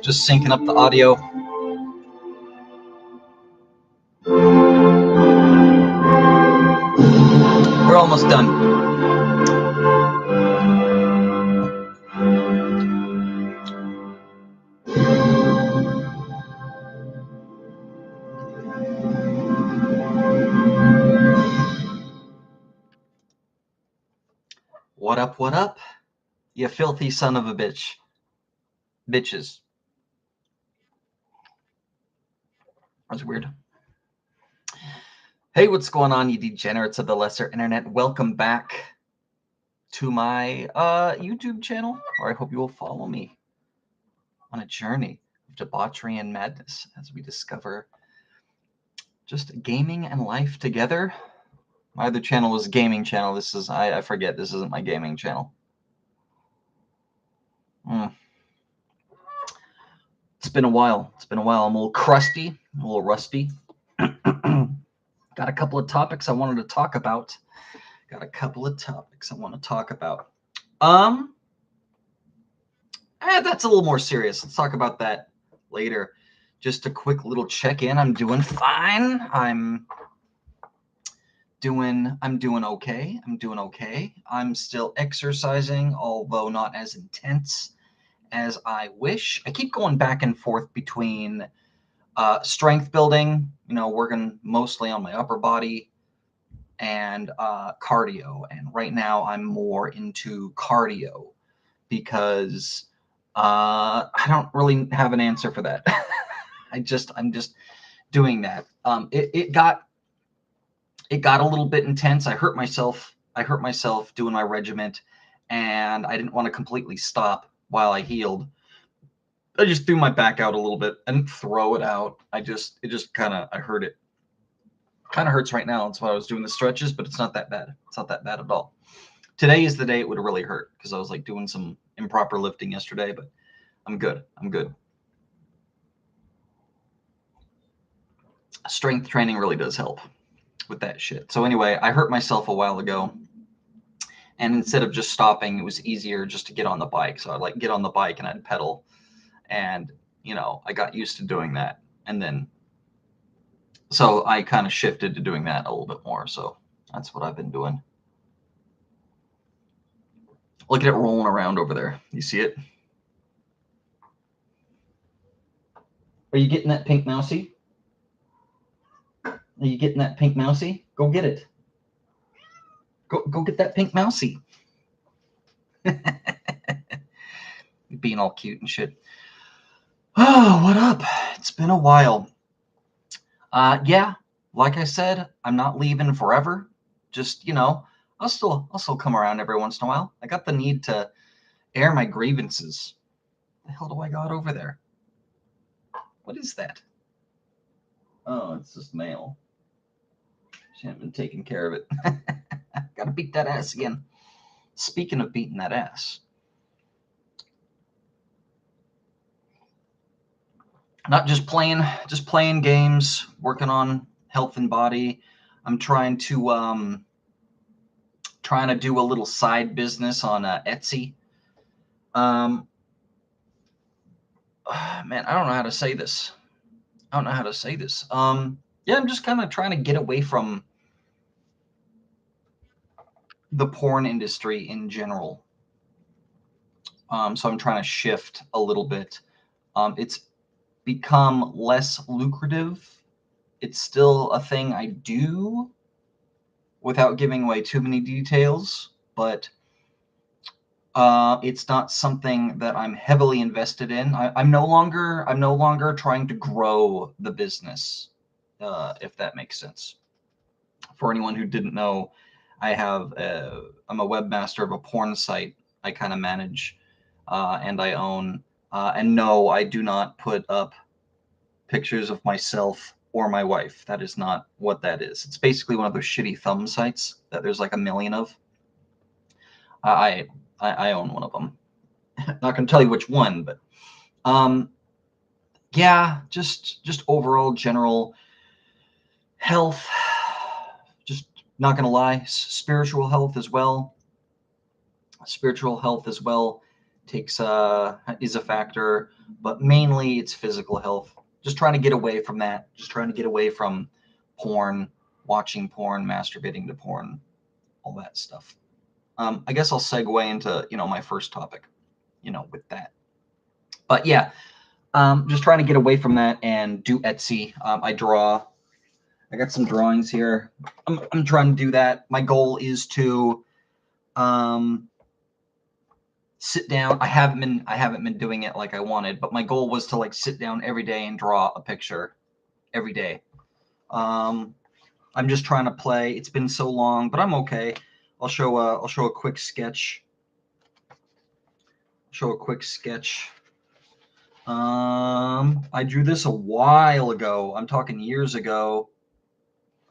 Just syncing up the audio. We're almost done. What up, what up? You filthy son of a bitch. Bitches. That's weird. Hey, what's going on, you degenerates of the lesser internet? Welcome back to my YouTube channel, or I hope you will follow me on a journey of debauchery and madness as we discover just gaming and life together. My other channel was a gaming channel. This is, I forget, this isn't my gaming channel. It's been a while. I'm a little crusty, a little rusty. Got a couple of topics I wanted to talk about. That's a little more serious. Let's talk about that later. Just a quick little check-in. I'm doing fine. I'm doing okay. I'm still exercising, although not as intense as I wish. I keep going back and forth between strength building, working mostly on my upper body, and cardio. And right now I'm more into cardio because I don't really have an answer for that. I'm just doing that. It got a little bit intense. I hurt myself doing my regiment, and I didn't want to completely stop while I healed. I just threw my back out a little bit. I didn't throw it out. I hurt it. Kind of hurts right now. That's why I was doing the stretches, but it's not that bad. It's not that bad at all. Today is the day it would really hurt because I was like doing some improper lifting yesterday, but I'm good. Strength training really does help with that shit. So anyway, I hurt myself a while ago, and instead of just stopping, it was easier just to get on the bike. So I'd get on the bike and I'd pedal, and I got used to doing that. And then so I kind of shifted to doing that a little bit more. So that's what I've been doing. Look at it rolling around over there. You see it? Are you getting that pink mousey? Go get it. Go get that pink mousey. Being all cute and shit. Oh, what up? It's been a while. Yeah, like I said, I'm not leaving forever. Just, I'll still come around every once in a while. I got the need to air my grievances. What the hell do I got over there? What is that? Oh, it's just mail. She hasn't been taking care of it. Gotta beat that ass again. Speaking of beating that ass. Not just playing games, working on health and body. I'm trying to trying to do a little side business on Etsy. Man, I don't know how to say this. Yeah, I'm just kind of trying to get away from the porn industry in general. So I'm trying to shift a little bit. It's become less lucrative. It's still a thing I do without giving away too many details, but it's not something that I'm heavily invested in. I'm no longer trying to grow the business, if that makes sense. For anyone who didn't know, I'm a webmaster of a porn site I kind of manage and I own. And no, I do not put up pictures of myself or my wife. That is not what that is. It's basically one of those shitty thumb sites that there's like a million of. I own one of them. Not going to tell you which one, but yeah, just overall general health. Just not going to lie, spiritual health as well. Spiritual health as well is a factor, but mainly it's physical health. Just trying to get away from that. Just trying to get away from porn, watching porn, masturbating to porn, all that stuff. I guess I'll segue into my first topic, with that. But yeah, just trying to get away from that and do Etsy. I draw. I got some drawings here. I'm trying to do that. My goal is to sit down. I haven't been doing it like I wanted, but my goal was to like sit down every day and draw a picture every day. I'm just trying to play. It's been so long, but I'm okay. I'll show a quick sketch. I drew this a while ago. I'm talking years ago.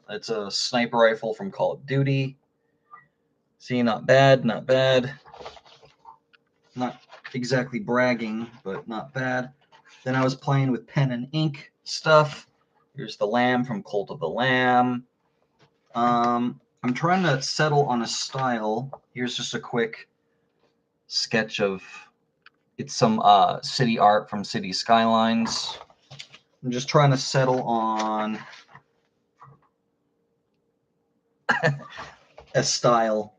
It's a sniper rifle from Call of Duty. See, not bad. Not exactly bragging, but not bad. Then I was playing with pen and ink stuff. Here's the lamb from Cult of the Lamb. I'm trying to settle on a style. Here's just a quick sketch of it's some city art from City Skylines. I'm just trying to settle on a style.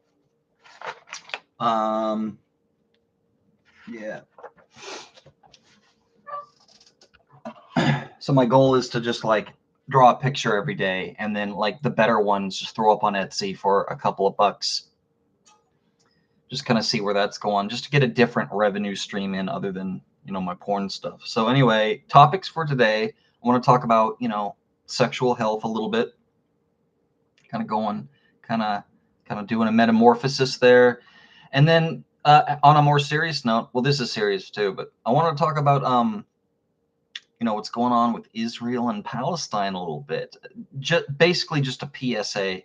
Yeah. So my goal is to just like draw a picture every day, and then like the better ones just throw up on Etsy for a couple of bucks. Just kind of see where that's going, just to get a different revenue stream in other than my porn stuff. So anyway, topics for today. I want to talk about sexual health a little bit. Kind of doing a metamorphosis there, and then on a more serious note, well, this is serious too, but I want to talk about what's going on with Israel and Palestine a little bit. Basically just a PSA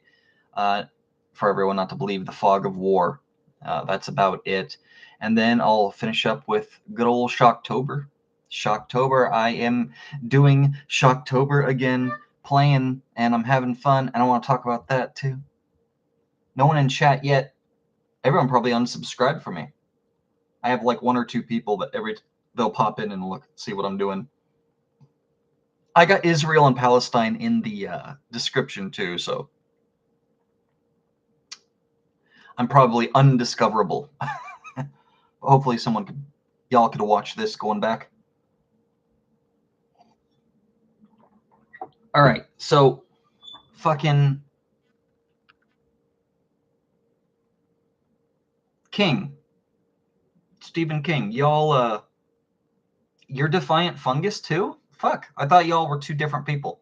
for everyone not to believe the fog of war. That's about it. And then I'll finish up with good old Shocktober. I am doing Shocktober again, playing, and I'm having fun, and I want to talk about that too. No one in chat yet. Everyone probably unsubscribed for me. I have like one or two people that they'll pop in and look, see what I'm doing. I got Israel and Palestine in the description too, so I'm probably undiscoverable. Hopefully y'all could watch this going back. All right, so fucking King, Stephen King, y'all, you're Defiant Fungus too? Fuck, I thought y'all were two different people.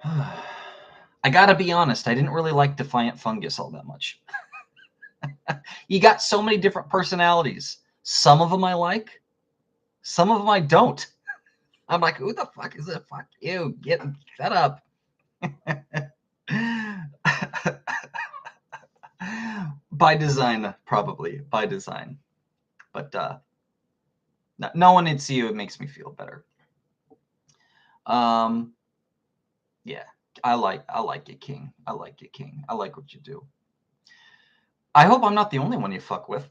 I gotta be honest, I didn't really like Defiant Fungus all that much. You got so many different personalities. Some of them I like, some of them I don't. I'm like, who the fuck is it? Fuck you. Shut up. By design, probably. By design. But no one in CU, it makes me feel better. Yeah. I like you, King. I like you, King. I like what you do. I hope I'm not the only one you fuck with.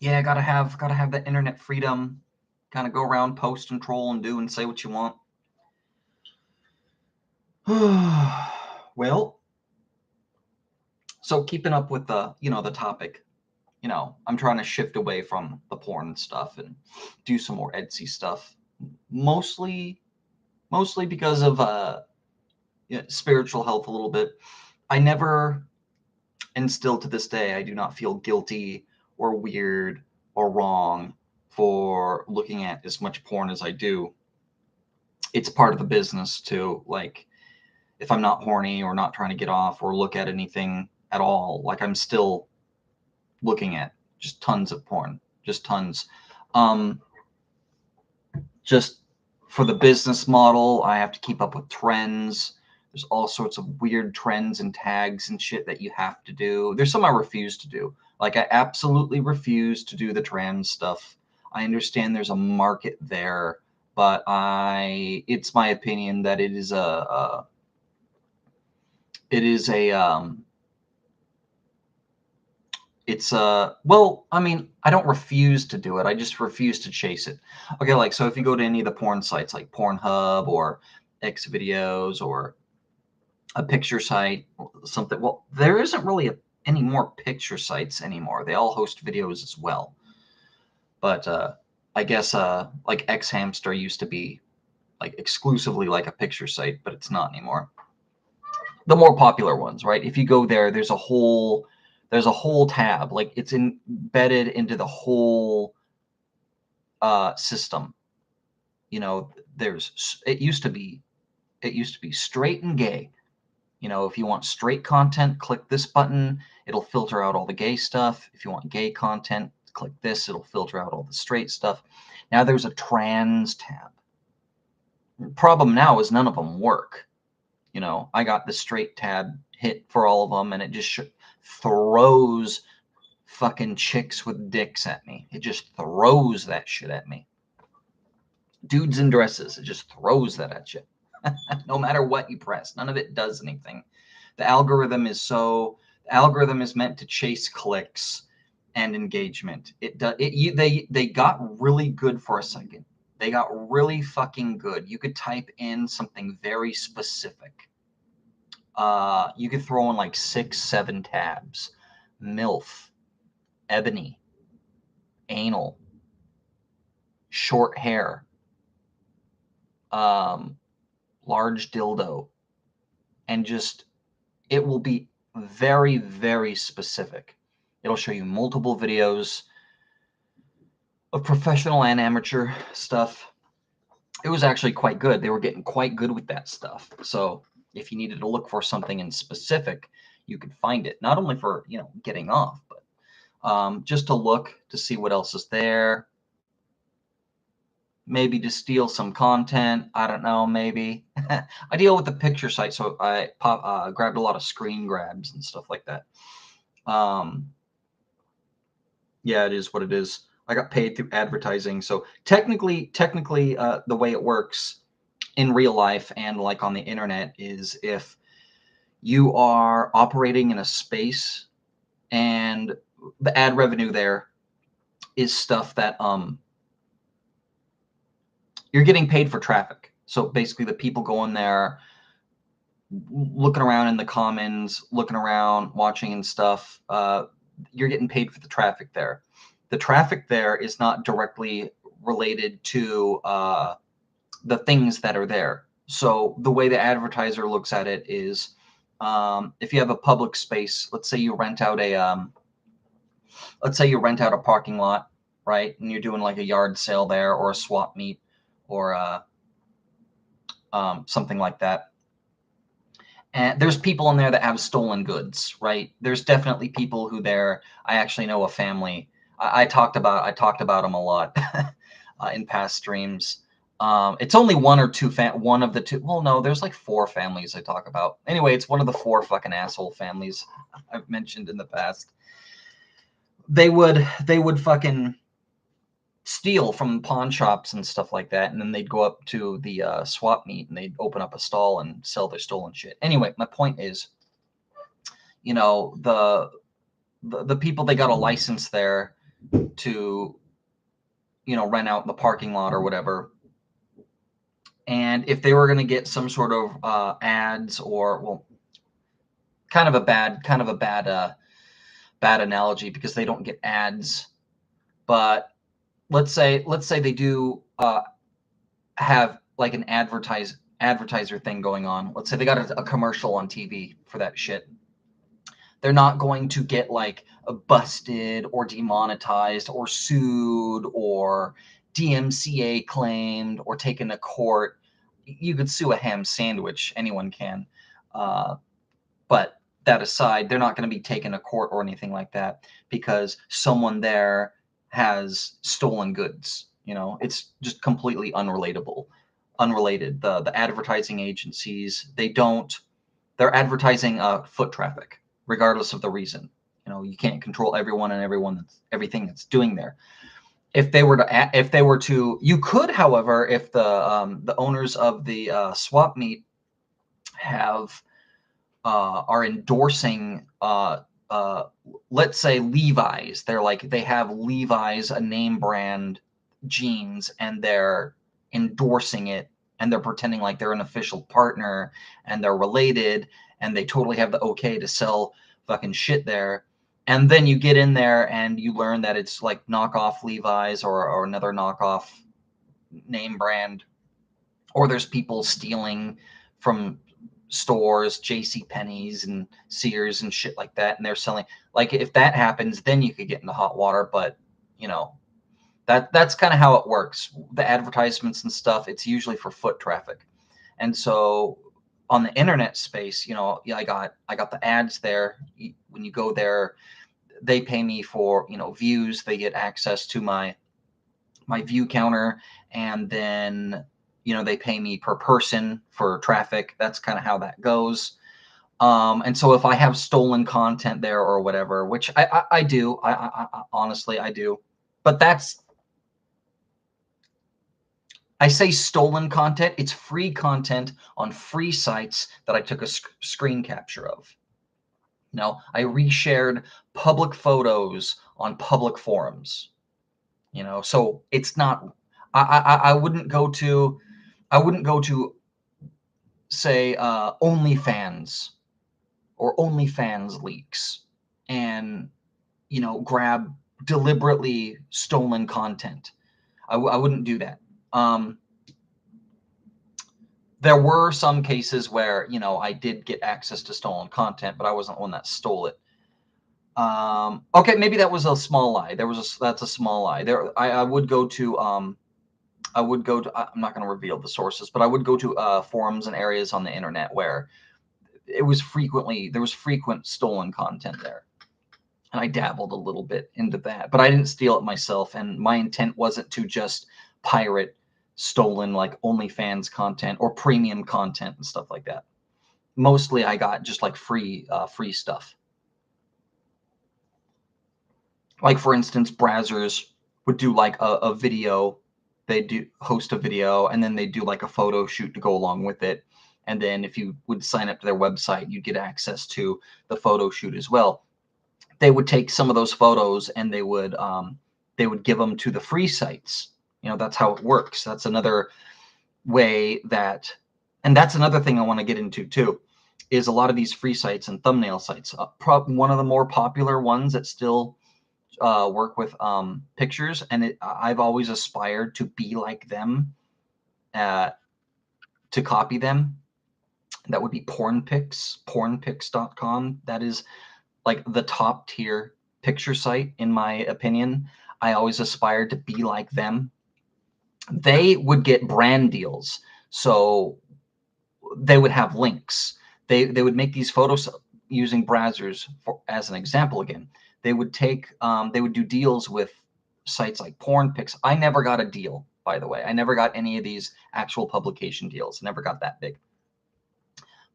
Yeah, gotta have that internet freedom. Kind of go around, post and troll and do and say what you want. Well, so keeping up with the the topic, I'm trying to shift away from the porn stuff and do some more Etsy stuff. Mostly because of spiritual health a little bit. I never, and still to this day, I do not feel guilty or weird or wrong for looking at as much porn as I do. It's part of the business too. Like, if I'm not horny or not trying to get off or look at anything at all, like I'm still looking at just tons of porn, just tons. Um, just for the business model, I have to keep up with trends. There's all sorts of weird trends and tags and shit that you have to do. There's some I refuse to do. Like, I absolutely refuse to do the trans stuff. I understand there's a market there, but it's my opinion that it is a well, I mean, I don't refuse to do it. I just refuse to chase it. Okay, like, so if you go to any of the porn sites like Pornhub or X videos or a picture site, something, well, there isn't really any more picture sites anymore. They all host videos as well. But I guess like X Hamster used to be like exclusively like a picture site, but it's not anymore. The more popular ones, right? If you go there, there's a whole tab, like it's embedded into the whole system. It used to be straight and gay. If you want straight content, click this button, it'll filter out all the gay stuff. If you want gay content, click this, it'll filter out all the straight stuff. Now there's a trans tab. The problem now is none of them work. I got the straight tab hit for all of them, and it just throws fucking chicks with dicks at me. It just throws that shit at me. Dudes in dresses, it just throws that at you. No matter what you press, none of it does anything. The algorithm is meant to chase clicks and engagement. They got really good for a second. They got really fucking good. You could type in something very specific. You could throw in like 6-7 tabs. MILF, ebony, anal, short hair, large dildo, and just, it will be very, very specific. It'll show you multiple videos of professional and amateur stuff. It was actually quite good. They were getting quite good with that stuff. So if you needed to look for something in specific, you could find it. Not only for, getting off, but just to look to see what else is there. Maybe to steal some content. I don't know, maybe. I deal with the picture site, so I grabbed a lot of screen grabs and stuff like that. Yeah, it is what it is. I got paid through advertising. So technically, the way it works in real life and like on the internet is if you are operating in a space and the ad revenue there is stuff that you're getting paid for traffic. So basically the people going there, looking around in the commons, looking around, watching and stuff, you're getting paid for the traffic there. The traffic there is not directly related to the things that are there. So the way the advertiser looks at it is, if you have a public space, let's say you rent out a parking lot, right? And you're doing like a yard sale there or a swap meet or something like that. And there's people in there that have stolen goods, right? There's definitely people who there. I actually know a family. I talked about them a lot in past streams. It's only one of the two. Well, no, there's like 4 families I talk about. Anyway, it's one of the 4 fucking asshole families I've mentioned in the past. They would fucking steal from pawn shops and stuff like that, and then they'd go up to the swap meet and they'd open up a stall and sell their stolen shit. Anyway, my point is, you know, the people, they got a license there to, you know, rent out the parking lot or whatever. And if they were going to get some sort of ads, or, well, kind of a bad analogy, because they don't get ads, but let's say they do have like an advertiser thing going on. Let's say they got a commercial on TV for that shit. They're not going to get like busted or demonetized or sued or DMCA claimed or taken to court. You could sue a ham sandwich, anyone can. But that aside, they're not going to be taken to court or anything like that because someone there has stolen goods. You know, it's just completely unrelated. The advertising agencies, they're advertising foot traffic, regardless of the reason. You know, you can't control everyone and everything that's doing there. If they were to, you could, however, if the owners of the swap meet are endorsing, let's say Levi's. They have Levi's, a name brand jeans, and they're endorsing it, and they're pretending like they're an official partner and they're related, and they totally have the okay to sell fucking shit there. And then you get in there and you learn that it's like knockoff Levi's or another knockoff name brand, or there's people stealing from stores, JCPenney's and Sears and shit like that, and they're selling. Like, if that happens, then you could get into hot water. But you know, that's kind of how it works. The advertisements and stuff, it's usually for foot traffic. And so on the internet space, you know, yeah, I got the ads there. When you go there, they pay me for, you know, views. They get access to my view counter, and then, you know, they pay me per person for traffic. That's kind of how that goes. And so if I have stolen content there or whatever, which I do, I honestly, I do, but I say stolen content, it's free content on free sites that I took a screen capture of. Now, I reshared public photos on public forums, you know, so it's not, I wouldn't go to, say, OnlyFans or OnlyFans leaks and, you know, grab deliberately stolen content. I wouldn't do that. There were some cases where, you know, I did get access to stolen content, but I wasn't the one that stole it. Okay, maybe that was a small lie. That's a small lie. I would go to, I'm not going to reveal the sources, but I would go to forums and areas on the internet where there was frequent stolen content there. And I dabbled a little bit into that, but I didn't steal it myself. And my intent wasn't to just pirate stolen like OnlyFans content or premium content and stuff like that. Mostly I got just like free stuff. Like, for instance, Brazzers would do like a video. They do host a video, and then they do like a photo shoot to go along with it. And then if you would sign up to their website, you get access to the photo shoot as well. They would take some of those photos and they would give them to the free sites. You know, that's how it works. That's another way that, and that's another thing I want to get into too, is a lot of these free sites and thumbnail sites. One of the more popular ones that still work with pictures, and I've always aspired to be like them, to copy them. That would be pornpics.com. That is like the top tier picture site, in my opinion. I always aspired to be like them. They would get brand deals, so they would have links. They would make these photos using Brazzers as an example. Again, they would do deals with sites like Pornpics. I never got a deal, by the way. I never got any of these actual publication deals. Never got that big.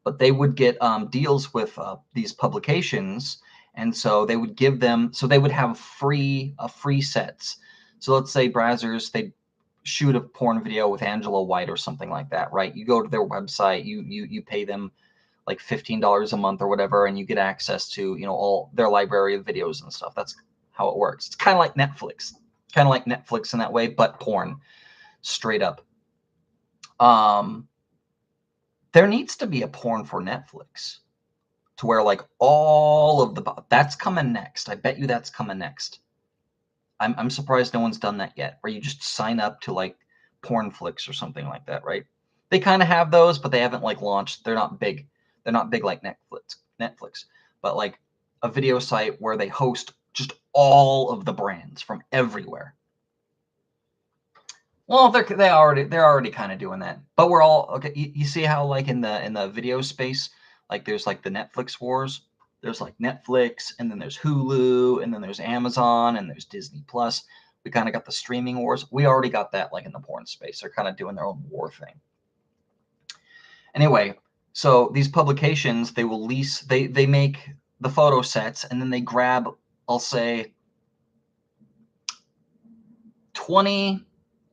But they would get deals with these publications, and so they would give them. So they would have free sets. So let's say Brazzers, they shoot a porn video with Angela White or something like that, right? You go to their website, you pay them like $15 a month or whatever, and you get access to, you know, all their library of videos and stuff. That's how it works. It's kind of like Netflix. Kind of like Netflix in that way, but porn. Straight up. There needs to be a porn for Netflix to where like all of that's coming next. I bet you that's coming next. I'm surprised no one's done that yet, where you just sign up to like Pornflix or something like that, right? They kind of have those, but they haven't like launched. They're not big. They're not big like Netflix, but like a video site where they host just all of the brands from everywhere. Well, they're already kind of doing that, but we're all okay. You see how like in the video space, like there's like the Netflix wars. There's like Netflix, and then there's Hulu, and then there's Amazon, and there's Disney Plus. We kind of got the streaming wars. We already got that like in the porn space. They're kind of doing their own war thing. Anyway, so these publications, they will lease, they make the photo sets, and then they grab, I'll say, 20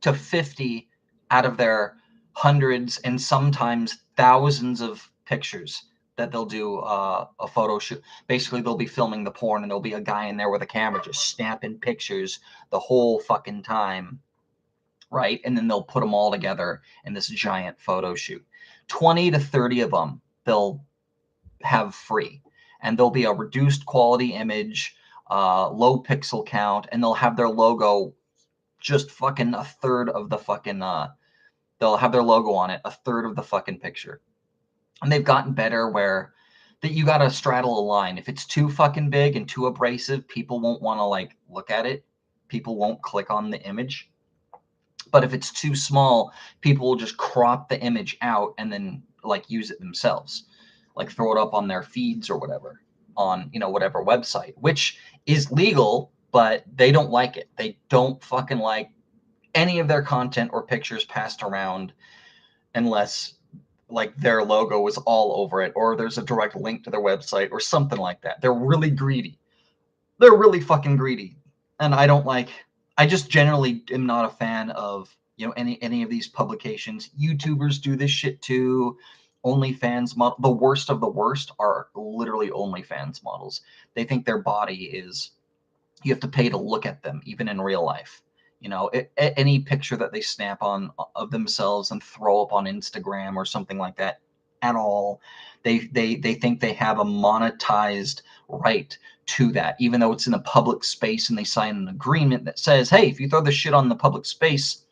to 50 out of their hundreds and sometimes thousands of pictures that they'll do a photo shoot. Basically, they'll be filming the porn, and there'll be a guy in there with a camera just snapping pictures the whole fucking time, right? And then they'll put them all together in this giant photo shoot. 20 to 30 of them they'll have free, and there'll be a reduced quality image, low pixel count, and they'll have their logo just fucking a third of the fucking they'll have their logo on it, a third of the fucking picture. And they've gotten better where that you got to straddle a line. If it's too fucking big and too abrasive, people won't want to like look at it. People won't click on the image. But if it's too small, people will just crop the image out and then like use it themselves, like throw it up on their feeds or whatever on, you know, whatever website, which is legal, but they don't like it. They don't fucking like any of their content or pictures passed around unless like their logo is all over it, or there's a direct link to their website or something like that. They're really greedy. They're really fucking greedy. And I just generally am not a fan of, you know, any of these publications. YouTubers do this shit too. OnlyFans model, the worst of the worst are literally OnlyFans models. They think their body is, you have to pay to look at them, even in real life. You know, any picture that they snap on of themselves and throw up on Instagram or something like that at all, they think they have a monetized right to that, even though it's in a public space, and they sign an agreement that says, hey, if you throw this shit on the public space,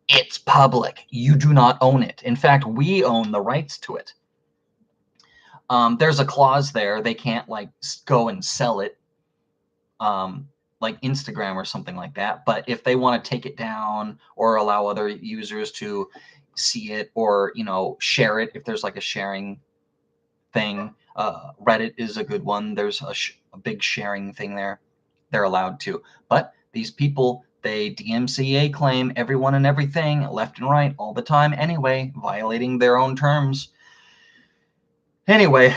it's public. You do not own it. In fact, we own the rights to it. There's a clause there. They can't like go and sell it. Like Instagram or something like that. But if they want to take it down or allow other users to see it, or, you know, share it, if there's like a sharing thing, Reddit is a good one. There's a big sharing thing there. They're allowed to. But these people, they DMCA claim everyone and everything left and right all the time anyway, violating their own terms. Anyway,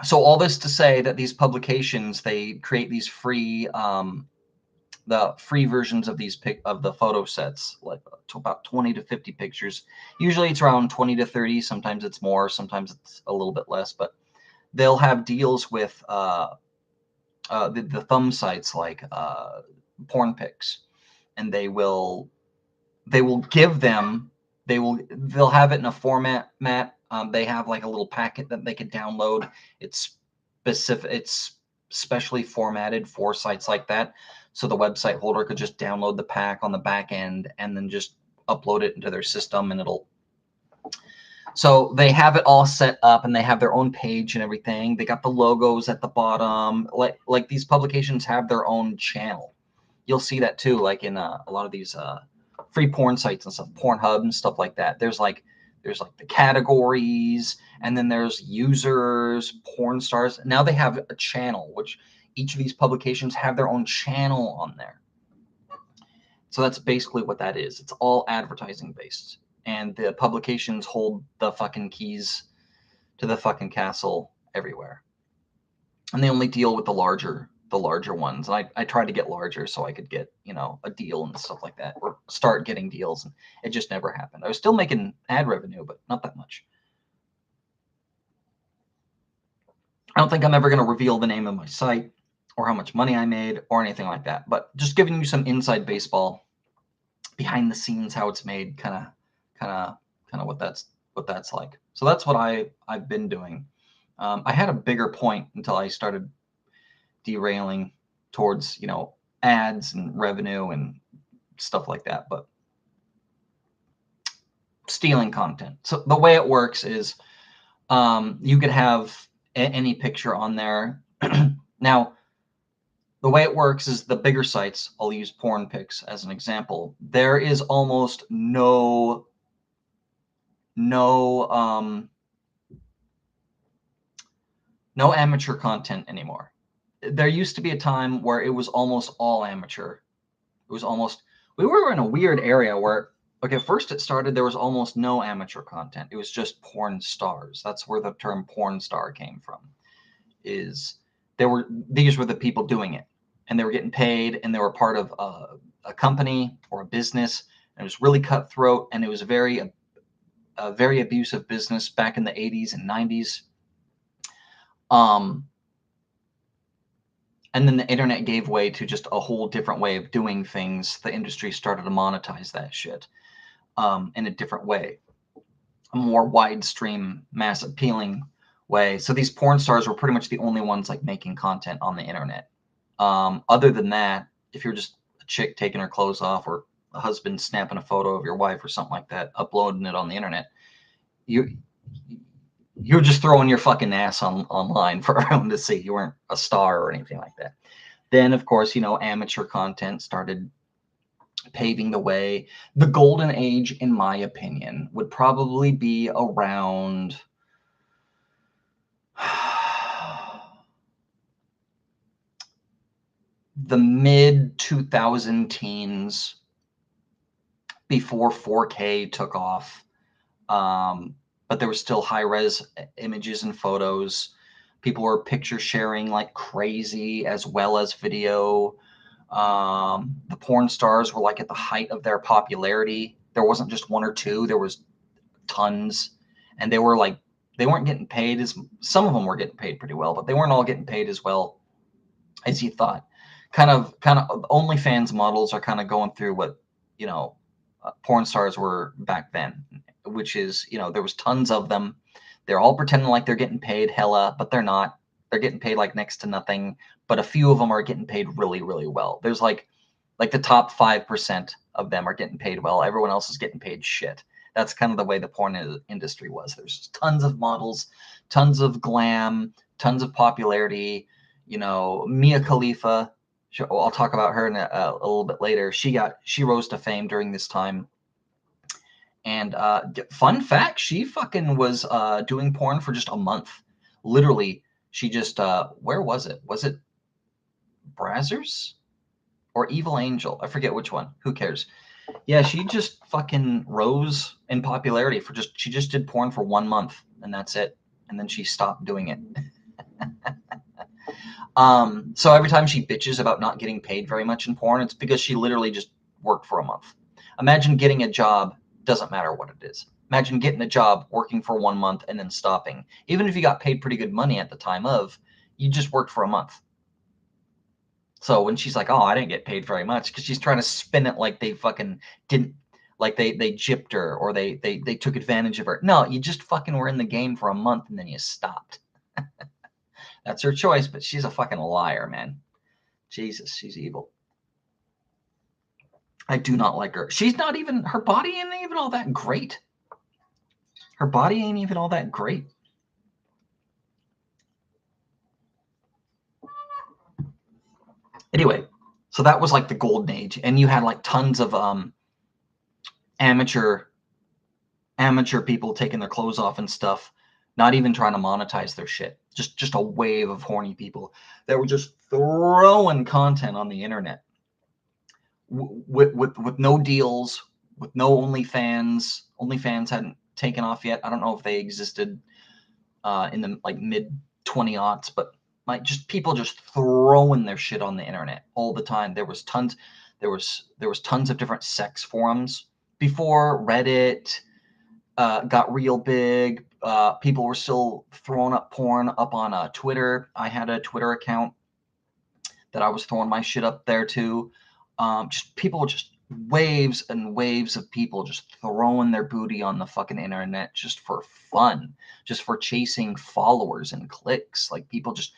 so all this to say that these publications, they create these free, the free versions of these of the photo sets, like to about 20 to 50 pictures. Usually it's around 20 to 30. Sometimes it's more, sometimes it's a little bit less, but they'll have deals with the thumb sites like Pornpics, and they'll give them, they'll have it in a format. They have like a little packet that they can download. It's specially formatted for sites like that. So the website holder could just download the pack on the back end and then just upload it into their system, and so they have it all set up, and they have their own page and everything. They got the logos at the bottom. Like these publications have their own channel. You'll see that too, like in a lot of these free porn sites and stuff, Pornhub and stuff like that. There's like the categories, and then there's users, porn stars. Now they have a channel, which each of these publications have their own channel on there. So that's basically what that is. It's all advertising based, and the publications hold the fucking keys to the fucking castle everywhere. And they only deal with the larger the larger ones. And I tried to get larger so I could get, you know, a deal and stuff like that, or start getting deals. And it just never happened. I was still making ad revenue, but not that much. I don't think I'm ever going to reveal the name of my site or how much money I made or anything like that. But just giving you some inside baseball, behind the scenes, how it's made, kind of what that's like. So that's what I've been doing. I had a bigger point until I started derailing towards, you know, ads and revenue and stuff like that. But stealing content. So the way it works is you could have any picture on there. Now, the way it works is the bigger sites, I'll use PornPix as an example. There is almost no amateur content anymore. There used to be a time where it was almost all amateur. It was almost, we were in a weird area where, okay, first it started, there was almost no amateur content. It was just porn stars. That's where the term porn star came from. These were the people doing it, and they were getting paid, and they were part of a company or a business. And it was really cutthroat, and it was a very abusive business back in the 80s and 90s. And then the internet gave way to just a whole different way of doing things. The industry started to monetize that shit in a different way, a more wide stream, mass appealing way. So these porn stars were pretty much the only ones like making content on the internet. Other than that, if you're just a chick taking her clothes off, or a husband snapping a photo of your wife or something like that, uploading it on the internet, you're just throwing your fucking ass online for everyone to see. You weren't a star or anything like that. Then, of course, you know, amateur content started paving the way. The golden age, in my opinion, would probably be around the mid 2000 teens, before 4K took off. But there was still high-res images and photos. People were picture sharing like crazy, as well as video. The porn stars were like at the height of their popularity. There wasn't just one or two, there was tons. And they weren't getting paid as, some of them were getting paid pretty well, but they weren't all getting paid as well as you thought. Kind of OnlyFans models are kind of going through what, you know, porn stars were back then, which is, you know, there was tons of them. They're all pretending like they're getting paid hella, but they're not. They're getting paid like next to nothing, but a few of them are getting paid really, really well. There's like the top 5% of them are getting paid well. Everyone else is getting paid shit. That's kind of the way the porn industry was. There's tons of models, tons of glam, tons of popularity. You know, Mia Khalifa, I'll talk about her in a little bit later. She rose to fame during this time. And fun fact, she fucking was doing porn for just a month. Literally, she just, where was it? Was it Brazzers or Evil Angel? I forget which one. Who cares? Yeah, she just fucking rose in popularity she just did porn for 1 month, and that's it. And then she stopped doing it. So every time she bitches about not getting paid very much in porn, it's because she literally just worked for a month. Imagine getting a job, doesn't matter what it is. Imagine getting a job, working for 1 month, and then stopping. Even if you got paid pretty good money at the time of, you just worked for a month. So when she's like, oh, I didn't get paid very much, because she's trying to spin it like they fucking didn't, like they gypped her, or they took advantage of her. No, you just fucking were in the game for a month and then you stopped. That's her choice, but she's a fucking liar, man. Jesus, she's evil. I do not like her. She's not even, her body ain't even all that great. Her body ain't even all that great. Anyway, so that was like the golden age, and you had like tons of amateur people taking their clothes off and stuff, not even trying to monetize their shit. Just a wave of horny people that were just throwing content on the internet with no deals, with no OnlyFans. OnlyFans hadn't taken off yet. I don't know if they existed in the like mid 20 aughts, but like just people just throwing their shit on the internet all the time. There was tons of different sex forums before Reddit got real big. People were still throwing up porn up on Twitter. I had a Twitter account that I was throwing my shit up there too. Just people, just waves and waves of people just throwing their booty on the fucking internet just for fun, just for chasing followers and clicks. Like people just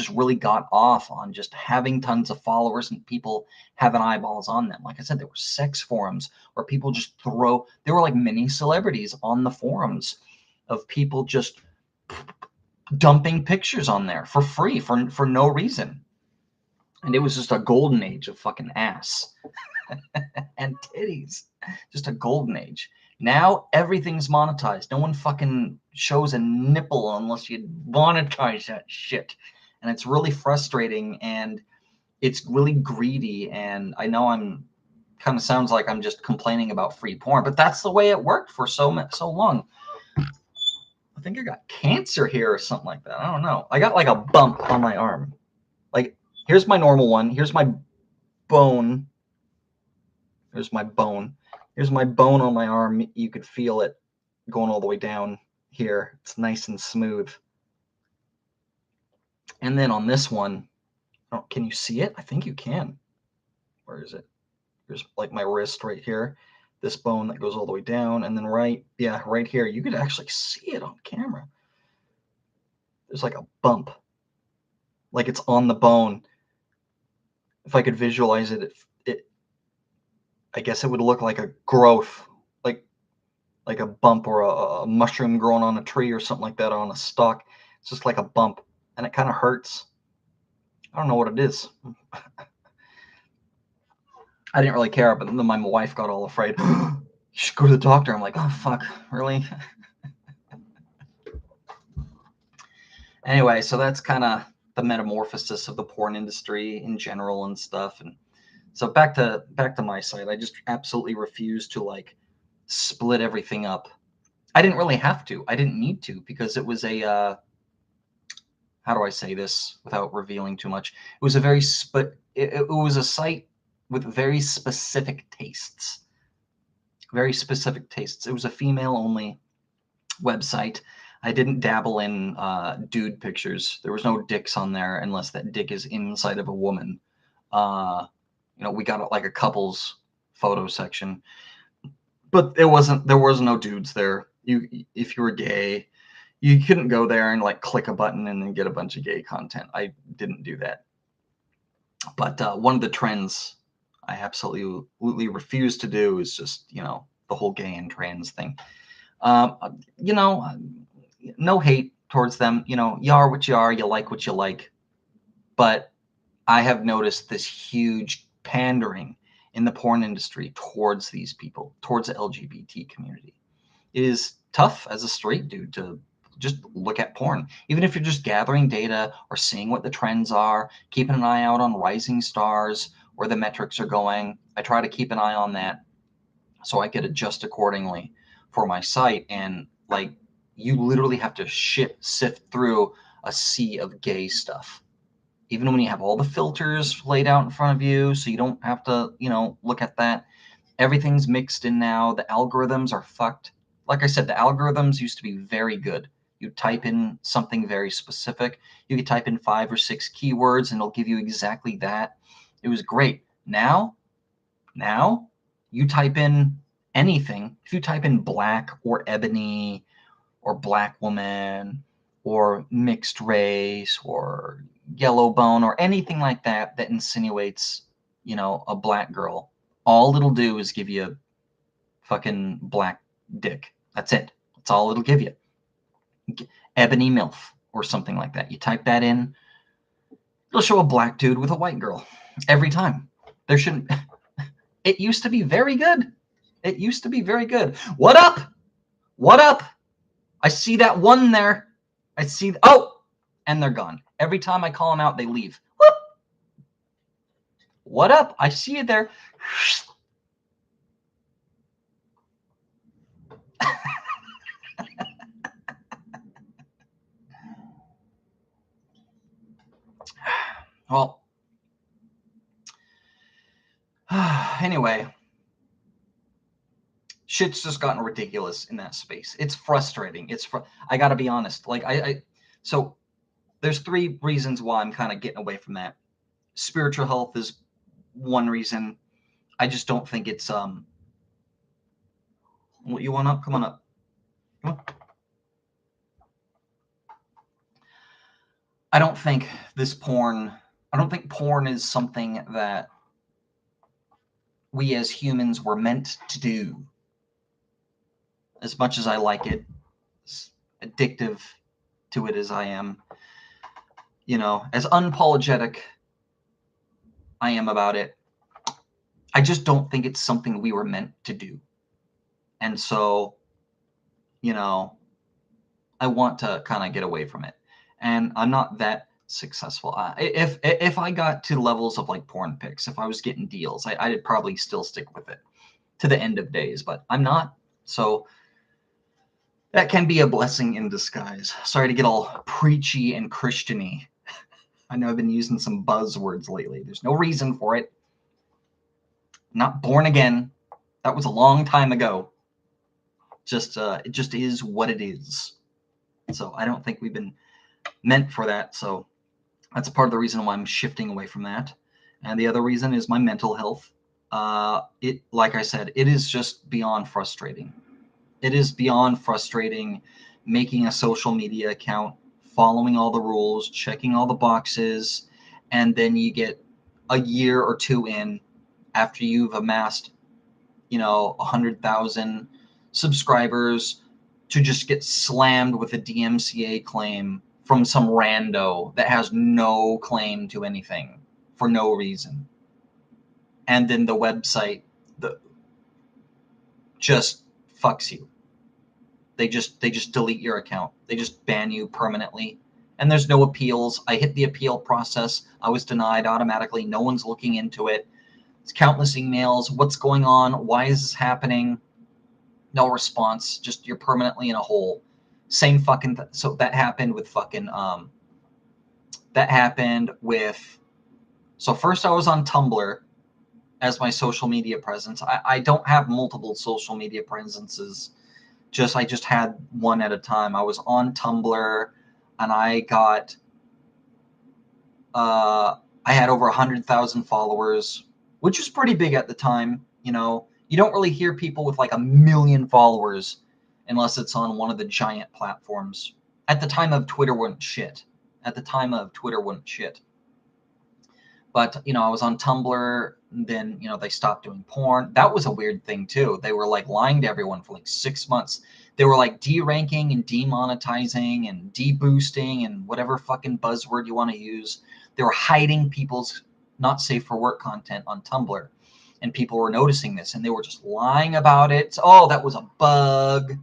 really got off on just having tons of followers and people having eyeballs on them. Like I said, there were sex forums where people just they were like mini celebrities on the forums of people just dumping pictures on there for free for no reason. And it was just a golden age of fucking ass and titties. Just a golden age. Now everything's monetized. No one fucking shows a nipple unless you monetize that shit. And it's really frustrating and it's really greedy. And I know I'm kind of sounds like I'm just complaining about free porn, but that's the way it worked for so long. I think I got cancer here or something like that. I don't know. I got like a bump on my arm. Like, here's my normal one. Here's my bone. Here's my bone. Here's my bone on my arm. You could feel it going all the way down here. It's nice and smooth. And then on this one, oh, can you see it? I think you can. Where is it? Here's like my wrist right here. This bone that goes all the way down. And then right here, you could actually see it on camera. There's like a bump. Like it's on the bone. If I could visualize it, I guess it would look like a growth, like a bump or a mushroom growing on a tree or something like that on a stalk. It's just like a bump, and it kind of hurts. I don't know what it is. I didn't really care, but then my wife got all afraid. You should go to the doctor. I'm like, oh, fuck, really? Anyway, so that's kind of the metamorphosis of the porn industry in general and stuff. And so back to my site, I just absolutely refuse to like split everything up. I didn't really have to. I didn't need to because it was a how do I say this without revealing too much? It was a very it was a site with very specific tastes. Very specific tastes. It was a female-only website. I didn't dabble in dude pictures. There was no dicks on there unless that dick is inside of a woman. We got like a couples photo section, but there was no dudes there. If you were gay, you couldn't go there and like click a button and then get a bunch of gay content. I didn't do that. But one of the trends I absolutely refuse to do is just, the whole gay and trans thing. No hate towards them. You are what you are. You like what you like. But I have noticed this huge pandering in the porn industry towards these people, towards the LGBT community. It is tough as a straight dude to just look at porn. Even if you're just gathering data or seeing what the trends are, keeping an eye out on rising stars, where the metrics are going. I try to keep an eye on that so I could adjust accordingly for my site. And like, you literally have to sift through a sea of gay stuff. Even when you have all the filters laid out in front of you, so you don't have to, look at that. Everything's mixed in now. The algorithms are fucked. Like I said, the algorithms used to be very good. You type in something very specific. You could type in 5 or 6 keywords and it'll give you exactly that. It was great. Now, you type in anything. If you type in black or ebony or black woman or mixed race or yellow bone or anything like that that insinuates, a black girl, all it'll do is give you a fucking black dick. That's it. That's all it'll give you. Ebony MILF or something like that. You type that in, it'll show a black dude with a white girl every time. There shouldn't. It used to be very good. It used to be very good. What up? What up? I see that one there. I see. Oh, and they're gone. Every time I call them out, they leave. Whoop. What up? I see you there. Well, anyway, shit's just gotten ridiculous in that space. It's frustrating. I gotta be honest. Like so there's three reasons why I'm kind of getting away from that. Spiritual health is one reason. I just don't think it's you want up? Come on up. Come on. I don't think porn is something that we as humans were meant to do. As much as I like it, as addictive to it as I am, as unapologetic I am about it, I just don't think it's something we were meant to do. And so, I want to kind of get away from it. And I'm not that successful. If I got to levels of like porn pics, if I was getting deals, I'd probably still stick with it to the end of days, but I'm not. So that can be a blessing in disguise. Sorry to get all preachy and Christiany. I know I've been using some buzzwords lately. There's no reason for it. I'm not born again. That was a long time ago. It just is what it is. So I don't think we've been meant for that. So that's a part of the reason why I'm shifting away from that. And the other reason is my mental health. Like I said, it is just beyond frustrating. It is beyond frustrating making a social media account, following all the rules, checking all the boxes, and then you get a year or two in after you've amassed, 100,000 subscribers to just get slammed with a DMCA claim from some rando that has no claim to anything for no reason. And then the website just fucks you. They just delete your account. They just ban you permanently. And there's no appeals. I hit the appeal process. I was denied automatically. No one's looking into it. It's countless emails. What's going on? Why is this happening? No response. Just you're permanently in a hole. Same fucking so that happened with fucking so first I was on Tumblr as my social media presence. I don't have multiple social media presences. I just had one at a time. I was on Tumblr and I had over 100,000 followers, which was pretty big at the time. You don't really hear people with like 1 million followers unless it's on one of the giant platforms. At the time of Twitter wasn't shit. But, I was on Tumblr, then, they stopped doing porn. That was a weird thing, too. They were, like, lying to everyone for, like, 6 months. They were, like, de-ranking and demonetizing and de-boosting and whatever fucking buzzword you want to use. They were hiding people's not safe for work content on Tumblr. And people were noticing this, and they were just lying about it. Oh, that was a bug.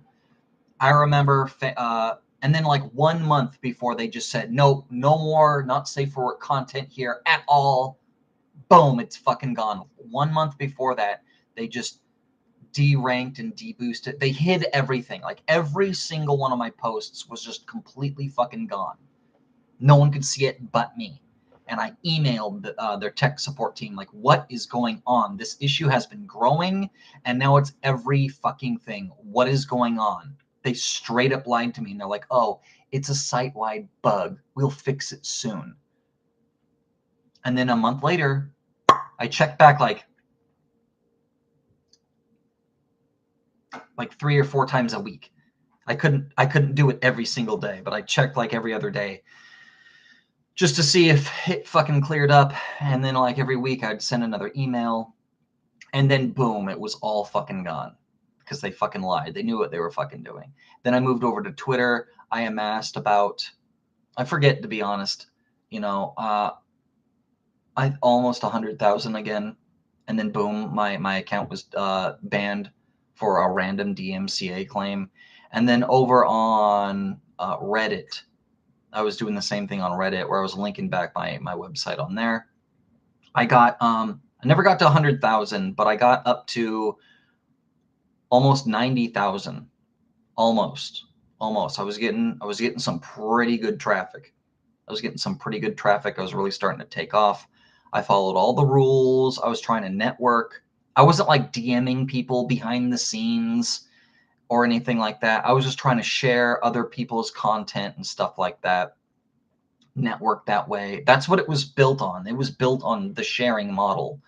I remember... and then like 1 month before they just said, no more not safe for work content here at all. Boom, it's fucking gone. 1 month before that, they just de-ranked and de-boosted. They hid everything. Like every single one of my posts was just completely fucking gone. No one could see it but me. And I emailed their tech support team, like, what is going on? This issue has been growing, and now it's every fucking thing. What is going on? They straight up lied to me, and they're like, oh, it's a site-wide bug. We'll fix it soon. And then a month later, I checked back like 3 or 4 times a week. I couldn't do it every single day, but I checked like every other day just to see if it fucking cleared up. And then like every week I'd send another email, and then boom, it was all fucking gone. Because they fucking lied. They knew what they were fucking doing. Then I moved over to Twitter. I amassed I forget, to be honest, I almost 100,000 again. And then boom, my account was banned for a random DMCA claim. And then over on Reddit, I was doing the same thing on Reddit where I was linking back my website on there. I never got to 100,000, but I got up to almost 90,000. Almost. I was getting some pretty good traffic. I was getting some pretty good traffic. I was really starting to take off. I followed all the rules. I was trying to network. I wasn't like DMing people behind the scenes or anything like that. I was just trying to share other people's content and stuff like that. Network that way. That's what it was built on. It was built on the sharing model.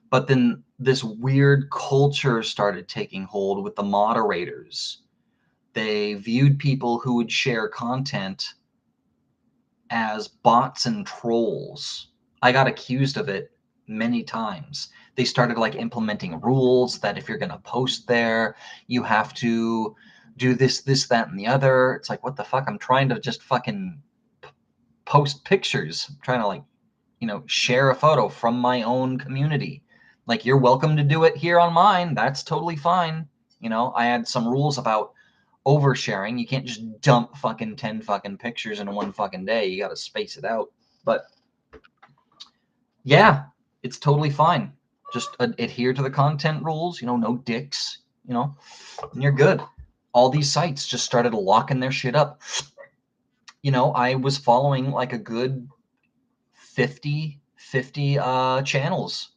But then this weird culture started taking hold with the moderators. They viewed people who would share content as bots and trolls. I got accused of it many times. They started like implementing rules that if you're going to post there, you have to do this, that, and the other. It's like, what the fuck? I'm trying to just fucking post pictures. I'm trying to like, share a photo from my own community. Like, you're welcome to do it here on mine. That's totally fine. I had some rules about oversharing. You can't just dump fucking 10 fucking pictures in one fucking day. You got to space it out. But yeah, it's totally fine. Just adhere to the content rules, no dicks, and you're good. All these sites just started locking their shit up. I was following like a good 50 channels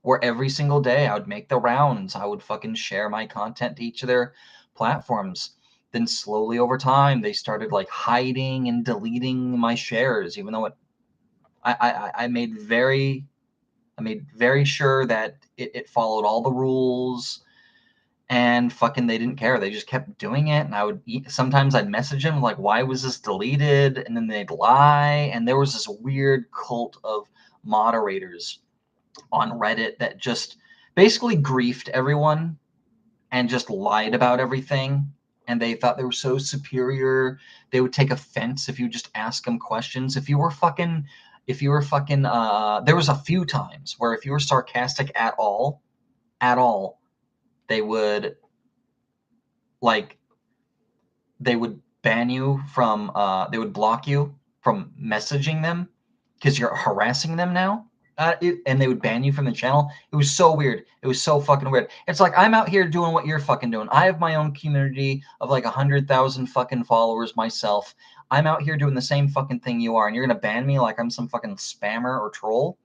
where every single day I would make the rounds. I would fucking share my content to each of their platforms. Then slowly over time, they started like hiding and deleting my shares, even though I made very sure that it followed all the rules, and fucking they didn't care. They just kept doing it. And sometimes I'd message them like, why was this deleted? And then they'd lie. And there was this weird cult of moderators on Reddit that just basically griefed everyone and just lied about everything. And they thought they were so superior. They would take offense if you just ask them questions. There was a few times where if you were sarcastic at all, they would ban you from, they would block you from messaging them because you're harassing them now. And they would ban you from the channel. It was so weird. It was so fucking weird. It's like, I'm out here doing what you're fucking doing. I have my own community of like 100,000 fucking followers myself. I'm out here doing the same fucking thing you are, and you're gonna ban me like I'm some fucking spammer or troll?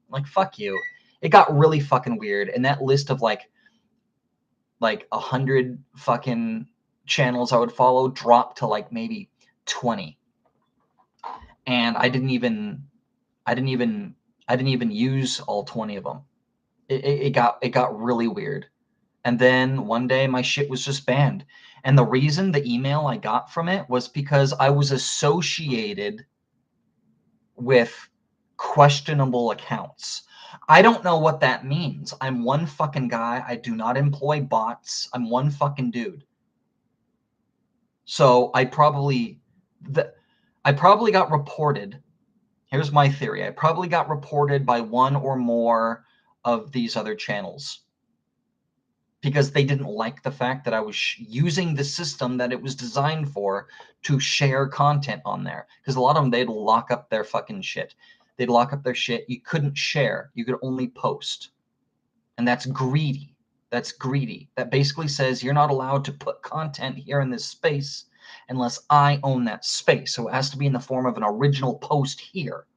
Like, fuck you. It got really fucking weird. And that list of like 100 fucking channels I would follow dropped to like maybe 20. And I didn't even use all 20 of them. It got really weird. And then one day my shit was just banned. And the reason the email I got from it was because I was associated with questionable accounts. I don't know what that means. I'm one fucking guy. I do not employ bots. I'm one fucking dude. So I probably got reported. Here's my theory. I probably got reported by one or more of these other channels because they didn't like the fact that I was using the system that it was designed for to share content on there. Because a lot of them, they'd lock up their fucking shit. They'd lock up their shit. You couldn't share. You could only post. And that's greedy. That's greedy. That basically says you're not allowed to put content here in this space unless I own that space. So it has to be in the form of an original post here,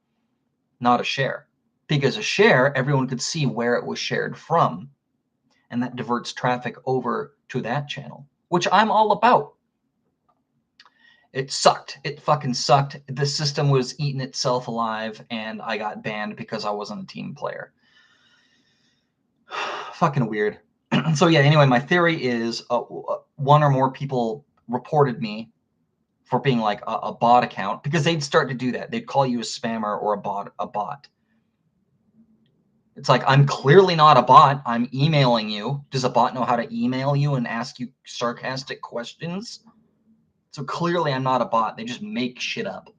not a share. Because a share, everyone could see where it was shared from, and that diverts traffic over to that channel, which I'm all about. It sucked. It fucking sucked. The system was eating itself alive, and I got banned because I wasn't a team player. Fucking weird. So yeah, anyway, my theory is one or more people reported me for being like a bot account, because they'd start to do that. They'd call you a spammer or a bot. It's like, I'm clearly not a bot. I'm emailing you. Does a bot know how to email you and ask you sarcastic questions? So clearly I'm not a bot. They just make shit up.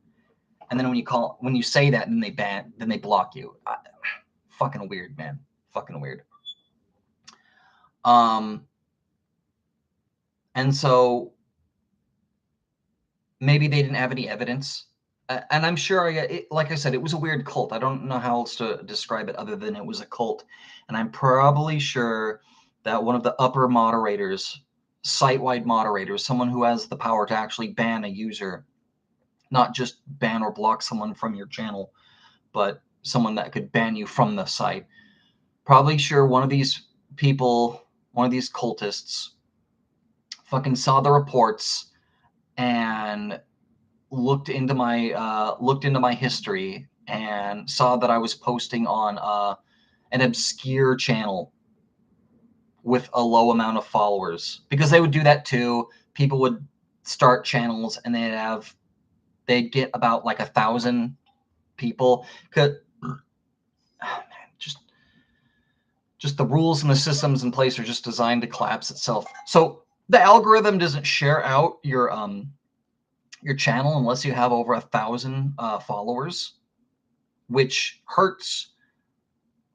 And then when you say that, then they block you. Fucking weird, man. Fucking weird. And so maybe they didn't have any evidence. And I'm sure, like I said, it was a weird cult. I don't know how else to describe it other than it was a cult. And I'm probably sure that one of the upper moderators, site-wide moderators, someone who has the power to actually ban a user, not just ban or block someone from your channel, but someone that could ban you from the site. Probably sure one of these people, one of these cultists, fucking saw the reports and looked into my history and saw that I was posting on an obscure channel with a low amount of followers, because they would do that too. People would start channels and they'd get about like 1,000 people. Just the rules and the systems in place are just designed to collapse itself. So the algorithm doesn't share out your channel unless you have over 1,000 followers, which hurts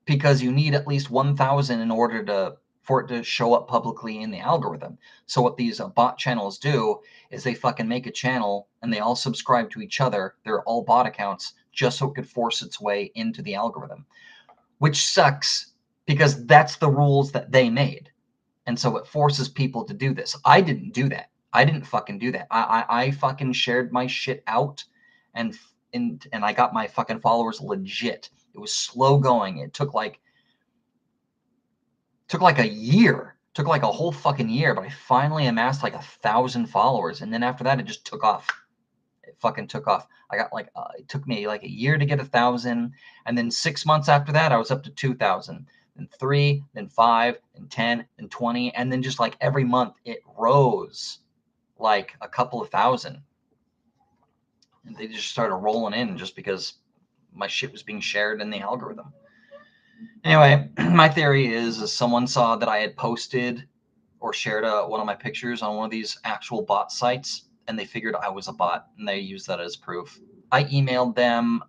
because you need at least 1,000 in order for it to show up publicly in the algorithm. So what these bot channels do is they fucking make a channel and they all subscribe to each other. They're all bot accounts just so it could force its way into the algorithm, which sucks because that's the rules that they made. And so it forces people to do this. I didn't do that. I didn't fucking do that. I fucking shared my shit out and I got my fucking followers legit. It was slow going. It took like a year. Took like a whole fucking year, but I finally amassed like 1,000 followers. And then after that, it just took off. It fucking took off. I got like, it took me like a year to get 1,000. And then 6 months after that, I was up to 2,000. Then 3, then 5, then 10, then 20. And then just like every month, it rose like a couple of thousand. And they just started rolling in just because my shit was being shared in the algorithm. Anyway, my theory is someone saw that I had posted or shared one of my pictures on one of these actual bot sites, and they figured I was a bot, and they used that as proof. I emailed them.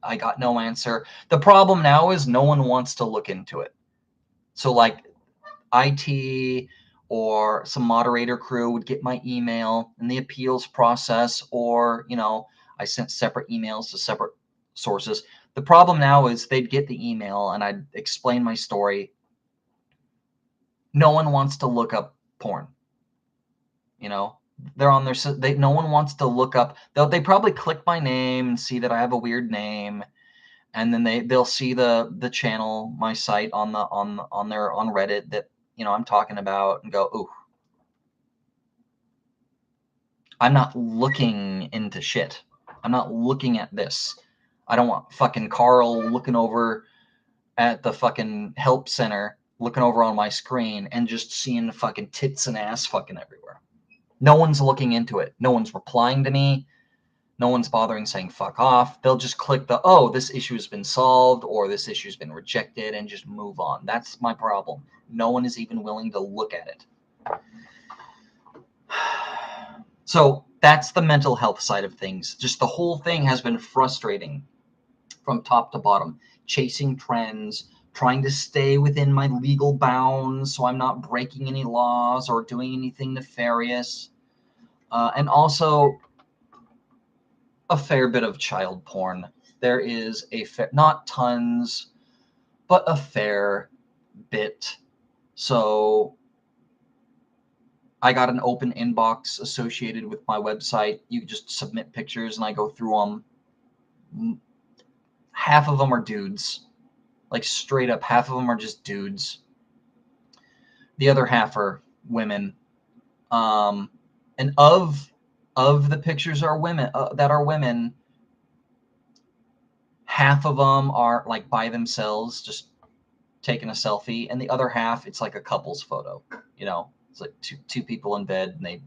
I got no answer. The problem now is no one wants to look into it. So like IT or some moderator crew would get my email in the appeals process, or, I sent separate emails to separate sources. The problem now is they'd get the email and I'd explain my story. No one wants to look up porn. They're on their, no one wants to look up. They probably click my name and see that I have a weird name, and then they'll see the channel, my site on Reddit that I'm talking about, and go, ooh, I'm not looking into shit. I'm not looking at this. I don't want fucking Carl looking over at the fucking help center, looking over on my screen and just seeing fucking tits and ass fucking everywhere. No one's looking into it. No one's replying to me. No one's bothering saying fuck off. They'll just click oh, this issue has been solved or this issue's been rejected and just move on. That's my problem. No one is even willing to look at it. So that's the mental health side of things. Just the whole thing has been frustrating from top to bottom. Chasing trends, trying to stay within my legal bounds so I'm not breaking any laws or doing anything nefarious. And also a fair bit of child porn. There is not tons, but a fair bit. So I got an open inbox associated with my website. You just submit pictures and I go through them. Half of them are dudes. Like straight up, half of them are just dudes. The other half are women. And of the pictures are women that are women, half of them are like by themselves, just taking a selfie, and the other half, it's like a couple's photo. It's like two people in bed, and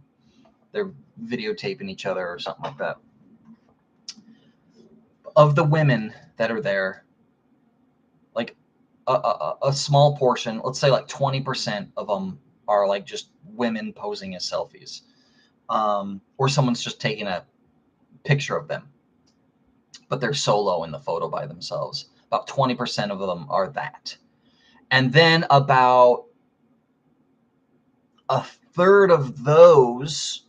they're videotaping each other or something like that. Of the women that are there, like a small portion, let's say like 20% of them are like just women posing as selfies, or someone's just taking a picture of them, but they're solo in the photo by themselves. About 20% of them are that. And then about a third of those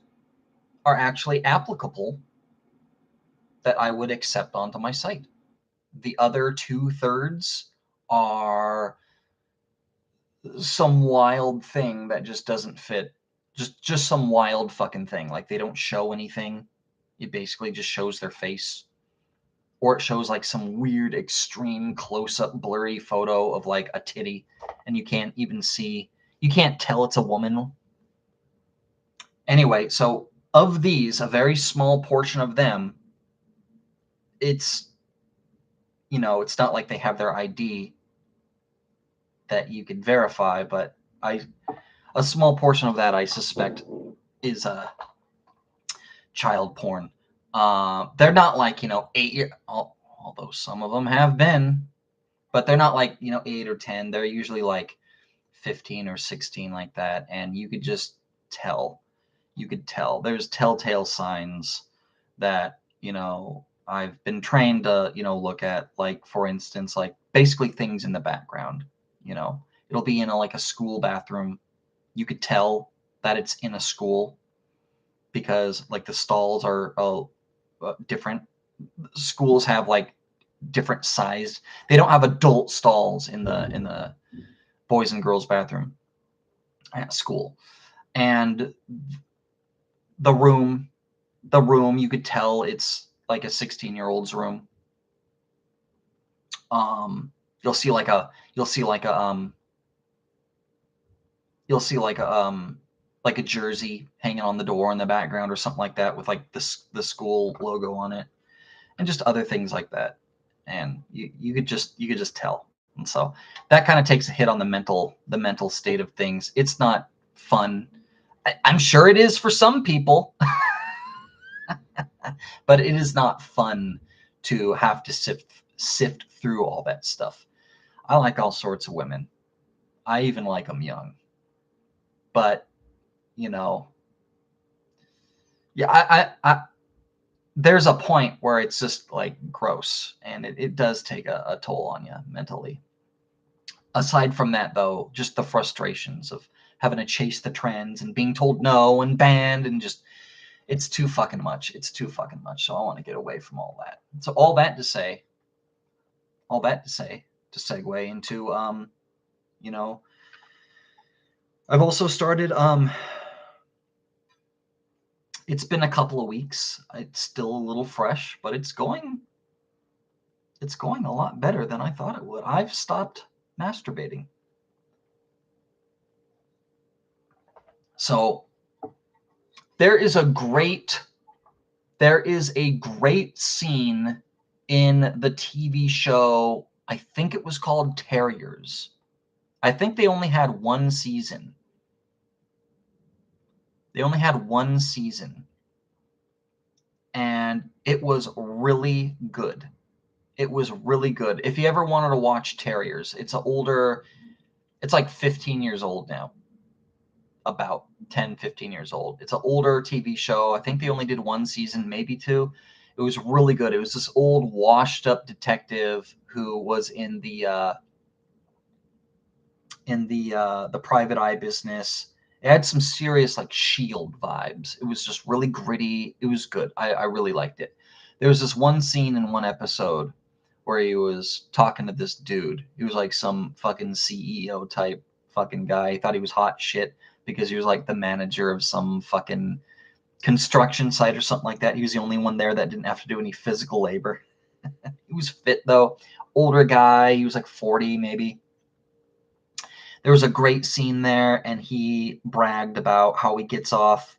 are actually applicable that I would accept onto my site. The other 2/3 are some wild thing that just doesn't fit. Just some wild fucking thing. Like they don't show anything. It basically just shows their face, or it shows like some weird extreme close-up blurry photo of like a titty, and you can't tell it's a woman. Anyway, so of these, a very small portion of them, it's, it's not like they have their ID that you could verify, but a small portion of that I suspect is child porn. They're not like 8 year, although some of them have been, but they're not like 8 or 10. They're usually like 15 or 16, like that, and you could just tell. You could tell. There's telltale signs that I've been trained to look at, like for instance, like basically things in the background. It'll be in like a school bathroom. You could tell that it's in a school because like the stalls are different. Schools have like different sized. They don't have adult stalls in the boys and girls bathroom at school. And the room you could tell it's like a 16-year-old's room. You'll see like a like a jersey hanging on the door in the background or something like that with like the school logo on it, and just other things like that. And you could just tell. And so that kind of takes a hit on the mental state of things. It's not fun. I'm sure it is for some people, but it is not fun to have to sift through all that stuff. I like all sorts of women. I even like them young. But, yeah, there's a point where it's just like gross, and it does take a toll on you mentally. Aside from that, though, just the frustrations of having to chase the trends and being told no and banned, and just, it's too fucking much. It's too fucking much. So I want to get away from all that. So all that to say, to segue into, I've also started, it's been a couple of weeks. It's still a little fresh, but it's going a lot better than I thought it would. I've stopped masturbating. So there is a great scene in the TV show. I think it was called Terriers. I think they only had one season. And it was really good. If you ever wanted to watch Terriers, it's like 15 years old now. About 10, 15 years old. It's an older TV show. I think they only did one season, maybe two. It was really good. It was this old washed up detective who was in the private eye business. It had some serious like Shield vibes. It was just really gritty. It was good. I really liked it. There was this one scene in one episode where he was talking to this dude. He was like some fucking CEO type fucking guy. He thought he was hot shit because he was like the manager of some fucking construction site or something like that. He was the only one there that didn't have to do any physical labor. He was fit though. Older guy. He was like 40 maybe. There was a great scene there, and he bragged about how he gets off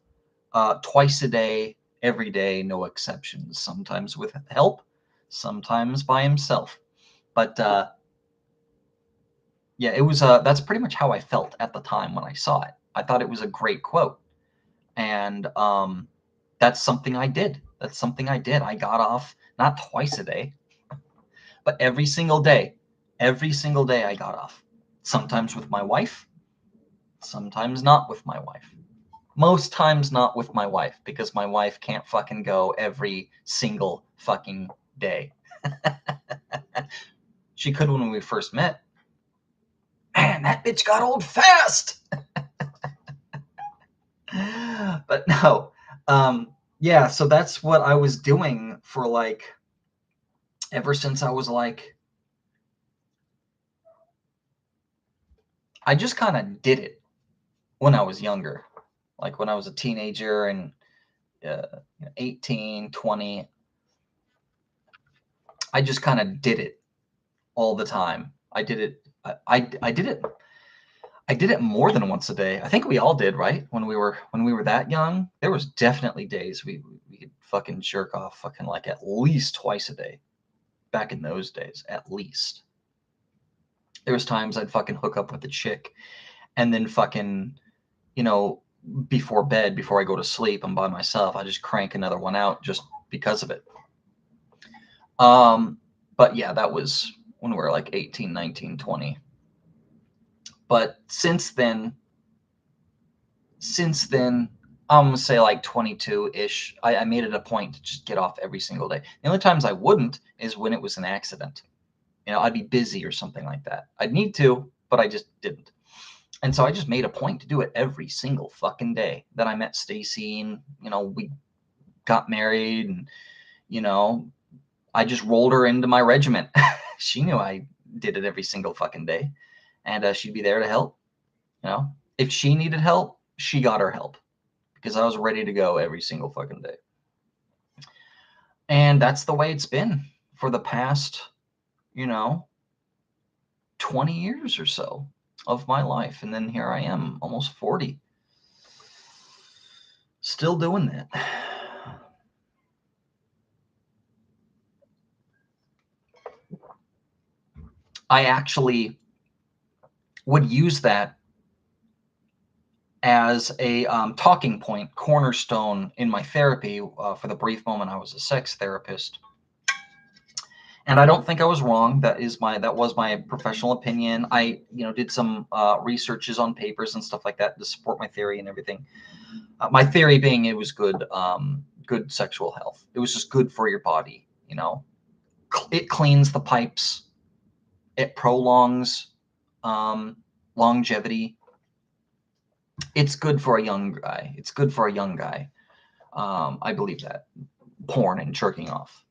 twice a day, every day, no exceptions. Sometimes with help, sometimes by himself. But yeah, it was. That's pretty much how I felt at the time when I saw it. I thought it was a great quote, and that's something I did. I got off not twice a day, but every single day. Every single day I got off. Sometimes with my wife, sometimes not with my wife. Most times not with my wife, because my wife can't fucking go every single fucking day. She could when we first met. Man, that bitch got old fast. But no. Yeah, so that's what I was doing for like ever since I was like, I just kind of did it when I was younger. Like when I was a teenager and 18, 20. I just kind of did it all the time. I did it. I did it. I did it more than once a day. I think we all did, right? When we were that young, there was definitely days we could fucking jerk off fucking like at least twice a day. Back in those days, at least. There was times I'd fucking hook up with a chick and then fucking, before bed, before I go to sleep, I'm by myself, I just crank another one out just because of it. But yeah, that was when we were like 18, 19, 20. But since then, I'm gonna say like 22-ish, I made it a point to just get off every single day. The only times I wouldn't is when it was an accident. I'd be busy or something like that. I'd need to, but I just didn't. And so I just made a point to do it every single fucking day. Then I met Stacy, and we got married, and I just rolled her into my regiment. She knew I did it every single fucking day, and she'd be there to help. If she needed help, she got her help because I was ready to go every single fucking day. And that's the way it's been for the past 20 years or so of my life. And then here I am, almost 40, still doing that. I actually would use that as a talking point, cornerstone in my therapy for the brief moment I was a sex therapist. And I don't think I was wrong. That was my professional opinion. I, did some researches on papers and stuff like that to support my theory and everything. My theory being it was good sexual health. It was just good for your body. It cleans the pipes. It prolongs longevity. It's good for a young guy. It's good for a young guy. I believe that. Porn and jerking off.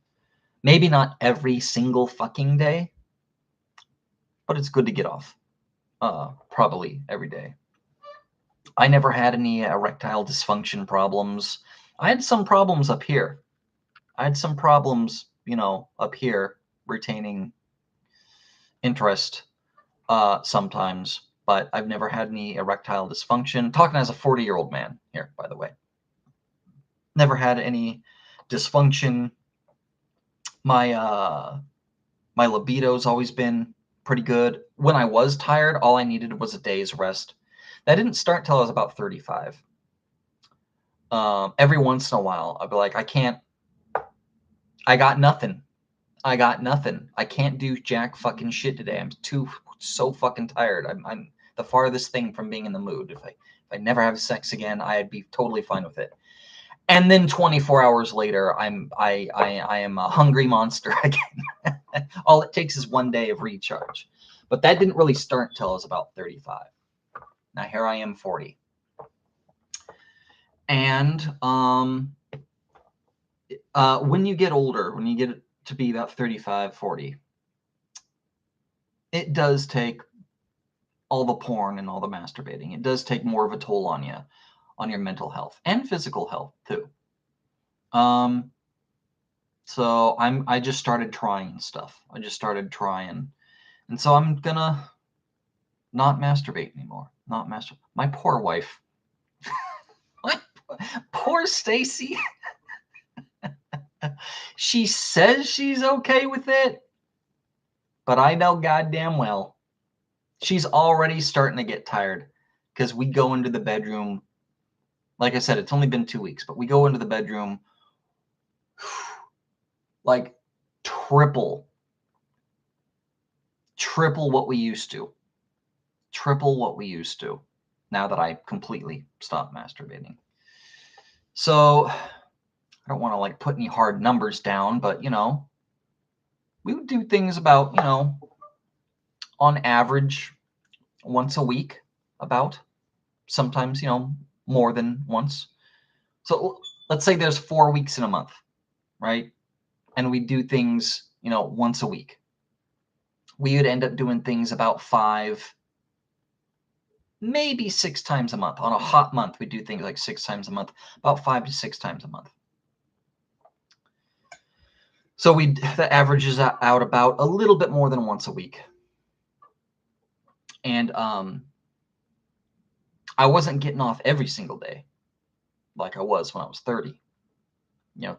Maybe not every single fucking day, but it's good to get off. Probably every day. I never had any erectile dysfunction problems. I had some problems up here. I had some problems, up here retaining interest sometimes, but I've never had any erectile dysfunction. Talking as a 40-year-old man here, by the way. Never had any dysfunction. My libido's always been pretty good. When I was tired, all I needed was a day's rest. That didn't start till I was about 35. Every once in a while, I'd be like, I got nothing. I can't do jack fucking shit today. I'm so fucking tired. I'm the farthest thing from being in the mood. If I never have sex again, I'd be totally fine with it. And then 24 hours later, I am a hungry monster again. All it takes is one day of recharge. But that didn't really start until I was about 35. Now here I am, 40. And when you get older, when you get to be about 35, 40, it does take all the porn and all the masturbating. It does take more of a toll on you, on your mental health and physical health too. So I just started trying stuff. And so I'm gonna not masturbate anymore. My poor wife. My poor Stacy. She says she's okay with it, but I know goddamn well she's already starting to get tired because we go into the bedroom. Like I said, it's only been 2 weeks, but we go into the bedroom like triple what we used to. Triple what we used to now that I completely stopped masturbating. So I don't want to like put any hard numbers down, but we would do things about, on average once a week, about sometimes, more than once. So let's say there's 4 weeks in a month, right? And we do things, once a week. We would end up doing things about 5 maybe 6 times a month. On a hot month, we do things like 6 times a month, about 5 to 6 times a month. So that averages out about a little bit more than once a week. And I wasn't getting off every single day like I was when I was 30.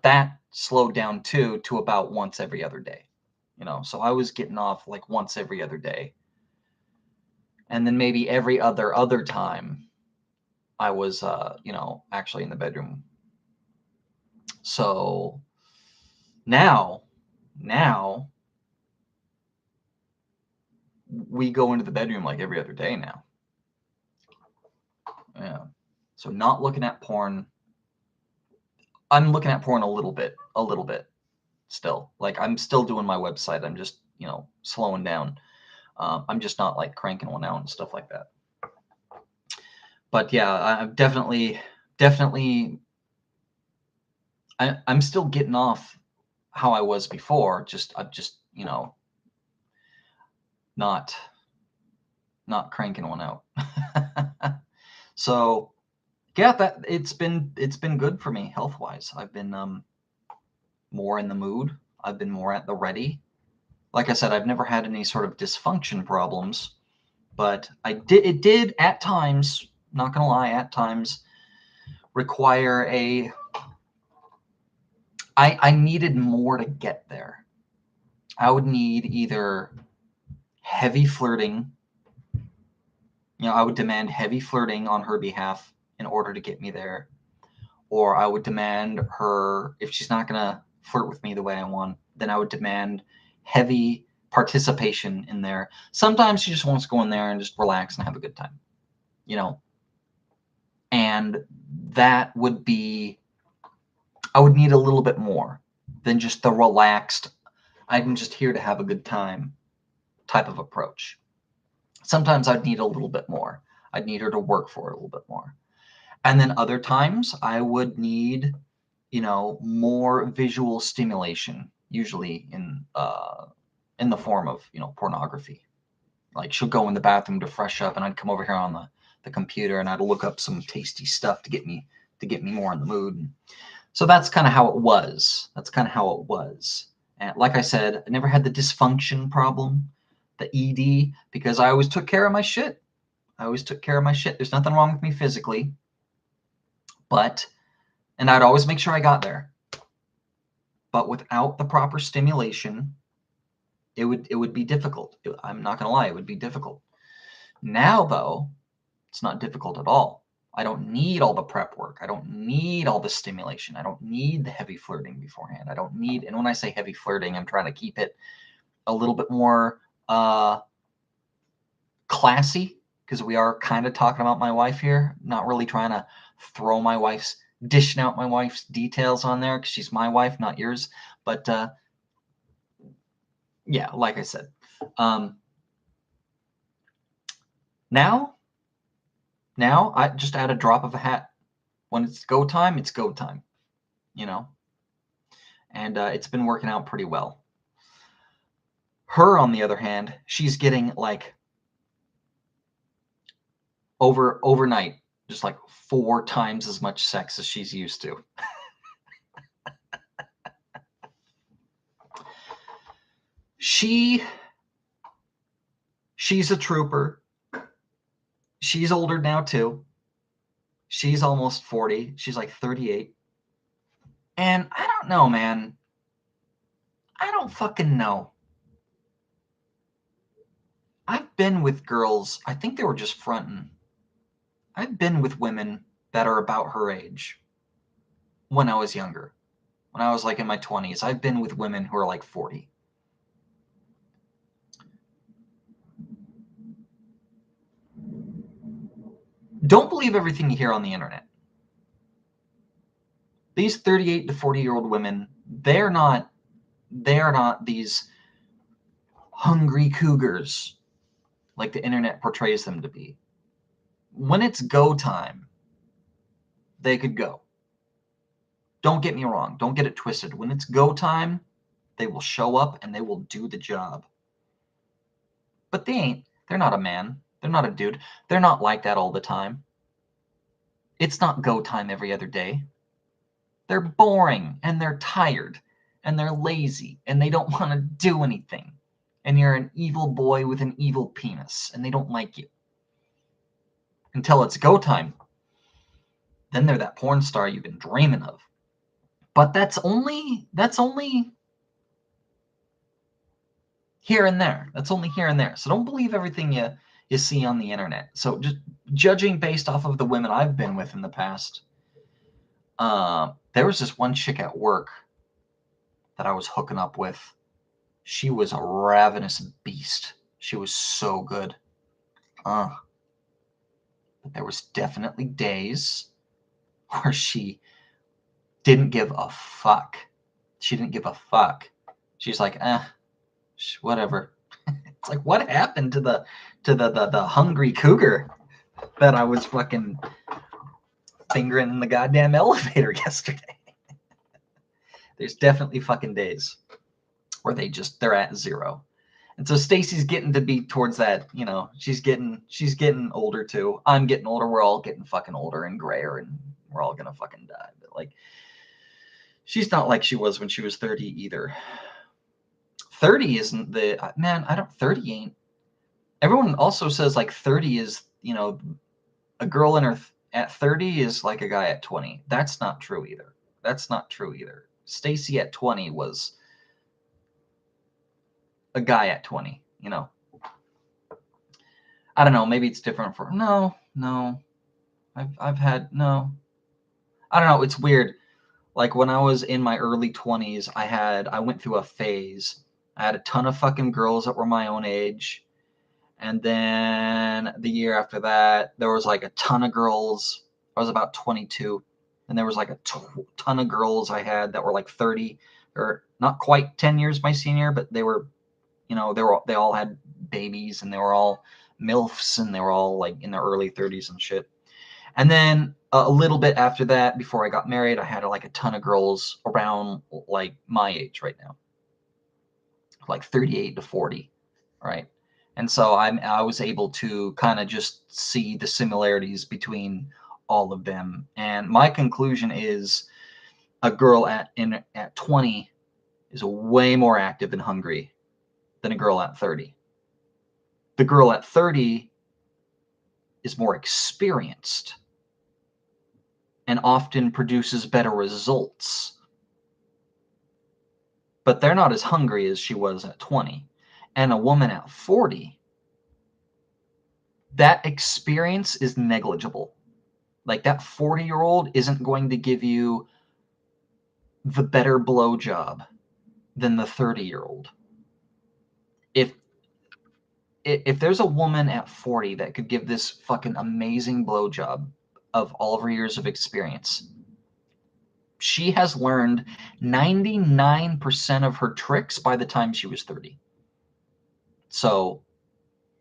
That slowed down too to about once every other day. So I was getting off like once every other day. And then maybe every other time I was actually in the bedroom. So now we go into the bedroom like every other day now. Yeah. So not looking at porn. I'm looking at porn a little bit still. Like I'm still doing my website. I'm just, slowing down. I'm just not like cranking one out and stuff like that. But yeah, I'm definitely, I'm still getting off how I was before. I'm just, not cranking one out. So yeah, that it's been good for me health wise. I've been more in the mood. I've been more at the ready. Like I said, I've never had any sort of dysfunction problems, but it did at times, not gonna lie, at times require I needed more to get there. I would need either heavy flirting. I would demand heavy flirting on her behalf in order to get me there. Or I would demand her, if she's not going to flirt with me the way I want, then I would demand heavy participation in there. Sometimes she just wants to go in there and just relax and have a good time, and that would be, I would need a little bit more than just the relaxed, I'm just here to have a good time type of approach. Sometimes I'd need a little bit more. I'd need her to work for it a little bit more. And then other times I would need, more visual stimulation, usually in the form of, pornography. Like she'll go in the bathroom to fresh up and I'd come over here on the computer and I'd look up some tasty stuff to get me more in the mood. So that's kind of how it was. And like I said, I never had the dysfunction problem, the ED, because I always took care of my shit. There's nothing wrong with me physically, and I'd always make sure I got there. But without the proper stimulation, it would be difficult. I'm not going to lie, it would be difficult. Now, though, it's not difficult at all. I don't need all the prep work. I don't need all the stimulation. I don't need the heavy flirting beforehand. And when I say heavy flirting, I'm trying to keep it a little bit more classy, because we are kind of talking about my wife here, not really trying to dishing out my wife's details on there, because she's my wife, not yours. But yeah, like I said, now I just add a drop of a hat. When it's go time, it's go time, and it's been working out pretty well. Her, on the other hand, she's getting like overnight, just like 4 times as much sex as she's used to. She's a trooper. She's older now too. She's almost 40. She's like 38. And I don't know, man. I don't fucking know. I've been with girls, I think they were just fronting. I've been with women that are about her age when I was younger. When I was like in my 20s, I've been with women who are like 40. Don't believe everything you hear on the internet. These 38 to 40-year-old women, they are not these hungry cougars like the internet portrays them to be. When it's go time, they could go. Don't get me wrong. Don't get it twisted. When it's go time, they will show up and they will do the job. But they're not a man. They're not a dude. They're not like that all the time. It's not go time every other day. They're boring and they're tired and they're lazy and they don't want to do anything. And you're an evil boy with an evil penis and they don't like you. Until it's go time. Then they're that porn star you've been dreaming of. But that's only here and there. That's only here and there. So don't believe everything you see on the internet. So just judging based off of the women I've been with in the past, there was this one chick at work that I was hooking up with. She was a ravenous beast. She was so good. But there was definitely days where she didn't give a fuck. She didn't give a fuck. She's like, whatever. It's like, what happened to the hungry cougar that I was fucking fingering in the goddamn elevator yesterday? There's definitely fucking days where they're at zero. And so Stacy's getting to be towards that, she's getting older too. I'm getting older. We're all getting fucking older and grayer and we're all gonna fucking die. But like, she's not like she was when she was 30 either. 30 isn't 30 ain't. Everyone also says like 30 is, a girl at 30 is like a guy at 20. That's not true either. Stacy at 20 was a guy at 20, I don't know, maybe it's different for no. I've had no. I don't know, it's weird. Like when I was in my early 20s, I went through a phase. I had a ton of fucking girls that were my own age. And then the year after that, there was like a ton of girls. I was about 22. And there was like a ton of girls I had that were like 30 or not quite 10 years my senior, but they were, they all had babies and they were all MILFs and they were all like in their early 30s and shit. And then a little bit after that, before I got married, I had like a ton of girls around like my age right now, like 38 to 40, right? And so I was able to kind of just see the similarities between all of them. And my conclusion is a girl at 20 is way more active and hungry than a girl at 30. The girl at 30 is more experienced and often produces better results. But they're not as hungry as she was at 20. And a woman at 40, that experience is negligible. Like that 40-year-old isn't going to give you the better blowjob than the 30-year-old. If there's a woman at 40 that could give this fucking amazing blowjob of all of her years of experience, she has learned 99% of her tricks by the time she was 30. So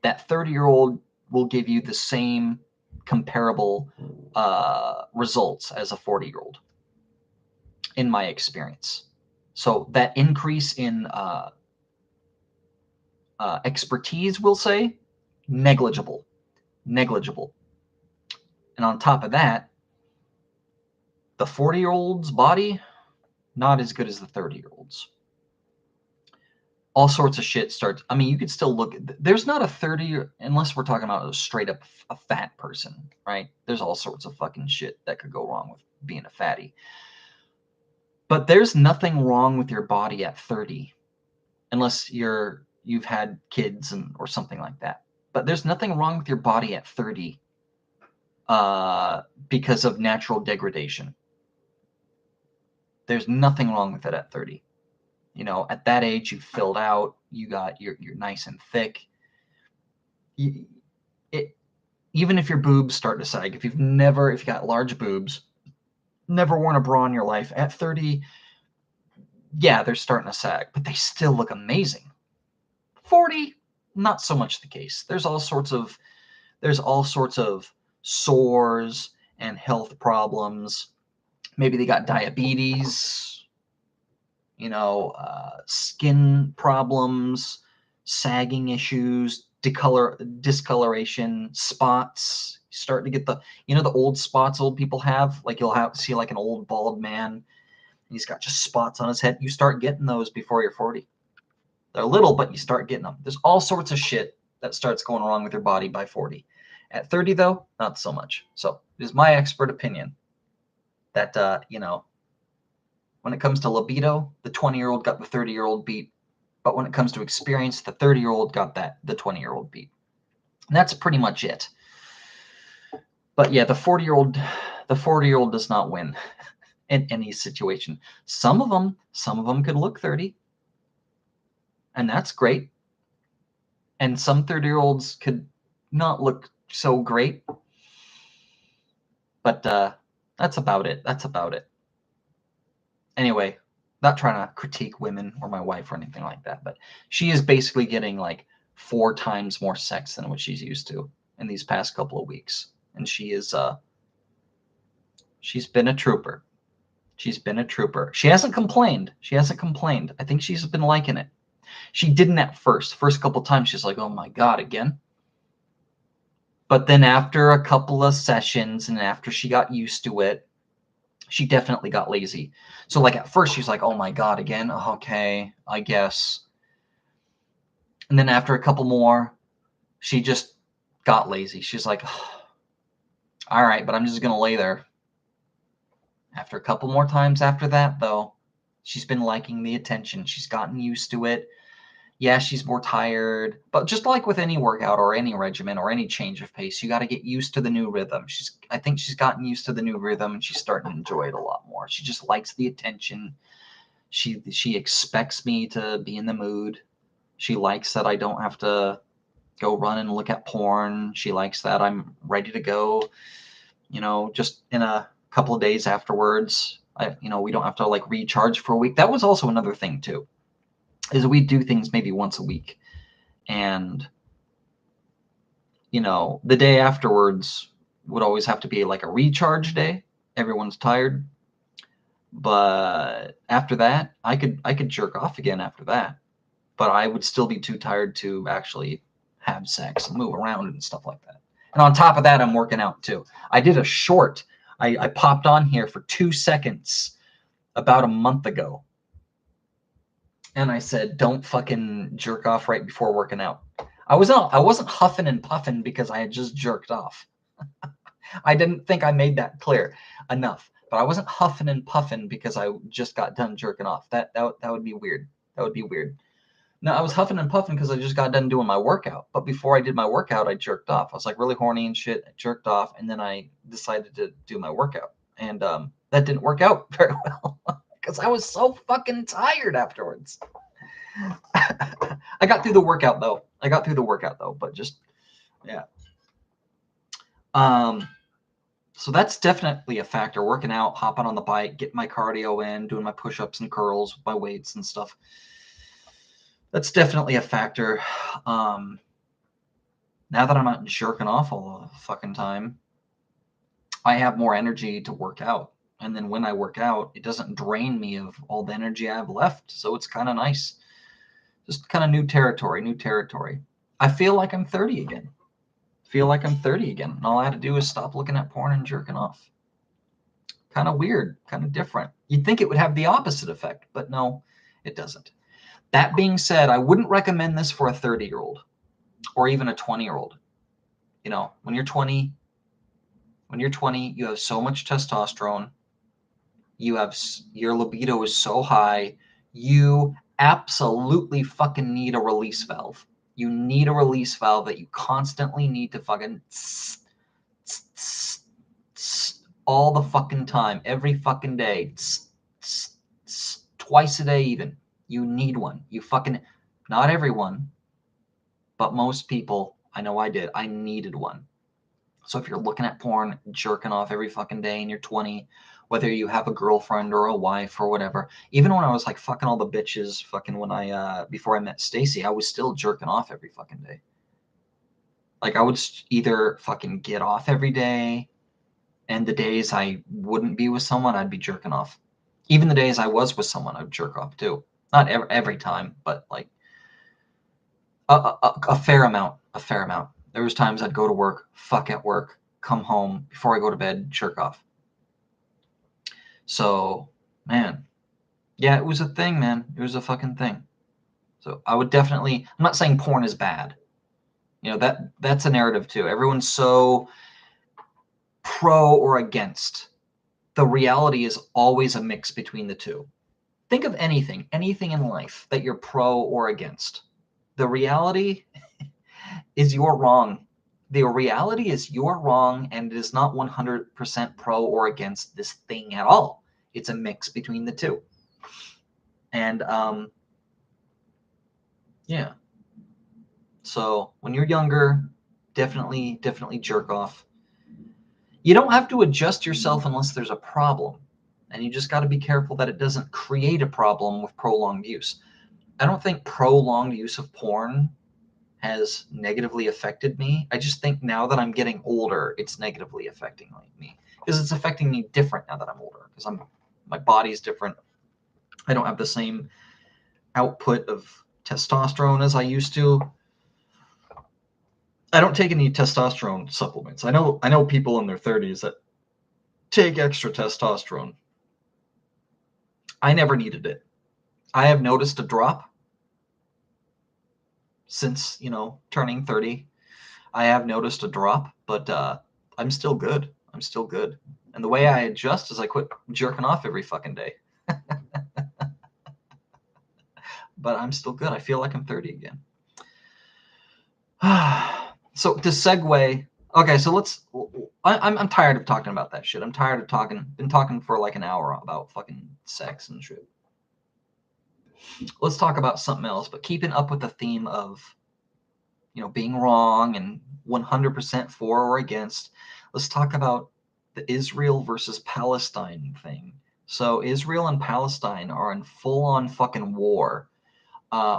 that 30-year-old will give you the same comparable results as a 40-year-old, in my experience. So that increase in expertise, we'll say, negligible. And on top of that, the 40-year-old's body, not as good as the 30-year-old's. All sorts of shit starts. I mean, you could still look. There's not a 30, unless we're talking about a straight up a fat person, right? There's all sorts of fucking shit that could go wrong with being a fatty. But there's nothing wrong with your body at 30, unless you've had kids or something like that. But there's nothing wrong with your body at 30 because of natural degradation. There's nothing wrong with it at 30. At that age, you've filled out, you're nice and thick. Even if your boobs start to sag, if you got large boobs, never worn a bra in your life, at 30, yeah, they're starting to sag, but they still look amazing. 40, not so much the case. There's all sorts of sores and health problems. Maybe they got diabetes, skin problems, sagging issues, discoloration, spots. You start to get the, the old spots old people have. Like you'll see like an old bald man, and he's got just spots on his head. You start getting those before you're 40. They're little, but you start getting them. There's all sorts of shit that starts going wrong with your body by 40. At 30, though, not so much. So it is my expert opinion that, when it comes to libido, the 20-year-old got the 30-year-old beat. But when it comes to experience, the 30-year-old got the 20-year-old beat. And that's pretty much it. But yeah, the 40-year-old does not win in any situation. Some of them could look 30. And that's great. And some 30-year-olds could not look so great. But that's about it. Anyway, not trying to critique women or my wife or anything like that, but she is basically getting like 4 times more sex than what she's used to in these past couple of weeks. And she's been a trooper. She hasn't complained. I think she's been liking it. She didn't at first couple times. She's like, oh my God, again. But then after a couple of sessions and after she got used to it, she definitely got lazy. So like at first she's like, oh my God, again? Okay, I guess. And then after a couple more, she just got lazy. She's like, oh, all right, but I'm just going to lay there. After a couple more times after that, though, she's been liking the attention. She's gotten used to it. Yeah, she's more tired, but just like with any workout or any regimen or any change of pace, you got to get used to the new rhythm. I think she's gotten used to the new rhythm and she's starting to enjoy it a lot more. She just likes the attention. She expects me to be in the mood. She likes that I don't have to go run and look at porn. She likes that I'm ready to go, just in a couple of days afterwards. We don't have to like recharge for a week. That was also another thing too. Is we do things maybe once a week, and the day afterwards would always have to be like a recharge day. Everyone's tired, but after that, I could jerk off again after that, but I would still be too tired to actually have sex and move around and stuff like that. And on top of that, I'm working out too. I did a short. I popped on here for 2 seconds about a month ago. And I said, don't fucking jerk off right before working out. I wasn't huffing and puffing because I had just jerked off. I didn't think I made that clear enough. But I wasn't huffing and puffing because I just got done jerking off. That would be weird. That would be weird. No, I was huffing and puffing because I just got done doing my workout. But before I did my workout, I jerked off. I was like really horny and shit. I jerked off, and then I decided to do my workout. And that didn't work out very well. Because I was so fucking tired afterwards. I got through the workout though. But just, yeah. So that's definitely a factor. Working out, hopping on the bike, getting my cardio in, doing my push-ups and curls with my weights and stuff. That's definitely a factor. Now that I'm not jerking off all the fucking time, I have more energy to work out. And then when I work out, it doesn't drain me of all the energy I have left. So it's kind of nice. Just kind of new territory. I feel like I'm 30 again. And all I had to do is stop looking at porn and jerking off. Kind of weird, kind of different. You'd think it would have the opposite effect, but no, it doesn't. That being said, I wouldn't recommend this for a 30-year-old or even a 20-year-old. When you're 20, you have so much testosterone. Your libido is so high. You absolutely fucking need a release valve. You need a release valve that you constantly need to fucking all the fucking time, every fucking day, twice a day even. You need one. You fucking, not everyone, but most people, I know I did, I needed one. So if you're looking at porn, jerking off every fucking day and you're 20, whether you have a girlfriend or a wife or whatever, even when I was like fucking all the bitches, fucking before I met Stacy, I was still jerking off every fucking day. Like I would either fucking get off every day, and the days I wouldn't be with someone, I'd be jerking off. Even the days I was with someone, I'd jerk off too. Not every time, but like A fair amount. A fair amount. There was times I'd go to work, fuck at work, come home before I go to bed, jerk off. So, man, yeah, it was a thing, man. It was a fucking thing. So I would definitely. I'm not saying porn is bad. You know, that's a narrative too. Everyone's so pro or against. The reality is always a mix between the two. Think of anything in life that you're pro or against. The reality is you're wrong. The reality is you're wrong, and it is not 100% pro or against this thing at all. It's a mix between the two. And yeah. So when you're younger, definitely jerk off. You don't have to adjust yourself unless there's a problem. And you just got to be careful that it doesn't create a problem with prolonged use. I don't think prolonged use of porn has negatively affected me. I just think now that I'm getting older, it's negatively affecting me. Because it's affecting me different now that I'm older. Because my body's different. I don't have the same output of testosterone as I used to. I don't take any testosterone supplements. I know people in their 30s that take extra testosterone. I never needed it. I have noticed a drop since, turning 30. I have noticed a drop, but I'm still good. I'm still good. And the way I adjust is I quit jerking off every fucking day. But I'm still good. I feel like I'm 30 again. So to segue, okay, so I'm tired of talking about that shit. I'm tired of been talking for like an hour about fucking sex and shit. Let's talk about something else, but keeping up with the theme of, being wrong and 100% for or against. Let's talk about the Israel versus Palestine thing. So Israel and Palestine are in full-on fucking war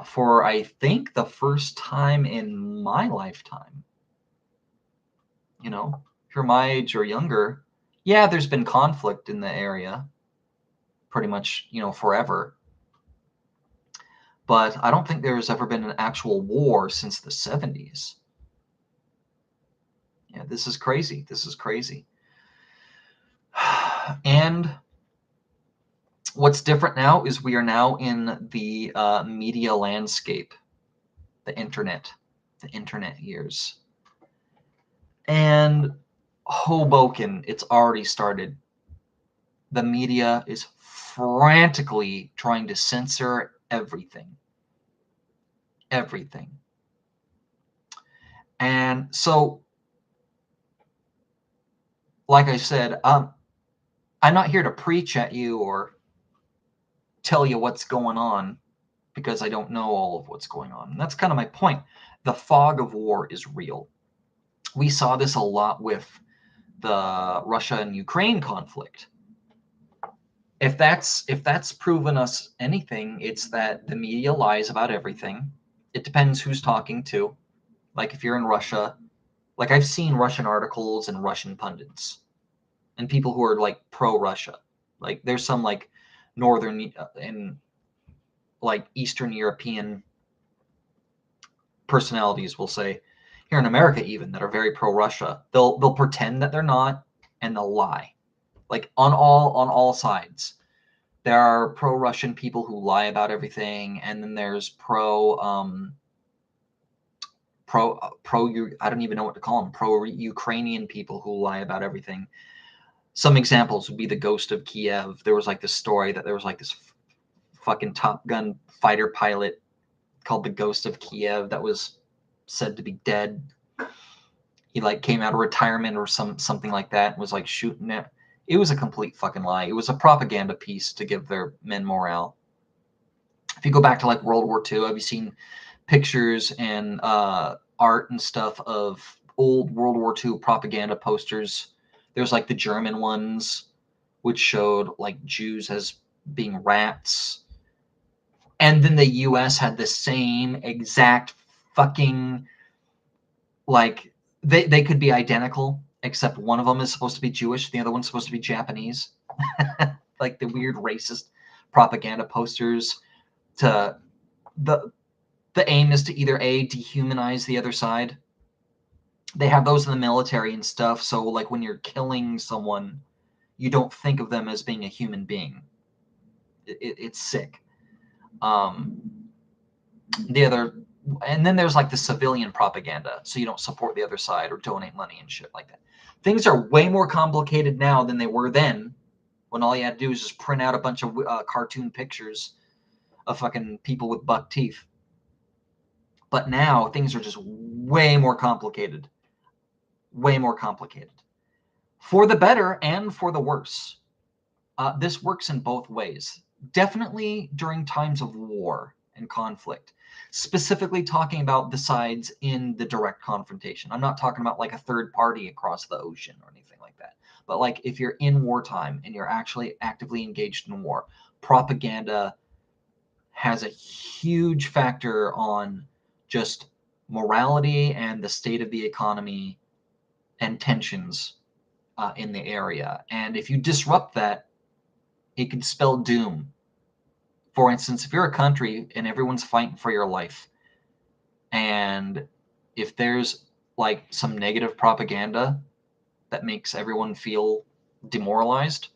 for, I think, the first time in my lifetime. If you're my age or younger, yeah, there's been conflict in the area pretty much, forever. But I don't think there's ever been an actual war since the 70s. Yeah, this is crazy. This is crazy. And what's different now is we are now in the media landscape, the internet years. And Hoboken, it's already started. The media is frantically trying to censor everything. Everything. And so, like I said, I'm not here to preach at you or tell you what's going on, because I don't know all of what's going on. And that's kind of my point. The fog of war is real. We saw this a lot with the Russia and Ukraine conflict. If that's proven us anything, it's that the media lies about everything. It depends who's talking to. Like if you're in Russia, like I've seen Russian articles and Russian pundits and people who are like pro-Russia. Like there's some like northern and like Eastern European personalities, will say, here in America even, that are very pro-Russia. They'll pretend that they're not, and they'll lie. Like on all sides. There are pro-Russian people who lie about everything, and then there's I don't even know what to call them, pro-Ukrainian people who lie about everything. Some examples would be the Ghost of Kiev. There was like this story that there was like this fucking Top Gun fighter pilot called the Ghost of Kiev that was said to be dead. He like came out of retirement or something like that and was like shooting it. It was a complete fucking lie. It was a propaganda piece to give their men morale. If you go back to like World War II, have you seen pictures and art and stuff of old World War II propaganda posters? There's like the German ones, which showed like Jews as being rats. And then the US had the same exact fucking, like, they could be identical, except one of them is supposed to be Jewish, the other one's supposed to be Japanese. Like the weird racist propaganda posters to the aim is to either A, dehumanize the other side. They have those in the military and stuff. So like when you're killing someone, you don't think of them as being a human being. It's sick. The other, and then there's like the civilian propaganda. So you don't support the other side or donate money and shit like that. Things are way more complicated now than they were then, when all you had to do was just print out a bunch of cartoon pictures of fucking people with buck teeth. But now things are just way more complicated. Way more complicated. For the better and for the worse. This works in both ways. Definitely during times of war and conflict. Specifically talking about the sides in the direct confrontation. I'm not talking about like a third party across the ocean or anything like that. But like if you're in wartime and you're actually actively engaged in war, propaganda has a huge factor on just morality and the state of the economy and tensions in the area. And if you disrupt that, it could spell doom. For instance, if you're a country and everyone's fighting for your life, and if there's like some negative propaganda that makes everyone feel demoralized,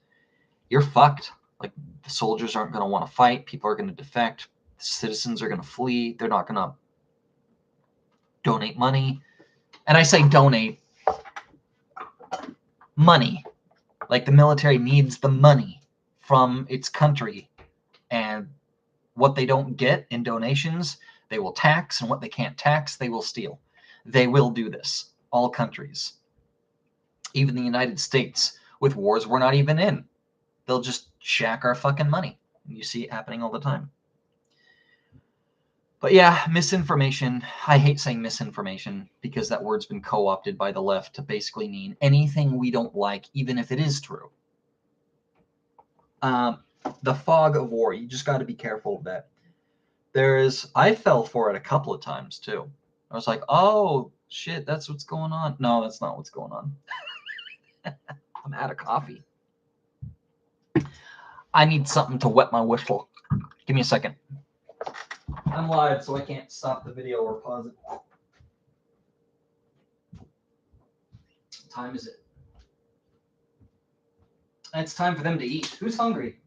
you're fucked. Like the soldiers aren't going to want to fight. People are going to defect. The citizens are going to flee. They're not going to donate money. And I say donate money. Like the military needs the money from its country. And what they don't get in donations, they will tax. And what they can't tax, they will steal. They will do this. All countries. Even the United States, with wars we're not even in. They'll just shack our fucking money. And you see it happening all the time. But yeah, misinformation. I hate saying misinformation because that word's been co-opted by the left to basically mean anything we don't like, even if it is true. The fog of war. You just got to be careful of that. I fell for it a couple of times too. I was like, oh shit, that's what's going on. No, that's not what's going on. I'm out of coffee. I need something to wet my whistle. Give me a second. I'm live, so I can't stop the video or pause it. What time is it? It's time for them to eat. Who's hungry?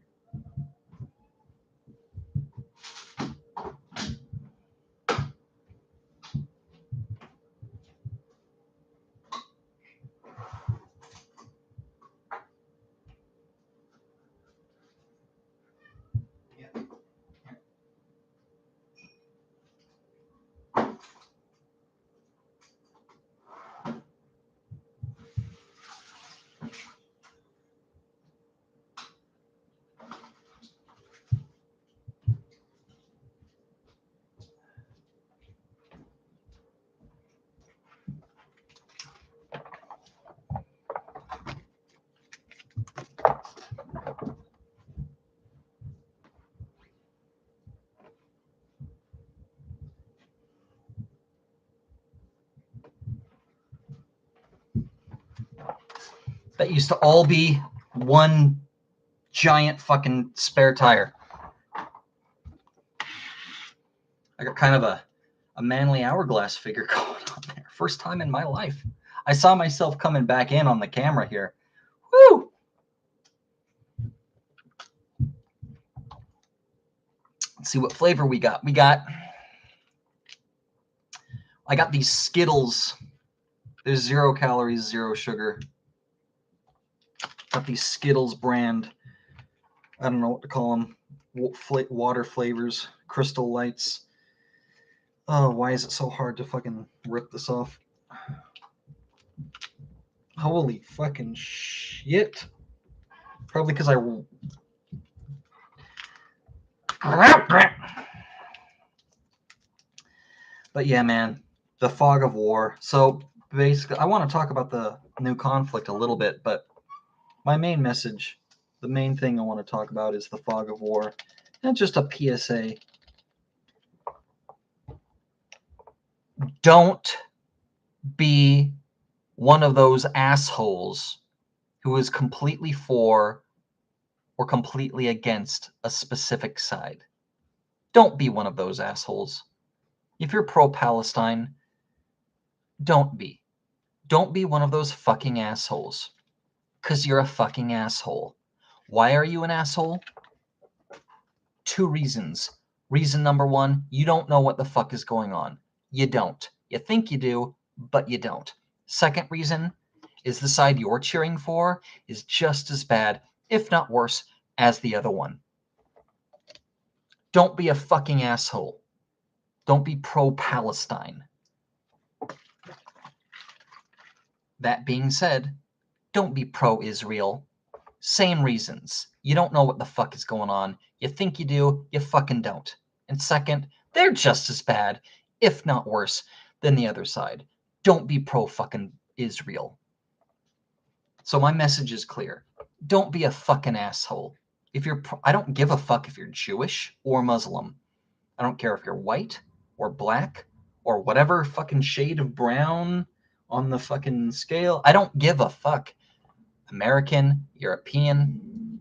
That used to all be one giant fucking spare tire. I got kind of a manly hourglass figure going on there. First time in my life. I saw myself coming back in on the camera here. Woo! Let's see what flavor we got. I got these Skittles. There's 0 calories, 0 sugar. Got these Skittles brand. I don't know what to call them. Water flavors, Crystal Lights. Oh, why is it so hard to fucking rip this off? Holy fucking shit. Probably because I... But yeah, man, the fog of war. So basically, I want to talk about the new conflict a little bit, but my main message, the main thing I want to talk about is the fog of war. And just a PSA. Don't be one of those assholes who is completely for or completely against a specific side. Don't be one of those assholes. If you're pro-Palestine, don't be. Don't be one of those fucking assholes. Because you're a fucking asshole. Why are you an asshole? 2 reasons. Reason number 1, you don't know what the fuck is going on. You don't. You think you do, but you don't. Second reason is the side you're cheering for is just as bad, if not worse, as the other one. Don't be a fucking asshole. Don't be pro-Palestine. That being said, don't be pro-Israel. Same reasons. You don't know what the fuck is going on. You think you do, you fucking don't. And second, they're just as bad, if not worse, than the other side. Don't be pro-fucking Israel. So my message is clear. Don't be a fucking asshole. I don't give a fuck if you're Jewish or Muslim. I don't care if you're white or black or whatever fucking shade of brown on the fucking scale. I don't give a fuck. American, European.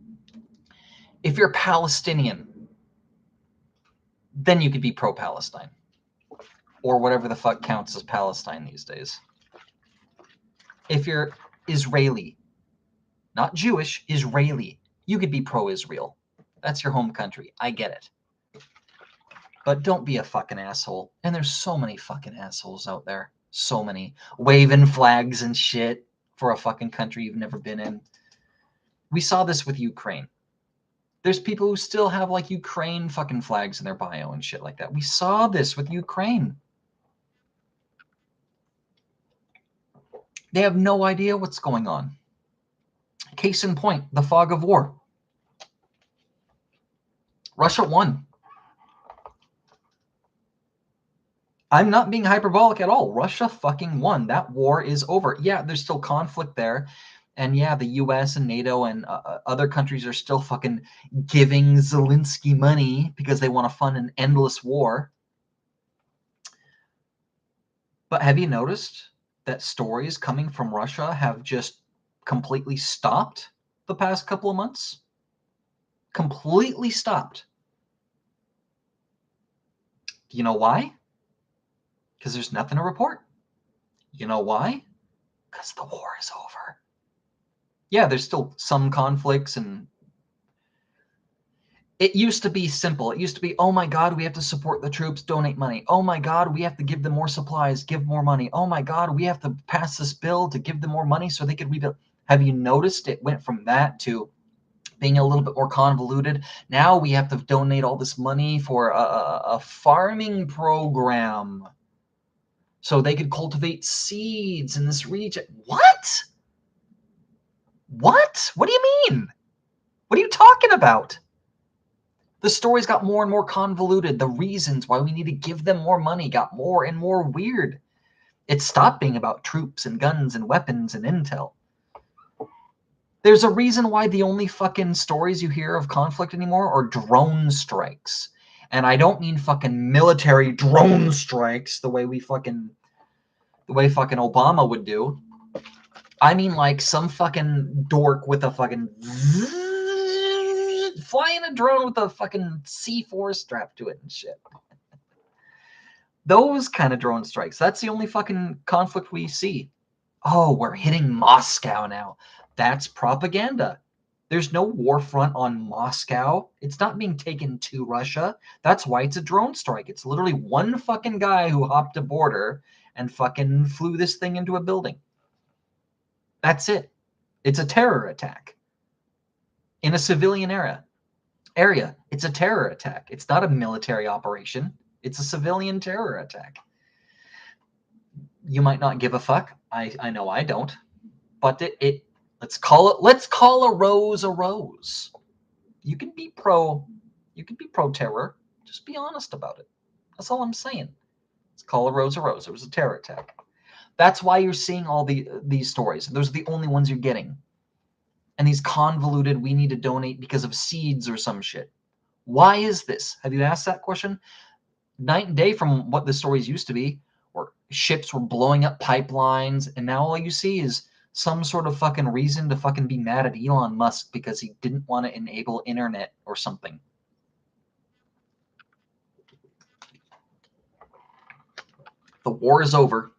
If you're Palestinian, then you could be pro-Palestine. Or whatever the fuck counts as Palestine these days. If you're Israeli, not Jewish, Israeli, you could be pro-Israel. That's your home country. I get it. But don't be a fucking asshole. And there's so many fucking assholes out there. So many. Waving flags and shit for a fucking country you've never been in. We saw this with Ukraine. There's people who still have like Ukraine fucking flags in their bio and shit like that. We saw this with Ukraine. They have no idea what's going on. Case in point, the fog of war. Russia won. I'm not being hyperbolic at all. Russia fucking won. That war is over. Yeah, there's still conflict there. And yeah, the US and NATO and other countries are still fucking giving Zelensky money because they want to fund an endless war. But have you noticed that stories coming from Russia have just completely stopped the past couple of months? Completely stopped. Do you know why? Because there's nothing to report. You know why? Because the war is over. Yeah, there's still some conflicts, and it used to be simple. It used to be, oh my God, we have to support the troops, donate money. Oh my God, we have to give them more supplies, give more money. Oh my God, we have to pass this bill to give them more money so they could rebuild. Have you noticed it went from that to being a little bit more convoluted? Now we have to donate all this money for a farming program so they could cultivate seeds in this region. What? What? What do you mean? What are you talking about? The stories got more and more convoluted. The reasons why we need to give them more money got more and more weird. It stopped being about troops and guns and weapons and intel. There's a reason why the only fucking stories you hear of conflict anymore are drone strikes. And I don't mean fucking military drone strikes the way fucking Obama would do. I mean like some fucking dork with a fucking flying a drone with a fucking C4 strapped to it and shit. Those kind of drone strikes. That's the only fucking conflict we see. Oh, we're hitting Moscow now. That's propaganda. There's no war front on Moscow. It's not being taken to Russia. That's why it's a drone strike. It's literally one fucking guy who hopped a border and fucking flew this thing into a building. That's it. It's a terror attack in a civilian area. It's a terror attack. It's not a military operation. It's a civilian terror attack. You might not give a fuck. I know I don't. But let's call a rose a rose. You can be pro terror. Just be honest about it. That's all I'm saying. Let's call a rose a rose. It was a terror attack. That's why you're seeing all these stories. Those are the only ones you're getting. And these convoluted, we need to donate because of seeds or some shit. Why is this? Have you asked that question? Night and day from what the stories used to be, where ships were blowing up pipelines, and now all you see is some sort of fucking reason to fucking be mad at Elon Musk because he didn't want to enable internet or something. The war is over,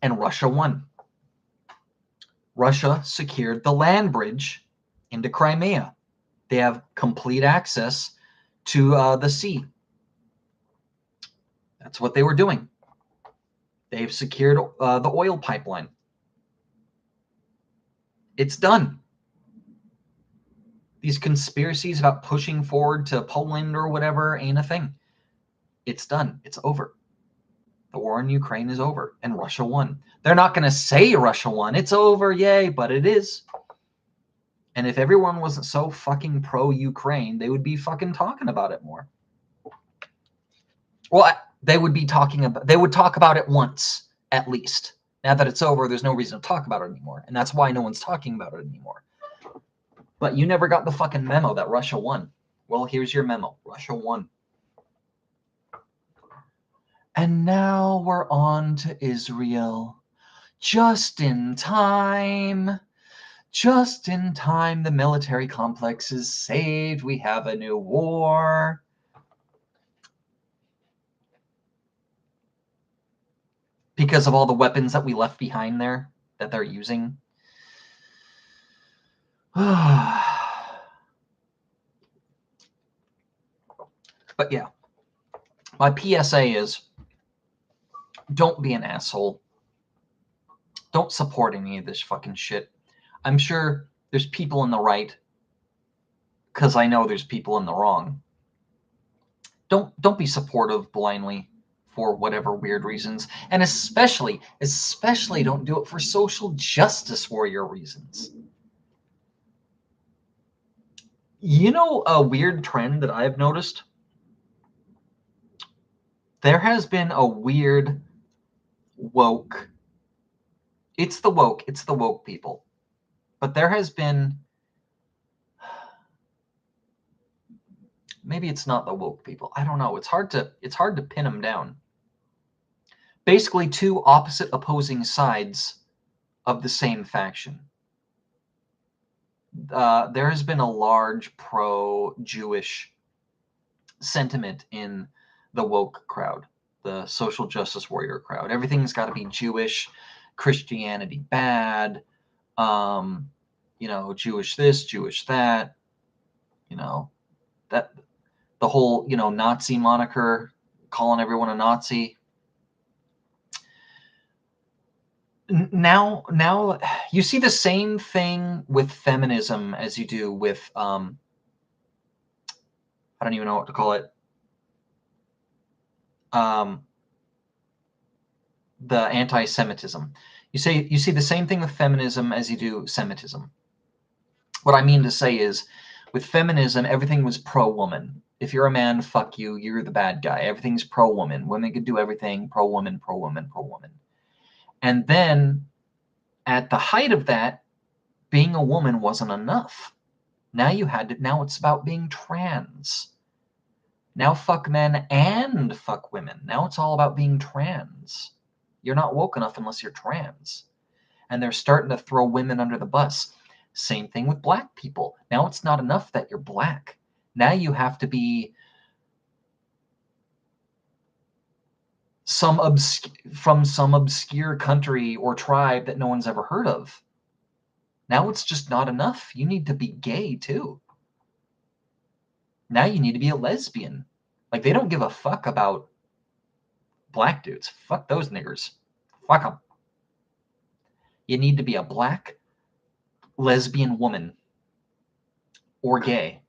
and Russia won. Russia secured the land bridge into Crimea. They have complete access to the sea. That's what they were doing. They've secured the oil pipeline. It's done. These conspiracies about pushing forward to Poland or whatever ain't a thing. It's done. It's over. The war in Ukraine is over, and Russia won. They're not going to say Russia won. It's over, yay, but it is. And if everyone wasn't so fucking pro-Ukraine, they would be fucking talking about it more. Well, they would talk about it once, at least. Now that it's over, there's no reason to talk about it anymore. And that's why no one's talking about it anymore. But you never got the fucking memo that Russia won. Well, here's your memo. Russia won. And now we're on to Israel. Just in time. Just in time, the military complex is saved. We have a new war. Because of all the weapons that we left behind there that they're using. But yeah, my PSA is, don't be an asshole. Don't support any of this fucking shit. I'm sure there's people in the right, because I know there's people in the wrong. Don't be supportive blindly for whatever weird reasons. And especially don't do it for social justice warrior reasons. You know a weird trend that I've noticed? There has been a weird woke. It's the woke people. But there has been, maybe it's not the woke people. I don't know. It's hard to pin them down. Basically, two opposite opposing sides of the same faction. There has been a large pro-Jewish sentiment in the woke crowd, the social justice warrior crowd. Everything's got to be Jewish, Christianity bad, Jewish this, Jewish that, that the whole, Nazi moniker, calling everyone a Nazi. Now you see the same thing with feminism as you do with I don't even know what to call it. The anti-Semitism. You see the same thing with feminism as you do Semitism. What I mean to say is, with feminism, everything was pro-woman. If you're a man, fuck you, you're the bad guy. Everything's pro-woman. Women could do everything, pro-woman, pro-woman, pro-woman. And then, at the height of that, being a woman wasn't enough. Now it's about being trans. Now fuck men and fuck women. Now it's all about being trans. You're not woke enough unless you're trans. And they're starting to throw women under the bus. Same thing with black people. Now it's not enough that you're black. Now you have to be from some obscure country or tribe that no one's ever heard of. Now it's just not enough. You need to be gay too. Now you need to be a lesbian. Like, they don't give a fuck about black dudes. Fuck those niggers. Fuck them. You need to be a black lesbian woman or gay.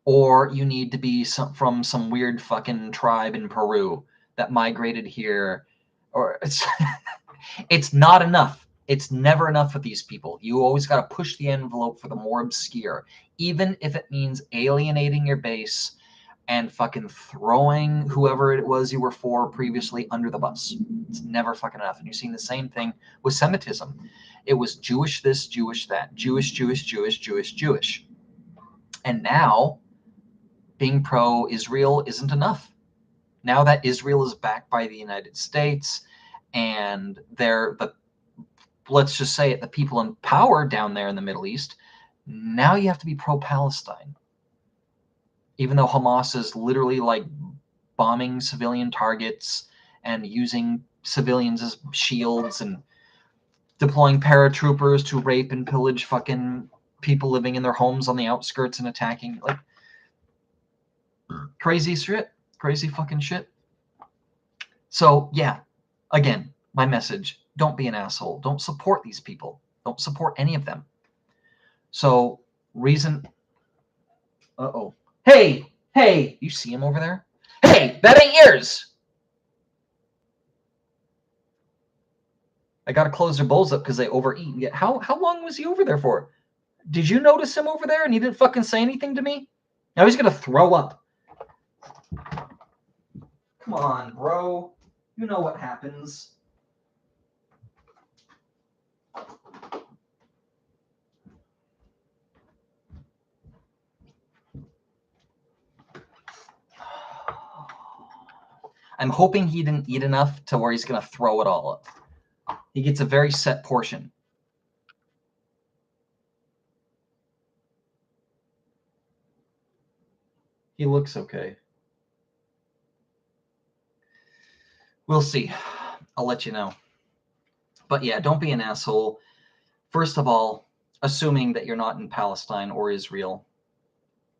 Or you need to be from some weird fucking tribe in Peru that migrated here. Or it's not enough. It's never enough with these people. You always got to push the envelope for the more obscure, even if it means alienating your base and fucking throwing whoever it was you were for previously under the bus. It's never fucking enough. And you're seeing the same thing with Semitism. It was Jewish this, Jewish that, Jewish, Jewish, Jewish, Jewish, Jewish. And now, being pro-Israel isn't enough. Now that Israel is backed by the United States, and let's just say it, the people in power down there in the Middle East, now you have to be pro-Palestine. Even though Hamas is literally like bombing civilian targets and using civilians as shields and deploying paratroopers to rape and pillage fucking people living in their homes on the outskirts and attacking. Like, crazy shit. Crazy fucking shit. So, yeah, again, my message, don't be an asshole. Don't support these people. Don't support any of them. So, reason... Uh-oh. Hey! You see him over there? Hey, that ain't yours! I gotta close their bowls up because they overeat. How long was he over there for? Did you notice him over there and he didn't fucking say anything to me? Now he's gonna throw up. Come on, bro. You know what happens. I'm hoping he didn't eat enough to where he's gonna throw it all up. He gets a very set portion. He looks okay. We'll see. I'll let you know. But yeah, don't be an asshole. First of all, assuming that you're not in Palestine or Israel.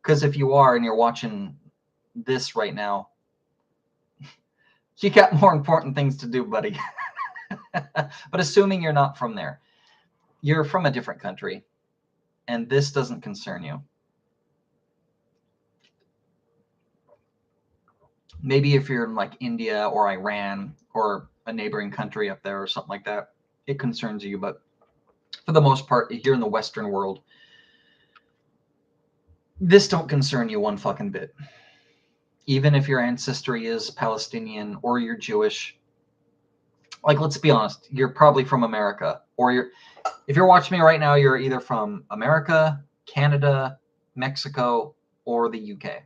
Because if you are and you're watching this right now, you got more important things to do, buddy. But assuming you're not from there, you're from a different country, and this doesn't concern you. Maybe if you're in like India or Iran or a neighboring country up there or something like that, it concerns you. But for the most part, here in the Western world, this don't concern you one fucking bit. Even if your ancestry is Palestinian or you're Jewish, like, let's be honest, you're probably from America, or if you're watching me right now, you're either from America, Canada, Mexico, or the UK.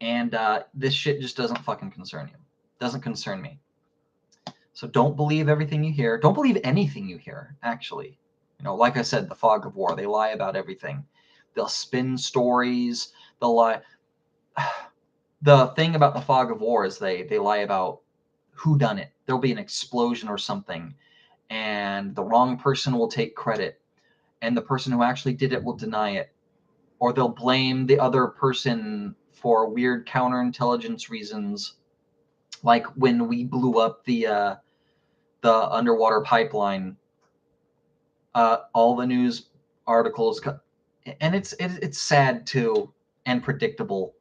And this shit just doesn't fucking concern you. Doesn't concern me. So don't believe everything you hear. Don't believe anything you hear, actually. You know, like I said, the fog of war, they lie about everything. They'll spin stories. They'll lie. The thing about the fog of war is they lie about who done it. There'll be an explosion or something, and the wrong person will take credit, and the person who actually did it will deny it, or they'll blame the other person for weird counterintelligence reasons, like when we blew up the underwater pipeline. All the news articles, and it's sad too and predictable,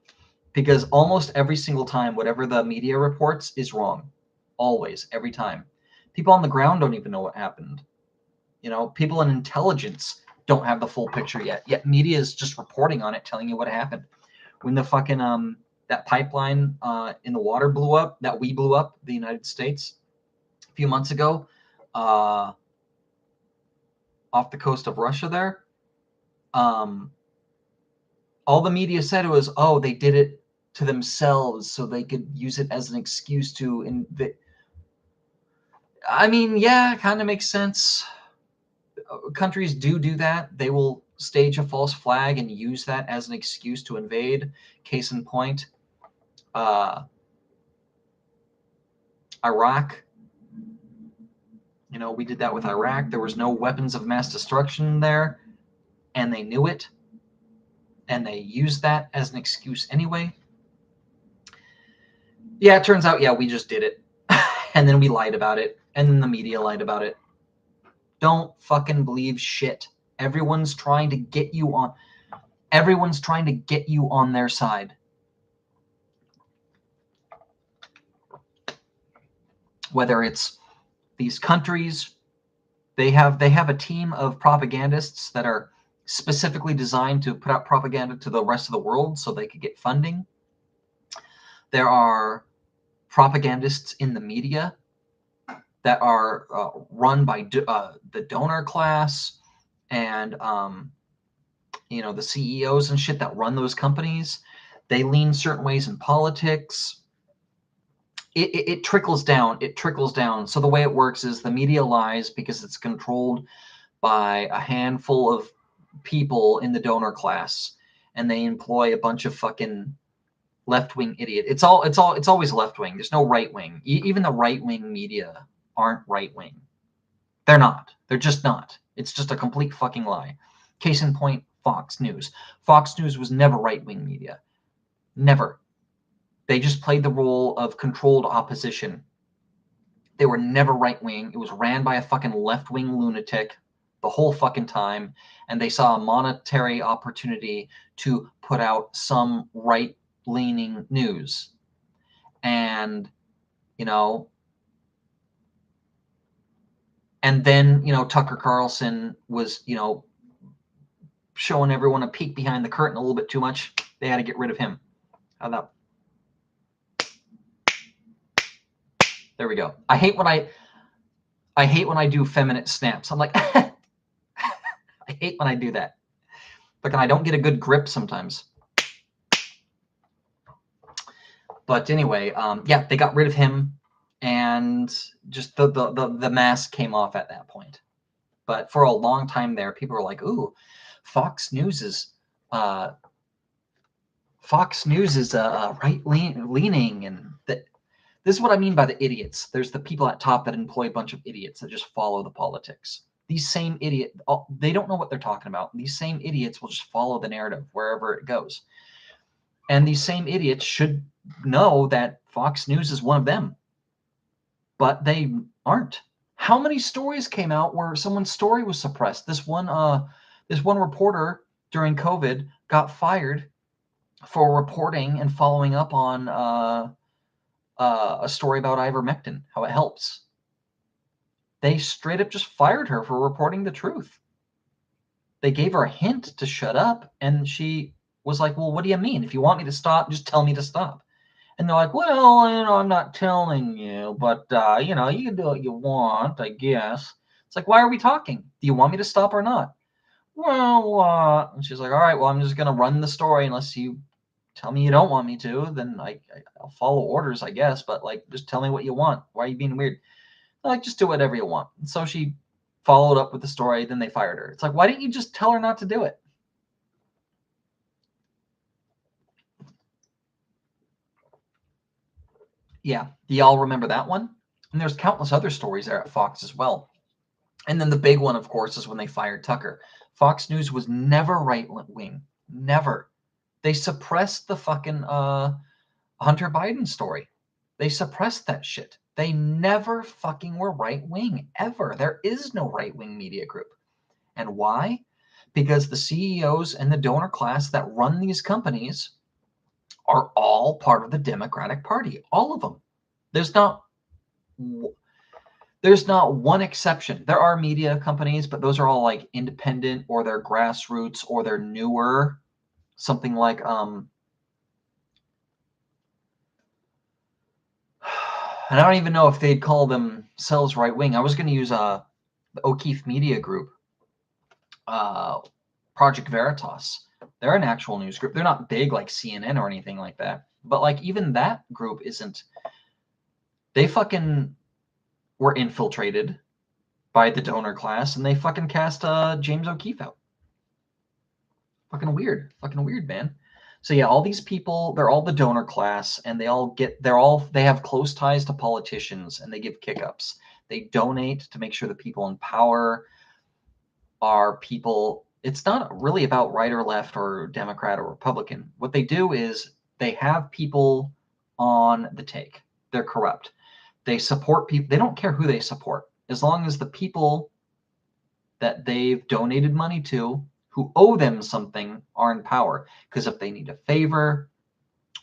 because almost every single time, whatever the media reports is wrong. Always, every time. People on the ground don't even know what happened. You know, people in intelligence don't have the full picture yet. Yet media is just reporting on it, telling you what happened. When the fucking that pipeline in the water blew up, that we blew up, the United States, a few months ago, off the coast of Russia there, all the media said was, oh, they did it to themselves so they could use it as an excuse to I mean, yeah, kind of makes sense. Countries do that. They will stage a false flag and use that as an excuse to invade. Case in point, Iraq. You know, we did that with Iraq. There was no weapons of mass destruction there, and they knew it, and they used that as an excuse anyway. Yeah, it turns out, yeah, we just did it. And then we lied about it, and then the media lied about it. Don't fucking believe shit. Everyone's trying to get you on their side. Whether it's these countries, they have a team of propagandists that are specifically designed to put out propaganda to the rest of the world so they could get funding. There are propagandists in the media that are run by the donor class and you know, the CEOs and shit that run those companies. They lean certain ways in politics. It trickles down. It trickles down. So the way it works is the media lies because it's controlled by a handful of people in the donor class, and they employ a bunch of fucking left-wing idiot. It's always left-wing. There's no right-wing. Even the right-wing media aren't right-wing. They're not. They're just not. It's just a complete fucking lie. Case in point, Fox News. Fox News was never right-wing media. Never. They just played the role of controlled opposition. They were never right-wing. It was ran by a fucking left-wing lunatic the whole fucking time, and they saw a monetary opportunity to put out some right-leaning news. And, you know, and then, you know, Tucker Carlson was, you know, showing everyone a peek behind the curtain a little bit too much. They had to get rid of him. How'd that? There we go. I hate when I do feminine snaps. I'm like, I hate when I do that. Like, I don't get a good grip sometimes. But anyway, yeah, they got rid of him, and just the mask came off at that point. But for a long time there, people were like, "Ooh, Fox News is right leaning," and that. This is what I mean by the idiots. There's the people at top that employ a bunch of idiots that just follow the politics. These same idiots, they don't know what they're talking about. These same idiots will just follow the narrative wherever it goes. And these same idiots should know that Fox News is one of them. But they aren't. How many stories came out where someone's story was suppressed? This one reporter during COVID got fired for reporting and following up on a story about ivermectin, how it helps. They straight up just fired her for reporting the truth. They gave her a hint to shut up, and she was like, "Well, what do you mean? If you want me to stop, just tell me to stop." And they're like, "Well, you know, I'm not telling you, but you know, you can do what you want, I guess." It's like, why are we talking? Do you want me to stop or not? Well, and she's like, "All right, well, I'm just gonna run the story unless you tell me you don't want me to, then I'll follow orders, I guess, but like, just tell me what you want. Why are you being weird?" Like, just do whatever you want. And so she followed up with the story, then they fired her. It's like, why didn't you just tell her not to do it? Yeah, do y'all remember that one? And there's countless other stories there at Fox as well. And then the big one, of course, is when they fired Tucker. Fox News was never right-wing. Never. They suppressed the fucking Hunter Biden story. They suppressed that shit. They never fucking were right-wing, ever. There is no right-wing media group. And why? Because the CEOs and the donor class that run these companies are all part of the Democratic Party. All of them. There's not one exception. There are media companies, but those are all like independent, or they're grassroots, or they're newer. Something like and I don't even know if they'd call themselves right wing. I was going to use the O'Keefe Media Group, Project Veritas. They're an actual news group. They're not big like CNN or anything like that. But like, even that group isn't. They fucking were infiltrated by the donor class, and they fucking cast James O'Keefe out. Fucking weird, man. So yeah, all these people, they're all the donor class, and they have close ties to politicians, and they give kick-ups. They donate to make sure the people in power are people. It's not really about right or left or Democrat or Republican. What they do is they have people on the take. They're corrupt. They support people. They don't care who they support, as long as the people that they've donated money to, who owe them something, are in power. Because if they need a favor,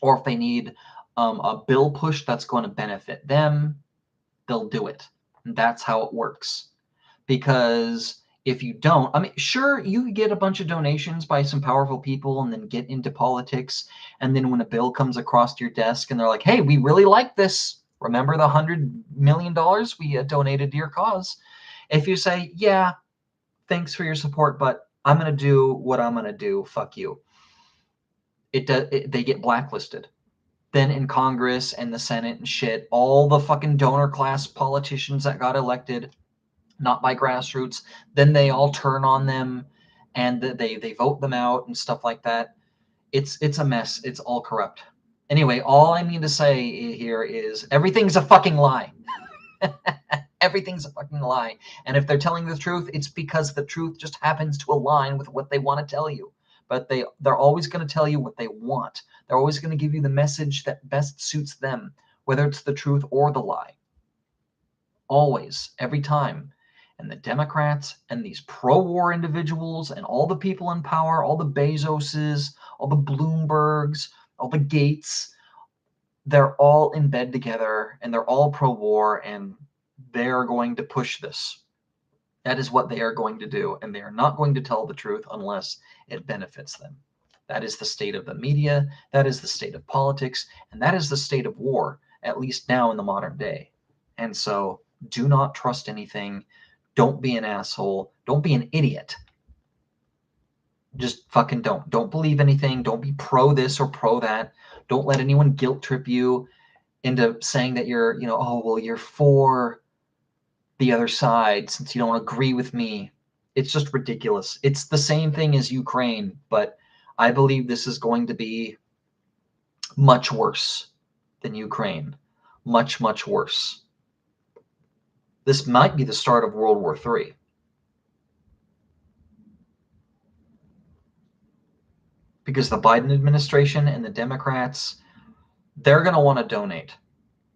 or if they need a bill push that's going to benefit them, they'll do it. And that's how it works. Because if you don't, I mean, sure, you get a bunch of donations by some powerful people and then get into politics. And then when a bill comes across your desk and they're like, "Hey, we really like this. Remember the $100 million we donated to your cause?" If you say, "Yeah, thanks for your support, but I'm going to do what I'm going to do. Fuck you." They get blacklisted. Then in Congress and the Senate and shit, all the fucking donor class politicians that got elected, not by grassroots, then they all turn on them, and they vote them out and stuff like that. It's a mess. It's all corrupt. Anyway, all I mean to say here is everything's a fucking lie. Everything's a fucking lie. And if they're telling the truth, it's because the truth just happens to align with what they want to tell you. But they're always going to tell you what they want. They're always going to give you the message that best suits them, whether it's the truth or the lie. Always, every time. And the Democrats and these pro-war individuals and all the people in power, all the Bezoses, all the Bloombergs, all the Gates, they're all in bed together and they're all pro-war, and they're going to push this. That is what they are going to do, and they are not going to tell the truth unless it benefits them. That is the state of the media, that is the state of politics, and that is the state of war, at least now in the modern day. And so do not trust anything. Don't be an asshole. Don't be an idiot. Just fucking don't. Don't believe anything. Don't be pro this or pro that. Don't let anyone guilt trip you into saying that you're, oh, well, you're for the other side since you don't agree with me. It's just ridiculous. It's the same thing as Ukraine, but I believe this is going to be much worse than Ukraine. Much, much worse. This might be the start of World War III. Because the Biden administration and the Democrats, they're going to want to donate.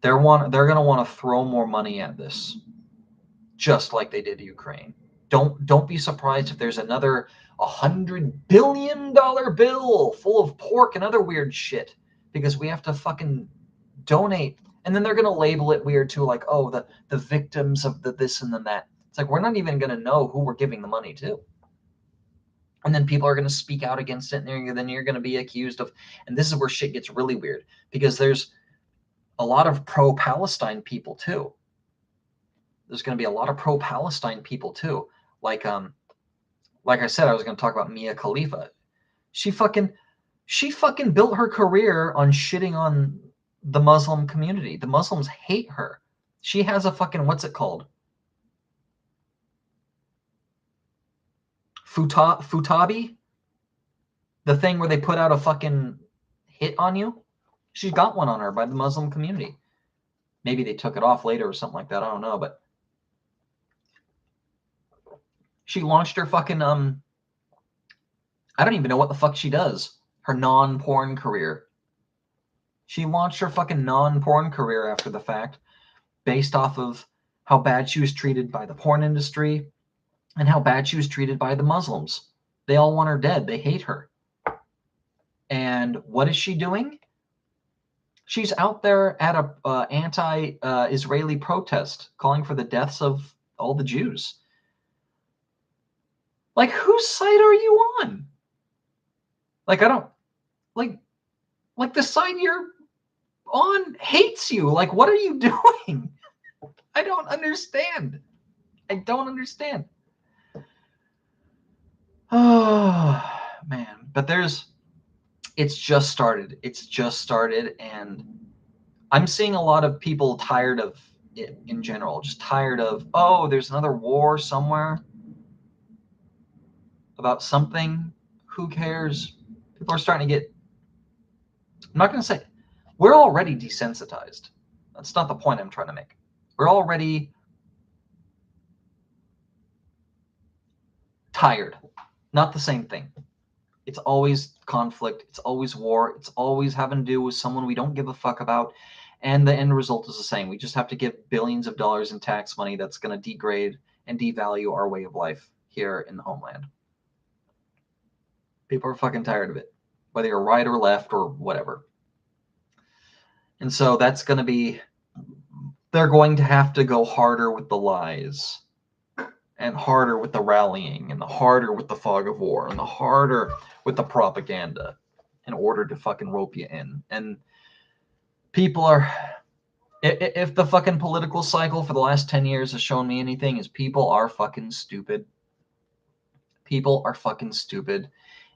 They're going to want to throw more money at this, just like they did to Ukraine. Don't be surprised if there's another $100 billion bill full of pork and other weird shit, because we have to fucking donate. And then they're going to label it weird too, like, oh, the victims of the this and then that. It's like, we're not even going to know who we're giving the money to. And then people are going to speak out against it, and then you're going to be accused of, and this is where shit gets really weird, because there's a lot of pro-Palestine people too. There's going to be a lot of pro-Palestine people too. Like I said, I was going to talk about Mia Khalifa. She fucking built her career on shitting on the Muslim community. The Muslims hate her. She has a fucking, what's it called? Futabi? The thing where they put out a fucking hit on you? She's got one on her by the Muslim community. Maybe they took it off later or something like that. I don't know, but she launched her fucking, I don't even know what the fuck she does. Her non-porn career. She launched her fucking non-porn career after the fact, based off of how bad she was treated by the porn industry and how bad she was treated by the Muslims. They all want her dead. They hate her. And what is she doing? She's out there at a anti-Israeli protest, calling for the deaths of all the Jews. Like, whose side are you on? Like, I don't, like the side you're on hates you. Like, what are you doing? I don't understand. I don't understand. Oh, man. But it's just started. It's just started, and I'm seeing a lot of people tired of it in general. Just tired of, oh, there's another war somewhere about something. Who cares? People are starting to get, I'm not going to say, we're already desensitized. That's not the point I'm trying to make. We're already tired. Not the same thing. It's always conflict. It's always war. It's always having to do with someone we don't give a fuck about. And the end result is the same. We just have to give billions of dollars in tax money that's going to degrade and devalue our way of life here in the homeland. People are fucking tired of it, whether you're right or left or whatever. And so that's going to be, they're going to have to go harder with the lies and harder with the rallying and the harder with the fog of war and the harder with the propaganda in order to fucking rope you in. And people are, if the fucking political cycle for the last 10 years has shown me anything, is people are fucking stupid. People are fucking stupid.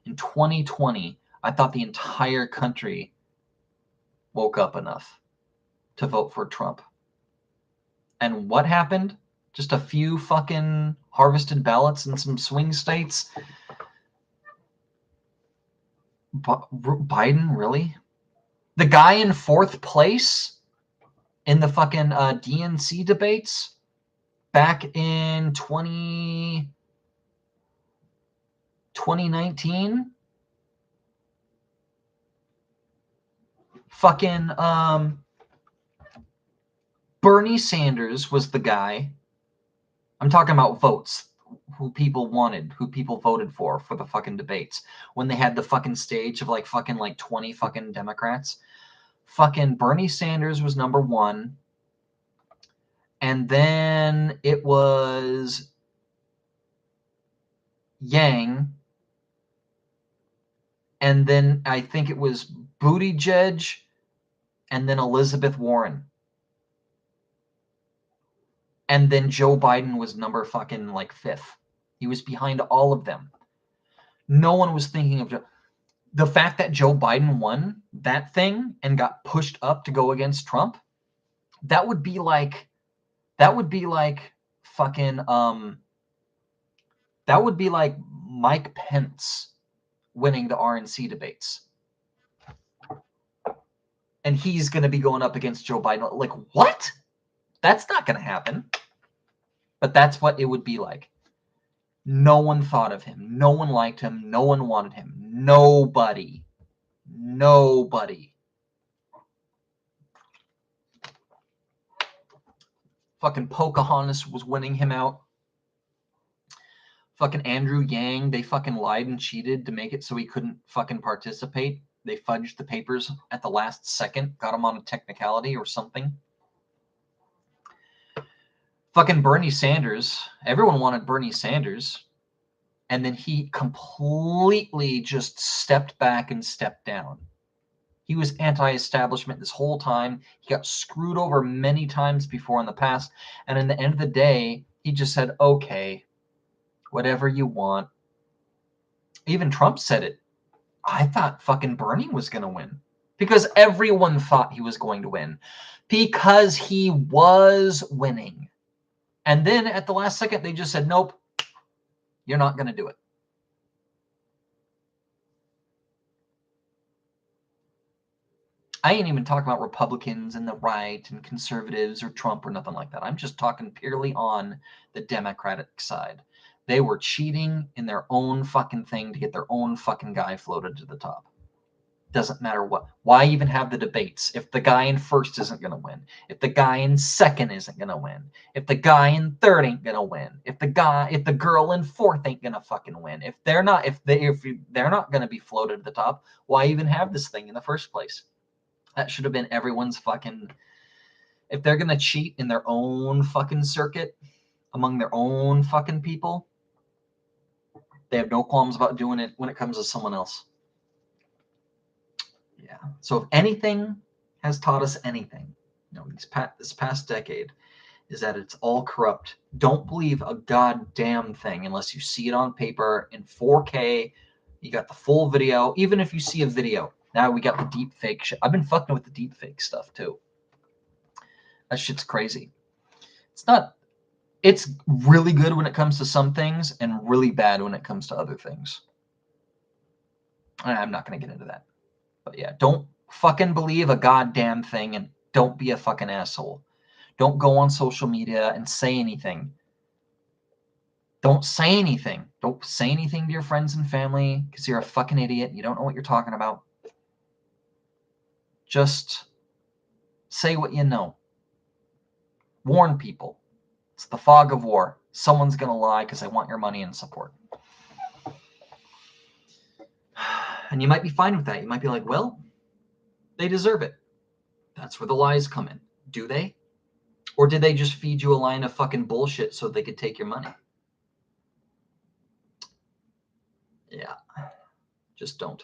In 2020, I thought the entire country woke up enough to vote for Trump. And what happened? Just a few fucking harvested ballots in some swing states. Biden, really? The guy in 4th place in the fucking DNC debates back in 2019, fucking Bernie Sanders was the guy. I'm talking about votes, who people wanted, who people voted for the fucking debates. When they had the fucking stage of like 20 fucking Democrats. Fucking Bernie Sanders was number 1. And then it was Yang. And then I think it was Buttigieg and then Elizabeth Warren. And then Joe Biden was number fucking like 5th. He was behind all of them. No one was thinking of the fact that Joe Biden won that thing and got pushed up to go against Trump. That would be like fucking that would be like Mike Pence winning the RNC debates. And he's going to be going up against Joe Biden. Like, what? That's not going to happen. But that's what it would be like. No one thought of him. No one liked him. No one wanted him. Nobody. Fucking Pocahontas was winning him out. Fucking Andrew Yang, they fucking lied and cheated to make it so he couldn't fucking participate. They fudged the papers at the last second, got him on a technicality or something. Fucking Bernie Sanders, everyone wanted Bernie Sanders, and then he completely just stepped back and stepped down. He was anti-establishment this whole time. He got screwed over many times before in the past, and in the end of the day, he just said, okay, whatever you want. Even Trump said it. I thought fucking Bernie was going to win because everyone thought he was going to win because he was winning. And then at the last second, they just said, nope, you're not going to do it. I ain't even talking about Republicans and the right and conservatives or Trump or nothing like that. I'm just talking purely on the Democratic side. They were cheating in their own fucking thing to get their own fucking guy floated to the top. Doesn't matter what. Why even have the debates if the guy in 1st isn't going to win? If the guy in 2nd isn't going to win? If the guy in 3rd ain't going to win? If the girl in 4th ain't going to fucking win? If they're not going to be floated to the top, why even have this thing in the first place? That should have been everyone's fucking. If they're going to cheat in their own fucking circuit among their own fucking people, they have no qualms about doing it when it comes to someone else. Yeah. So if anything has taught us anything, this past decade, is that it's all corrupt. Don't believe a goddamn thing unless you see it on paper in 4K. You got the full video. Even if you see a video, now we got the deep fake shit. I've been fucking with the deep fake stuff too. That shit's crazy. It's really good when it comes to some things and really bad when it comes to other things. I'm not going to get into that. But yeah, don't fucking believe a goddamn thing and don't be a fucking asshole. Don't go on social media and say anything. Don't say anything. Don't say anything to your friends and family because you're a fucking idiot and you don't know what you're talking about. Just say what you know. Warn people. It's the fog of war. Someone's going to lie because they want your money and support. And you might be fine with that. You might be like, well, they deserve it. That's where the lies come in. Do they? Or did they just feed you a line of fucking bullshit so they could take your money? Yeah. Just don't.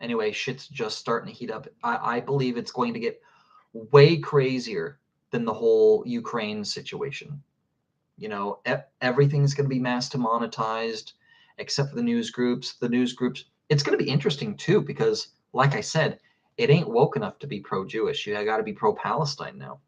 Anyway, shit's just starting to heat up. I believe it's going to get way crazier than the whole Ukraine situation. Everything's going to be mass demonetized except for the news groups. The news groups, it's going to be interesting too because, like I said, it ain't woke enough to be pro-Jewish. You got to be pro-Palestine now.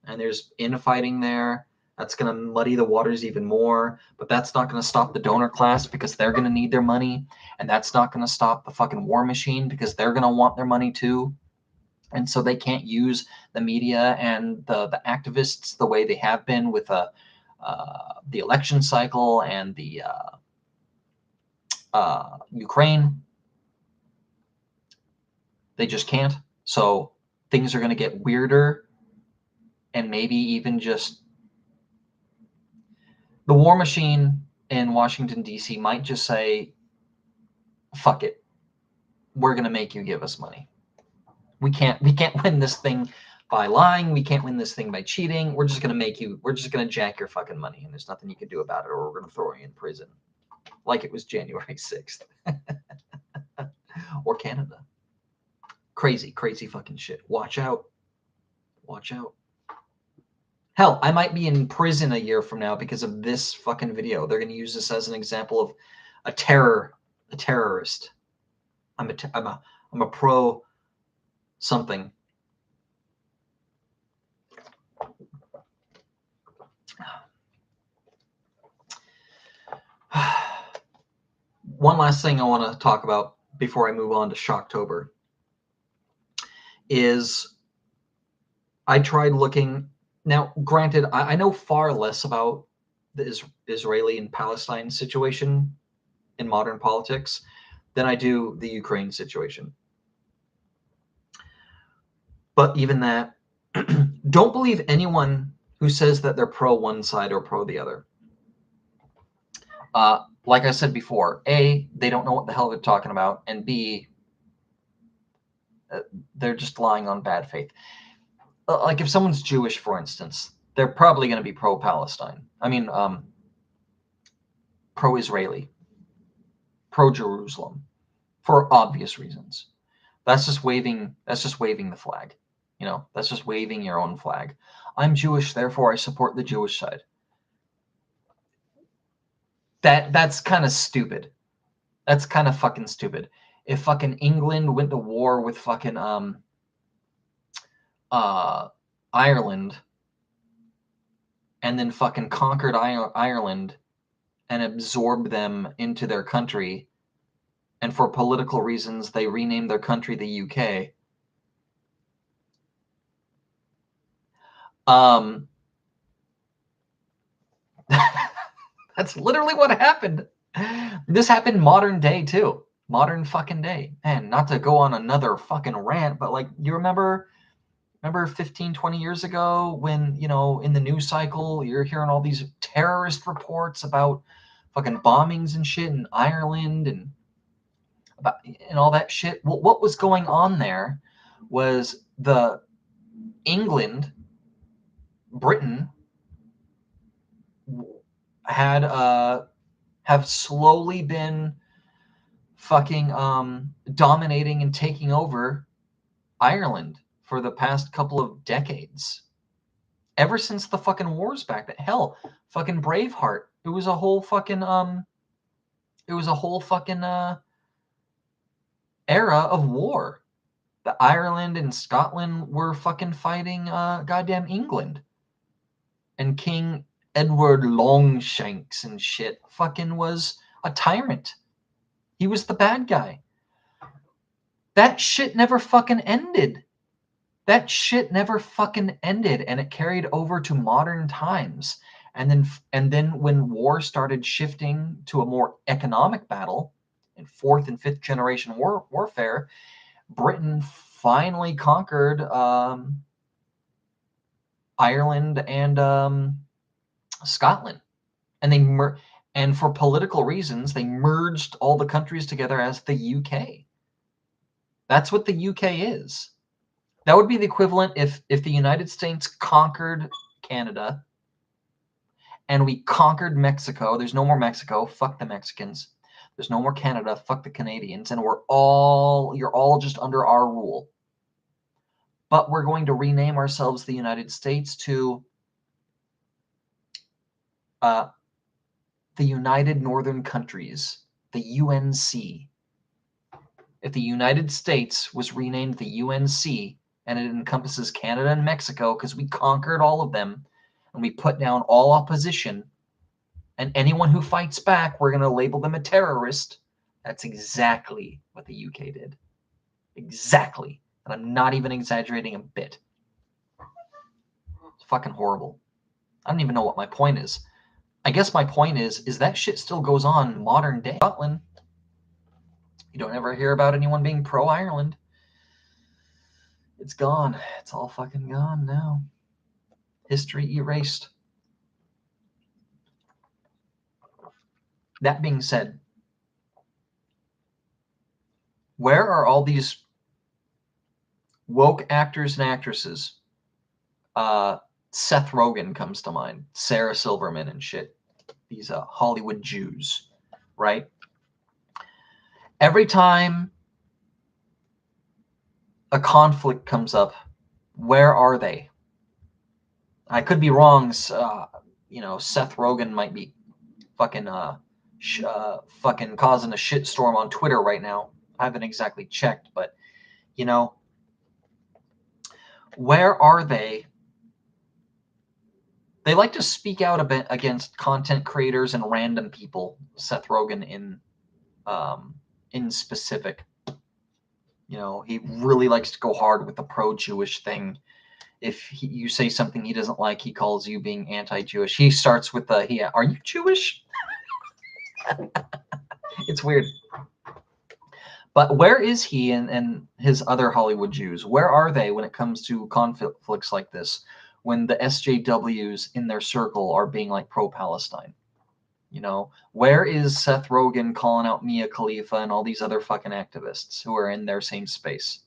And there's infighting there. That's going to muddy the waters even more, but that's not going to stop the donor class because they're going to need their money, and that's not going to stop the fucking war machine because they're going to want their money too. And so they can't use the media and the activists the way they have been with the election cycle and the Ukraine. They just can't. So things are going to get weirder, and maybe even just the war machine in Washington, D.C. might just say, fuck it. We're going to make you give us money. We can't win this thing by lying. We can't win this thing by cheating. We're just going to jack your fucking money, and there's nothing you can do about it, or we're going to throw you in prison like it was January 6th. Or Canada. Crazy fucking shit. Watch out. Hell, I might be in prison a year from now because of this fucking video. They're going to use this as an example of a terrorist. I'm a pro something. One last thing I want to talk about before I move on to Shocktober is I tried looking. Now, granted, I know far less about the Israeli and Palestine situation in modern politics than I do the Ukraine situation. But even that, don't believe anyone who says that they're pro one side or pro the other. Like I said before, A, they don't know what the hell they're talking about, and B, they're just lying on bad faith. Like if someone's Jewish, for instance, they're probably going to be pro-Palestine. I mean, pro-Israeli, pro-Jerusalem, for obvious reasons. That's just waving the flag. You know, that's just waving your own flag. I'm Jewish, therefore I support the Jewish side. That's kind of stupid. That's kind of fucking stupid. If fucking England went to war with fucking Ireland and then fucking conquered Ireland and absorbed them into their country, and for political reasons they renamed their country the UK. That's literally what happened. This happened modern day too. Modern fucking day. And not to go on another fucking rant, but like, you remember 15, 20 years ago when, you know, in the news cycle, you're hearing all these terrorist reports about fucking bombings and shit in Ireland and all that shit. Well, what was going on there was Britain had have slowly been fucking dominating and taking over Ireland for the past couple of decades. Ever since the fucking wars back then. Hell, fucking Braveheart. It was a whole fucking era of war. The Ireland and Scotland were fucking fighting goddamn England. And King Edward Longshanks and shit fucking was a tyrant. He was the bad guy. That shit never fucking ended. And it carried over to modern times. And then when war started shifting to a more economic battle in fourth and fifth generation warfare, Britain finally conquered Ireland and Scotland, and and for political reasons they merged all the countries together as the UK. That's what the UK is. That would be the equivalent if the United States conquered Canada and we conquered Mexico. There's no more Mexico. Fuck the Mexicans. There's no more Canada. Fuck the Canadians. And you're all just under our rule. But we're going to rename ourselves the United States to the United Northern Countries, the UNC. If the United States was renamed the UNC and it encompasses Canada and Mexico because we conquered all of them, and we put down all opposition, and anyone who fights back, we're going to label them a terrorist. That's exactly what the UK did. Exactly. And I'm not even exaggerating a bit. It's fucking horrible. I don't even know what my point is. I guess my point is that shit still goes on modern day. Scotland. You don't ever hear about anyone being pro-Ireland. It's gone. It's all fucking gone now. History erased. That being said, where are all these woke actors and actresses? Seth Rogen comes to mind. Sarah Silverman and shit. These Hollywood Jews, right? Every time a conflict comes up, where are they? I could be wrong. Seth Rogen might be fucking fucking causing a shitstorm on Twitter right now. I haven't exactly checked, but where are they? They like to speak out a bit against content creators and random people. Seth Rogen in specific. He really likes to go hard with the pro-Jewish thing. If you say something he doesn't like, he calls you being anti-Jewish. He starts with are you Jewish? It's weird. But where is he and his other Hollywood Jews? Where are they when it comes to conflicts like this? When the SJWs in their circle are being like pro-Palestine? Where is Seth Rogen calling out Mia Khalifa and all these other fucking activists who are in their same space?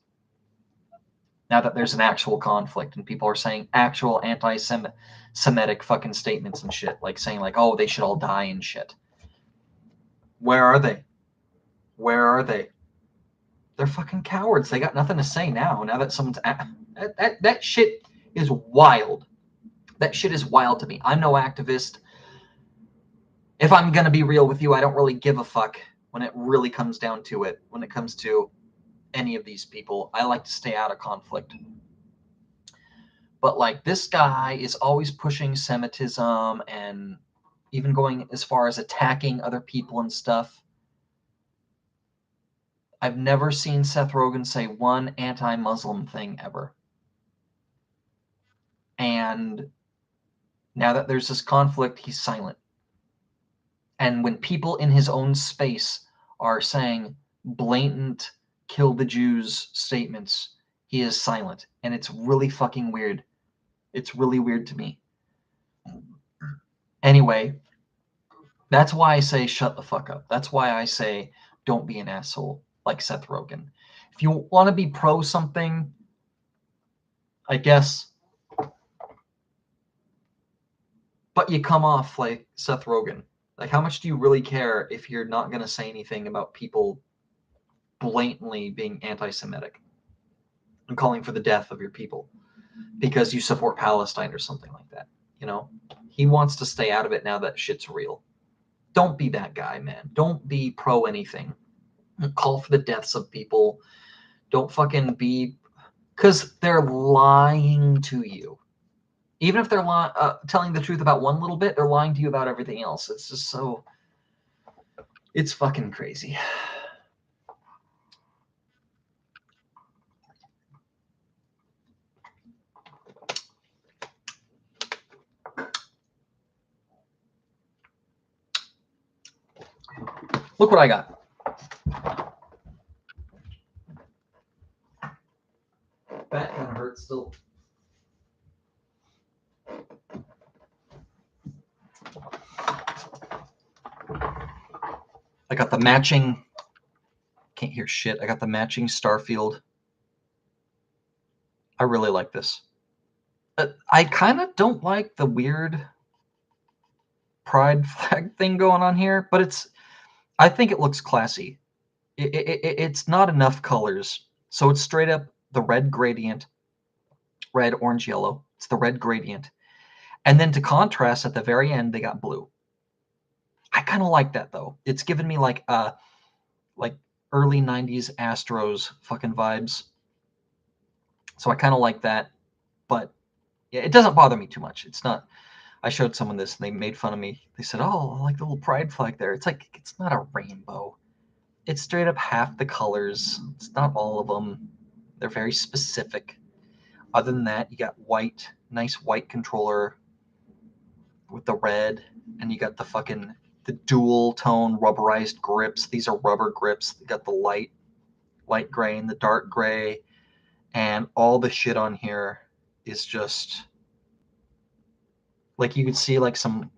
Now that there's an actual conflict and people are saying actual anti-Semitic fucking statements and shit, like saying like, oh, they should all die and shit. Where are they? Where are they? They're fucking cowards. They got nothing to say now. Now that someone's that shit is wild. That shit is wild to me. I'm no activist. If I'm gonna be real with you, I don't really give a fuck when it really comes down to it. When it comes to any of these people, I like to stay out of conflict. But like this guy is always pushing Semitism and even going as far as attacking other people and stuff. I've never seen Seth Rogen say one anti-Muslim thing ever. And now that there's this conflict, he's silent. And when people in his own space are saying blatant kill the Jews statements, he is silent. And it's really fucking weird. It's really weird to me. Anyway, that's why I say shut the fuck up. That's why I say don't be an asshole like Seth Rogen. If you want to be pro something, I guess, but you come off like Seth Rogen. Like, how much do you really care if you're not going to say anything about people blatantly being anti-Semitic and calling for the death of your people because you support Palestine or something like that? He wants to stay out of it now that shit's real. Don't be that guy, man. Don't be pro anything. Call for the deaths of people. Don't fucking be, because they're lying to you. Even if they're telling the truth about one little bit, they're lying to you about everything else. It's just so, it's fucking crazy. Look what I got. That kind of hurts still. I got the matching, can't hear shit. I got the matching Starfield. I really like this. I kind of don't like the weird pride flag thing going on here, but I think it looks classy. It's not enough colors. So it's straight up the red gradient, red, orange, yellow. It's the red gradient. And then to contrast, at the very end, they got blue. I kind of like that, though. It's given me like early 90s Astros fucking vibes. So I kind of like that. But yeah, it doesn't bother me too much. It's not, I showed someone this and they made fun of me. They said, "Oh, I like the little pride flag there." It's like, it's not a rainbow. It's straight up half the colors. It's not all of them. They're very specific. Other than that, you got white, nice white controller with the red, and you got the dual tone rubberized grips. These are rubber grips. You got the light gray and the dark gray, and all the shit on here is just like, you could see like some.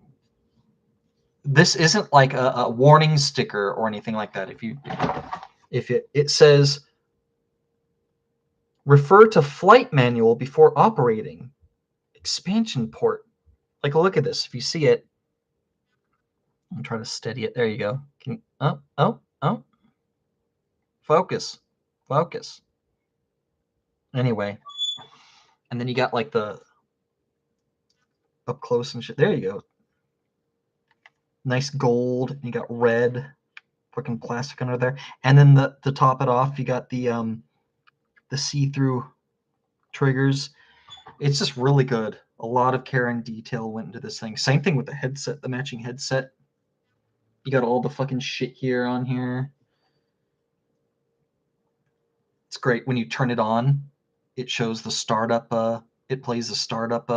This isn't like a warning sticker or anything like that. If it says refer to flight manual before operating, expansion port. Like, look at this. If you see it, I'm trying to steady it. There you go. Oh. Focus. Anyway. And then you got like the up close and shit. There you go. Nice gold. And you got red fucking plastic under there. And then to top it off, you got the see-through triggers. It's just really good. A lot of care and detail went into this thing. Same thing with the headset, the matching headset. You got all the fucking shit here on here. It's great when you turn it on. It shows the startup. It plays the startup.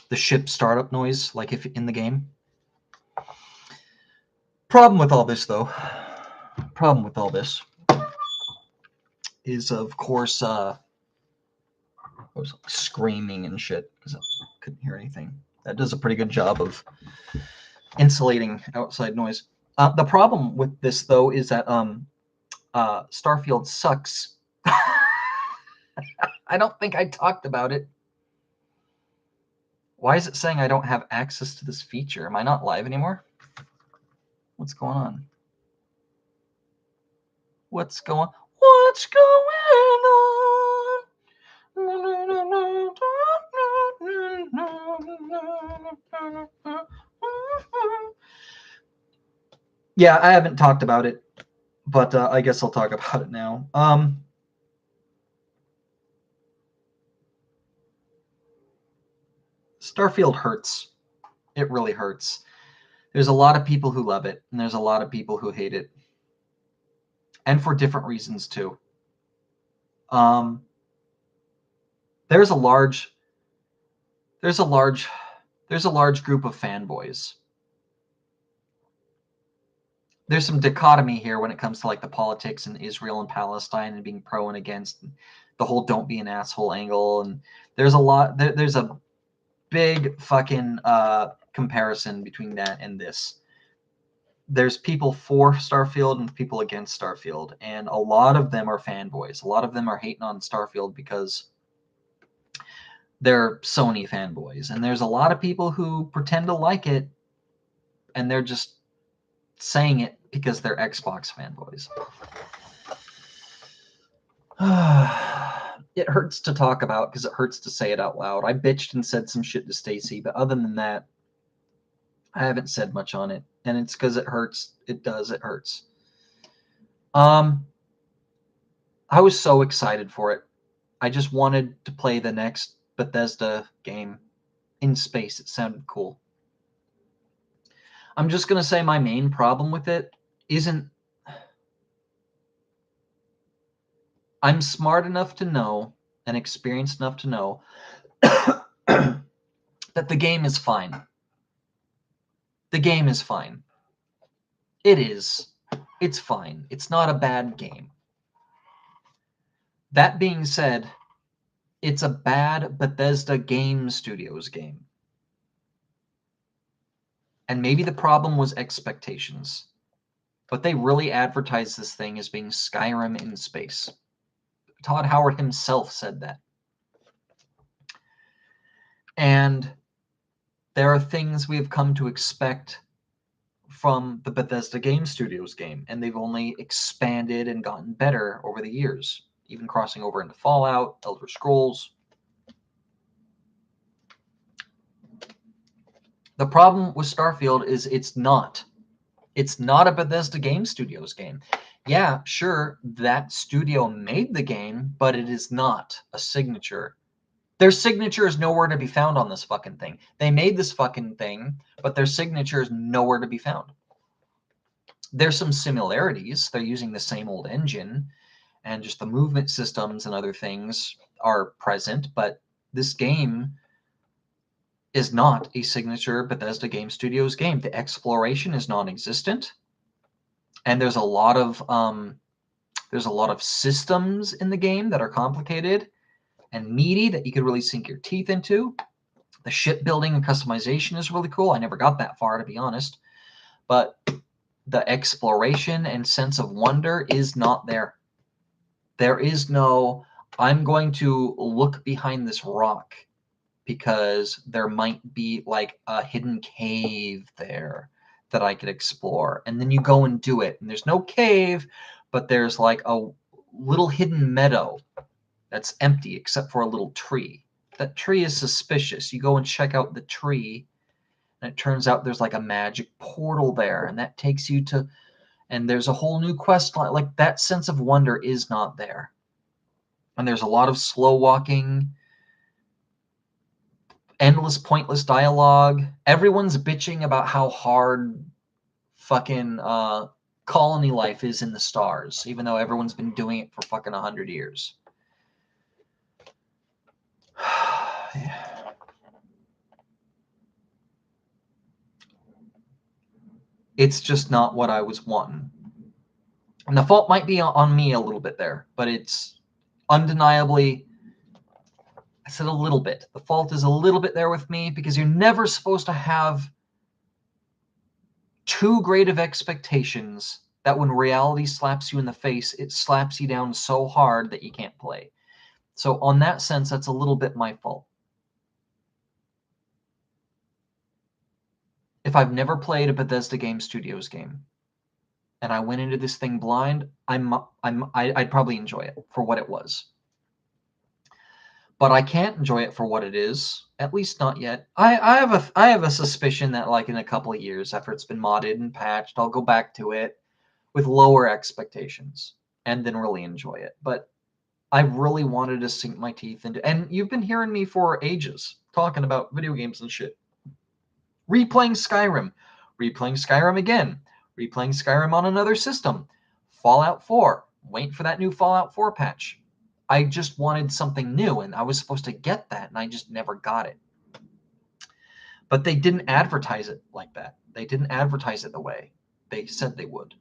The ship startup noise, like if in the game. Problem with all this, though. Is, of course, I was screaming and shit because I couldn't hear anything. That does a pretty good job of insulating outside noise. The problem with this, though, is that Starfield sucks. I don't think I talked about it. Why is it saying I don't have access to this feature? Am I not live anymore? What's going on? What's going on? Yeah, I haven't talked about it, but I guess I'll talk about it now. Starfield hurts. It really hurts. There's a lot of people who love it, and there's a lot of people who hate it, and for different reasons too. There's a large group of fanboys. There's some dichotomy here when it comes to like the politics in Israel and Palestine and being pro and against, and the whole "don't be an asshole" angle, and there's a big fucking comparison between that and this. There's people for Starfield and people against Starfield, and a lot of them are fanboys. A lot of them are hating on Starfield because they're Sony fanboys, and there's a lot of people who pretend to like it, and they're just saying it because they're Xbox fanboys. It hurts to talk about because it hurts to say it out loud. I bitched and said some shit to Stacy, but other than that, I haven't said much on it, and it's because it hurts. It hurts. I was so excited for it. I just wanted to play the next Bethesda game in space. It sounded cool. I'm just going to say my main problem with it isn't... I'm smart enough to know and experienced enough to know that the game is fine. The game is fine. It is. It's fine. It's not a bad game. That being said, it's a bad Bethesda Game Studios game. And maybe the problem was expectations. But they really advertised this thing as being Skyrim in space. Todd Howard himself said that. And there are things we've come to expect from the Bethesda Game Studios game, and they've only expanded and gotten better over the years, even crossing over into Fallout, Elder Scrolls. The problem with Starfield is it's not a Bethesda Game Studios game. Yeah, sure, that studio made the game, but it is not a signature Their signature is nowhere to be found on this fucking thing. They made this fucking thing, but their signature is nowhere to be found. There's some similarities. They're using the same old engine, and just the movement systems and other things are present, but this game is not a signature Bethesda Game Studios game. The exploration is non-existent, and there's a lot of systems in the game that are complicated and meaty that you could really sink your teeth into. The shipbuilding and customization is really cool. I never got that far, to be honest, but the exploration and sense of wonder is not there. There is no, I'm going to look behind this rock because there might be like a hidden cave there that I could explore. And then you go and do it. And there's no cave, but there's like a little hidden meadow that's empty except for a little tree. That tree is suspicious. You go and check out the tree, and it turns out there's like a magic portal there, and that takes you to, and there's a whole new quest line. Like, that sense of wonder is not there. And there's a lot of slow walking, endless pointless dialogue. Everyone's bitching about how hard fucking colony life is in the stars, even though everyone's been doing it for fucking 100 years. Yeah. It's just not what I was wanting. And the fault might be on me a little bit there, but it's undeniably, I said a little bit. The fault is a little bit there with me, because you're never supposed to have too great of expectations that when reality slaps you in the face, it slaps you down so hard that you can't play. So on that sense, that's a little bit my fault. If I've never played a Bethesda Game Studios game and I went into this thing blind, I'd probably enjoy it for what it was. But I can't enjoy it for what it is, at least not yet. I have a suspicion that, like, in a couple of years, after it's been modded and patched, I'll go back to it with lower expectations and then really enjoy it. But I really wanted to sink my teeth into, and you've been hearing me for ages talking about video games and shit. Replaying Skyrim again, replaying Skyrim on another system, Fallout 4, wait for that new Fallout 4 patch. I just wanted something new, and I was supposed to get that, and I just never got it. But they didn't advertise it like that. They didn't advertise it the way they said they would.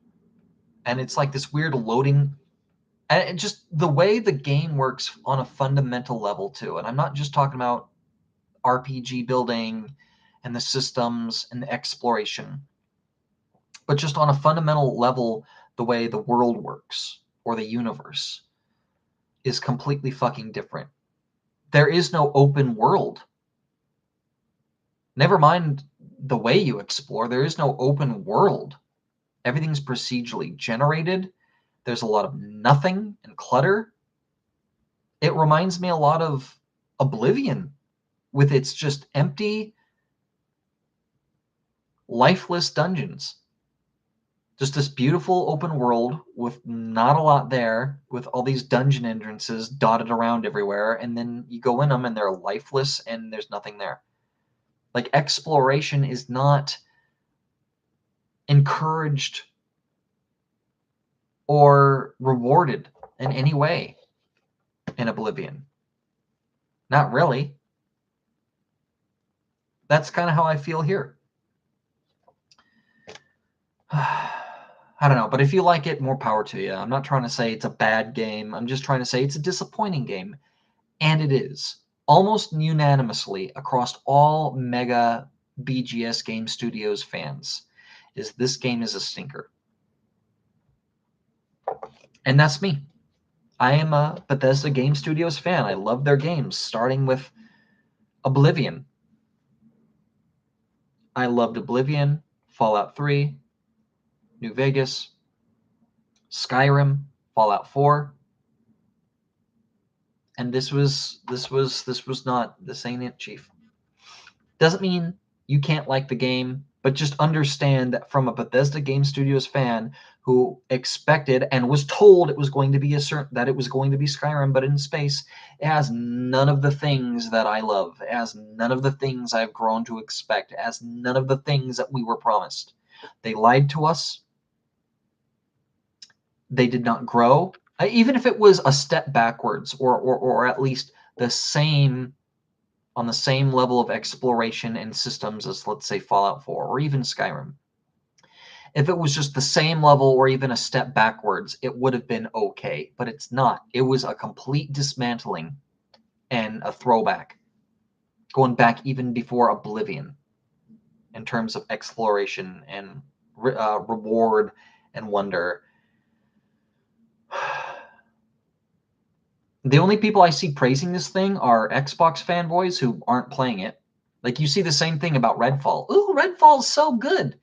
And it's like this weird loading, and just the way the game works on a fundamental level too. And I'm not just talking about RPG building and the systems and the exploration, but just on a fundamental level, the way the world works or the universe is completely fucking different. There is no open world. Never mind the way you explore, there is no open world. Everything's procedurally generated. There's a lot of nothing and clutter. It reminds me a lot of Oblivion, with its just empty, lifeless dungeons. Just this beautiful open world with not a lot there, with all these dungeon entrances dotted around everywhere, and then you go in them and they're lifeless and there's nothing there. Like, exploration is not encouraged or rewarded in any way in Oblivion. Not really. That's kind of how I feel here. I don't know, but if you like it, more power to you. I'm not trying to say it's a bad game. I'm just trying to say it's a disappointing game. And it is. Almost unanimously across all mega BGS Game Studios fans, is this game is a stinker. And that's me. I am a Bethesda Game Studios fan. I love their games, starting with Oblivion. I loved Oblivion, Fallout 3, New Vegas, Skyrim, Fallout 4. And this ain't it, Chief. Doesn't mean you can't like the game, But just understand that from a Bethesda Game Studios fan who expected and was told it was going to be that it was going to be Skyrim, but in space, it has none of the things that I love. It has none of the things I've grown to expect. It has none of the things that we were promised. They lied to us. They did not grow. Even if it was a step backwards, or at least the same, on the same level of exploration and systems as, let's say, Fallout 4 or even Skyrim. If it was just the same level or even a step backwards, it would have been okay, but it's not. It was a complete dismantling and a throwback, going back even before Oblivion in terms of exploration and reward and wonder. The only people I see praising this thing are Xbox fanboys who aren't playing it. Like, you see the same thing about Redfall. Ooh, Redfall's so good.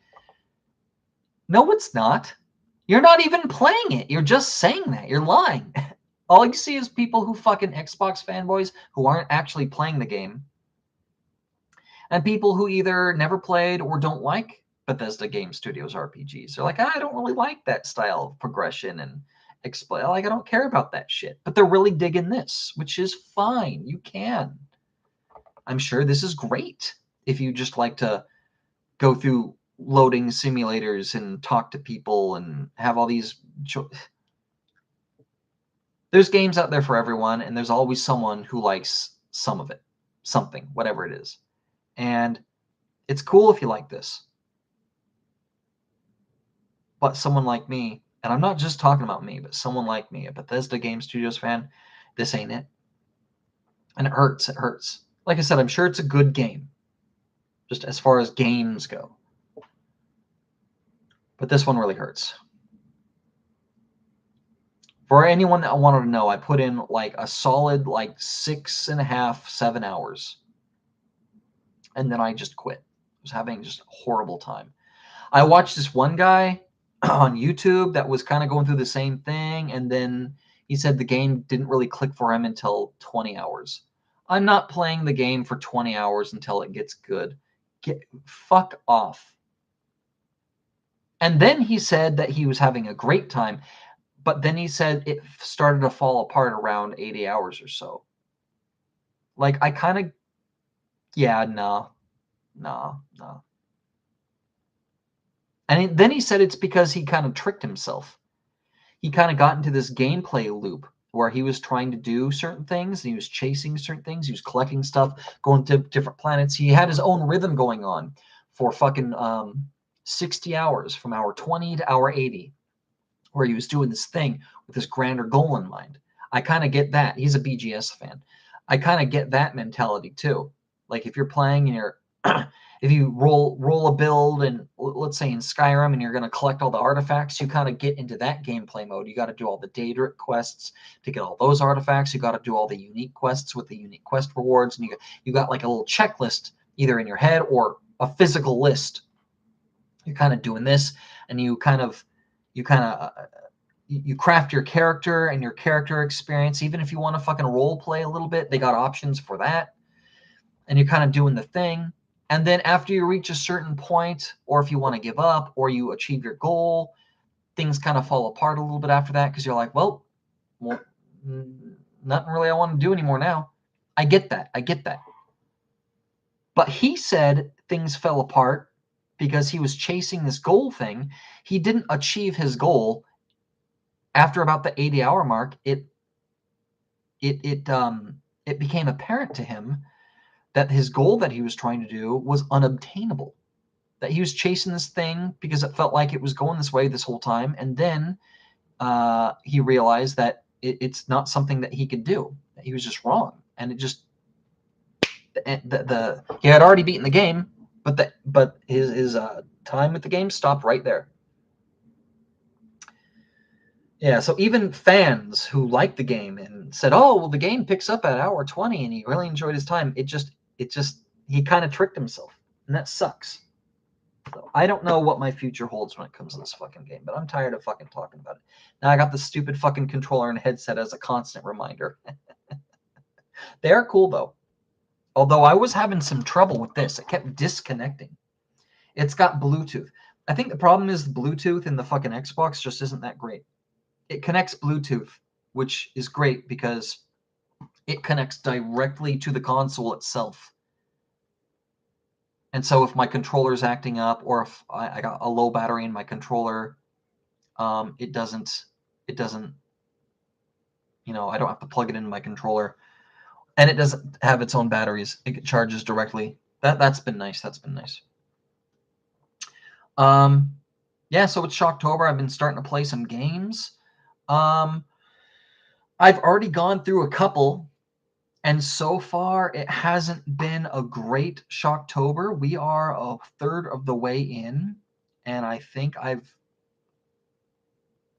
No, it's not. You're not even playing it. You're just saying that. You're lying. All you see is people who fucking Xbox fanboys who aren't actually playing the game. And people who either never played or don't like Bethesda Game Studios RPGs. They're like, I don't really like that style of progression and explain. Like, I don't care about that shit. But they're really digging this, which is fine. You can. I'm sure this is great if you just like to go through loading simulators and talk to people and have all these. There's games out there for everyone, and there's always someone who likes some of it, something, whatever it is. And it's cool if you like this. But someone like me, and I'm not just talking about me, but someone like me, a Bethesda Game Studios fan, this ain't it. And it hurts. It hurts. Like I said, I'm sure it's a good game, just as far as games go. But this one really hurts. For anyone that wanted to know, I put in like a solid 6.5, 7 hours. And then I just quit. I was having just a horrible time. I watched this one guy on YouTube that was kind of going through the same thing, and then he said the game didn't really click for him until 20 hours. I'm not playing the game for 20 hours until it gets good. Fuck off. And then he said that he was having a great time, but then he said it started to fall apart around 80 hours or so. Like, I kind of, yeah, no. And then he said it's because he kind of tricked himself. He kind of got into this gameplay loop where he was trying to do certain things, and he was chasing certain things. He was collecting stuff, going to different planets. He had his own rhythm going on for fucking 60 hours, from hour 20 to hour 80, where he was doing this thing with this grander goal in mind. I kind of get that. He's a BGS fan. I kind of get that mentality too. Like, if you're playing and you're if you roll a build, and let's say in Skyrim, and you're going to collect all the artifacts, you kind of get into that gameplay mode. You got to do all the Daedric quests to get all those artifacts. You got to do all the unique quests with the unique quest rewards, and you got like a little checklist either in your head or a physical list. You're kind of doing this, and you craft your character and your character experience. Even if you want to fucking role play a little bit, they got options for that. And you're kind of doing the thing. And then after you reach a certain point, or if you want to give up, or you achieve your goal, things kind of fall apart a little bit after that, because you're like, well, nothing really I want to do anymore now. I get that. But he said things fell apart because he was chasing this goal thing. He didn't achieve his goal. After about the 80-hour mark, it became apparent to him that his goal that he was trying to do was unobtainable. That he was chasing this thing because it felt like it was going this way this whole time, and then he realized that it's not something that he could do. That he was just wrong, and it just he had already beaten the game, but his time with the game stopped right there. Yeah, so even fans who liked the game and said, "Oh, well, the game picks up at hour 20, and he really enjoyed his time," he kind of tricked himself, and that sucks. So I don't know what my future holds when it comes to this fucking game, but I'm tired of fucking talking about it. Now I got the stupid fucking controller and headset as a constant reminder. They are cool though. Although I was having some trouble with this, it kept disconnecting. It's got Bluetooth. I think the problem is the Bluetooth in the fucking Xbox just isn't that great. It connects Bluetooth, which is great because it connects directly to the console itself. And so if my controller's acting up, or if I got a low battery in my controller, it doesn't, I don't have to plug it into my controller, and it doesn't have its own batteries. It charges directly. That's been nice. That's been nice. Yeah, so it's Shocktober. I've been starting to play some games. I've already gone through a couple, and so far it hasn't been a great Shocktober. We are a third of the way in, and I think I've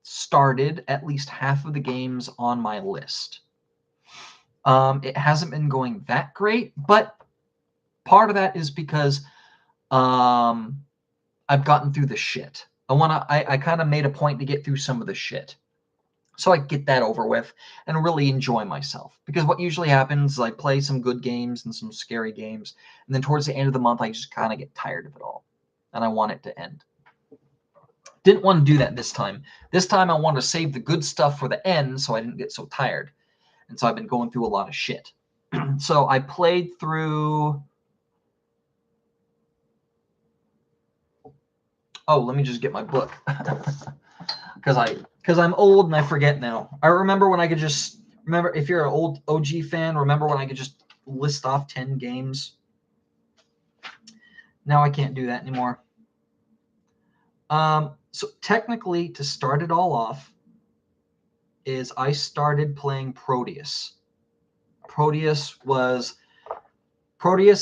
started at least half of the games on my list. It hasn't been going that great, but part of that is because I've gotten through the shit. I kind of made a point to get through some of the shit, so I get that over with and really enjoy myself. Because what usually happens is I play some good games and some scary games, and then towards the end of the month I just kind of get tired of it all, and I want it to end. Didn't want to do that this time. This time I wanted to save the good stuff for the end so I didn't get so tired. And so I've been going through a lot of shit. So I played through... Oh, let me just get my book. Because I'm old and I forget now. I remember when I could just... Remember, if you're an old OG fan, remember when I could just list off 10 games? Now I can't do that anymore. So technically, to start it all off, is I started playing Proteus. Proteus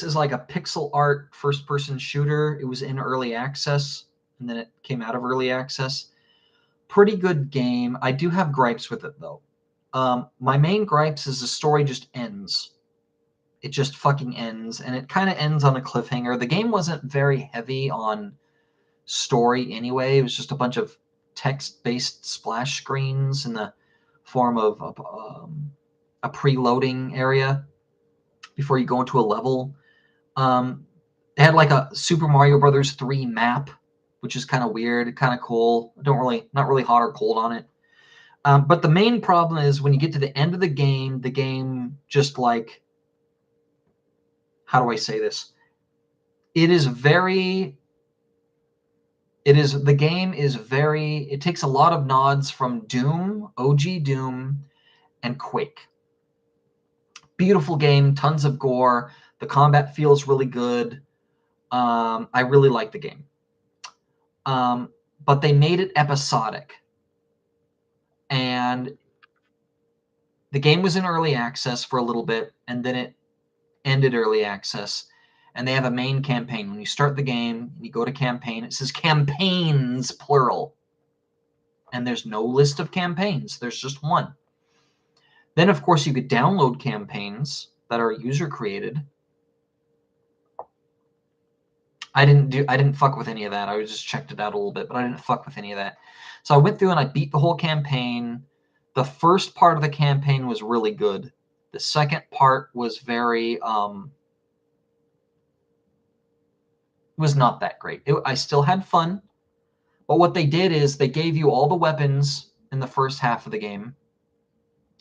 is like a pixel art first-person shooter. It was in early access, and then it came out of early access. Pretty good game. I do have gripes with it, though. My main gripes is the story just ends. It just fucking ends, and it kind of ends on a cliffhanger. The game wasn't very heavy on story anyway. It was just a bunch of text-based splash screens in the form of a preloading area before you go into a level. It had like a Super Mario Brothers 3 map, which is kind of weird, kind of cool. Not really hot or cold on it. But the main problem is when you get to the end of the game just like, how do I say this? It takes a lot of nods from Doom, OG Doom, and Quake. Beautiful game, tons of gore. The combat feels really good. I really like the game. But they made it episodic. And the game was in early access for a little bit, and then it ended early access. And they have a main campaign. When you start the game, you go to campaign, it says campaigns, plural. And there's no list of campaigns. There's just one. Then, of course, you could download campaigns that are user-created. I didn't fuck with any of that. I just checked it out a little bit, but I didn't fuck with any of that. So I went through and I beat the whole campaign. The first part of the campaign was really good. The second part was was not that great. I still had fun, but what they did is they gave you all the weapons in the first half of the game.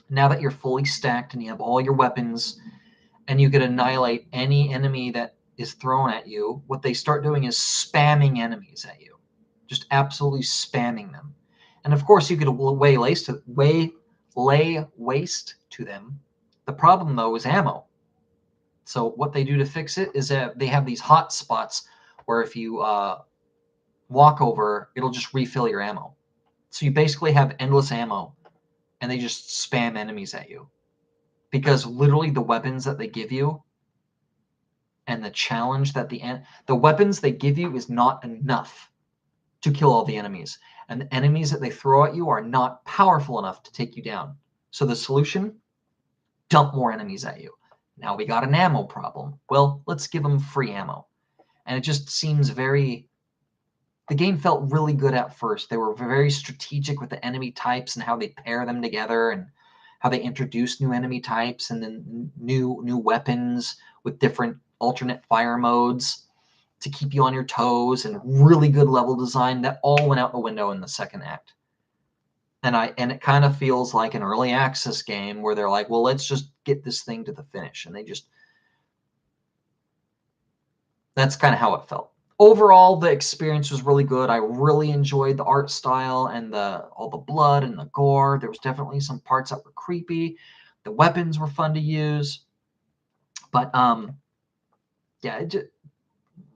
Now that you're fully stacked and you have all your weapons and you can annihilate any enemy that is thrown at you, what they start doing is spamming enemies at you. Just absolutely spamming them. And of course, you could lay waste to them. The problem, though, is ammo. So what they do to fix it is that they have these hot spots where if you walk over, it'll just refill your ammo. So you basically have endless ammo, and they just spam enemies at you. Because literally the weapons that they give you and the challenge that the weapons they give you is not enough to kill all the enemies. And the enemies that they throw at you are not powerful enough to take you down. So the solution, dump more enemies at you. Now we got an ammo problem. Well, let's give them free ammo. And it just seems the game felt really good at first. They were very strategic with the enemy types and how they pair them together and how they introduced new enemy types and then new weapons with different alternate fire modes. to keep you on your toes and really good level design, that all went out the window in the second act. And it kind of feels like an early access game where they're like, well, let's just get this thing to the finish. And that's kind of how it felt. Overall, the experience was really good. I really enjoyed the art style and all the blood and the gore. There was definitely some parts that were creepy. The weapons were fun to use. But yeah,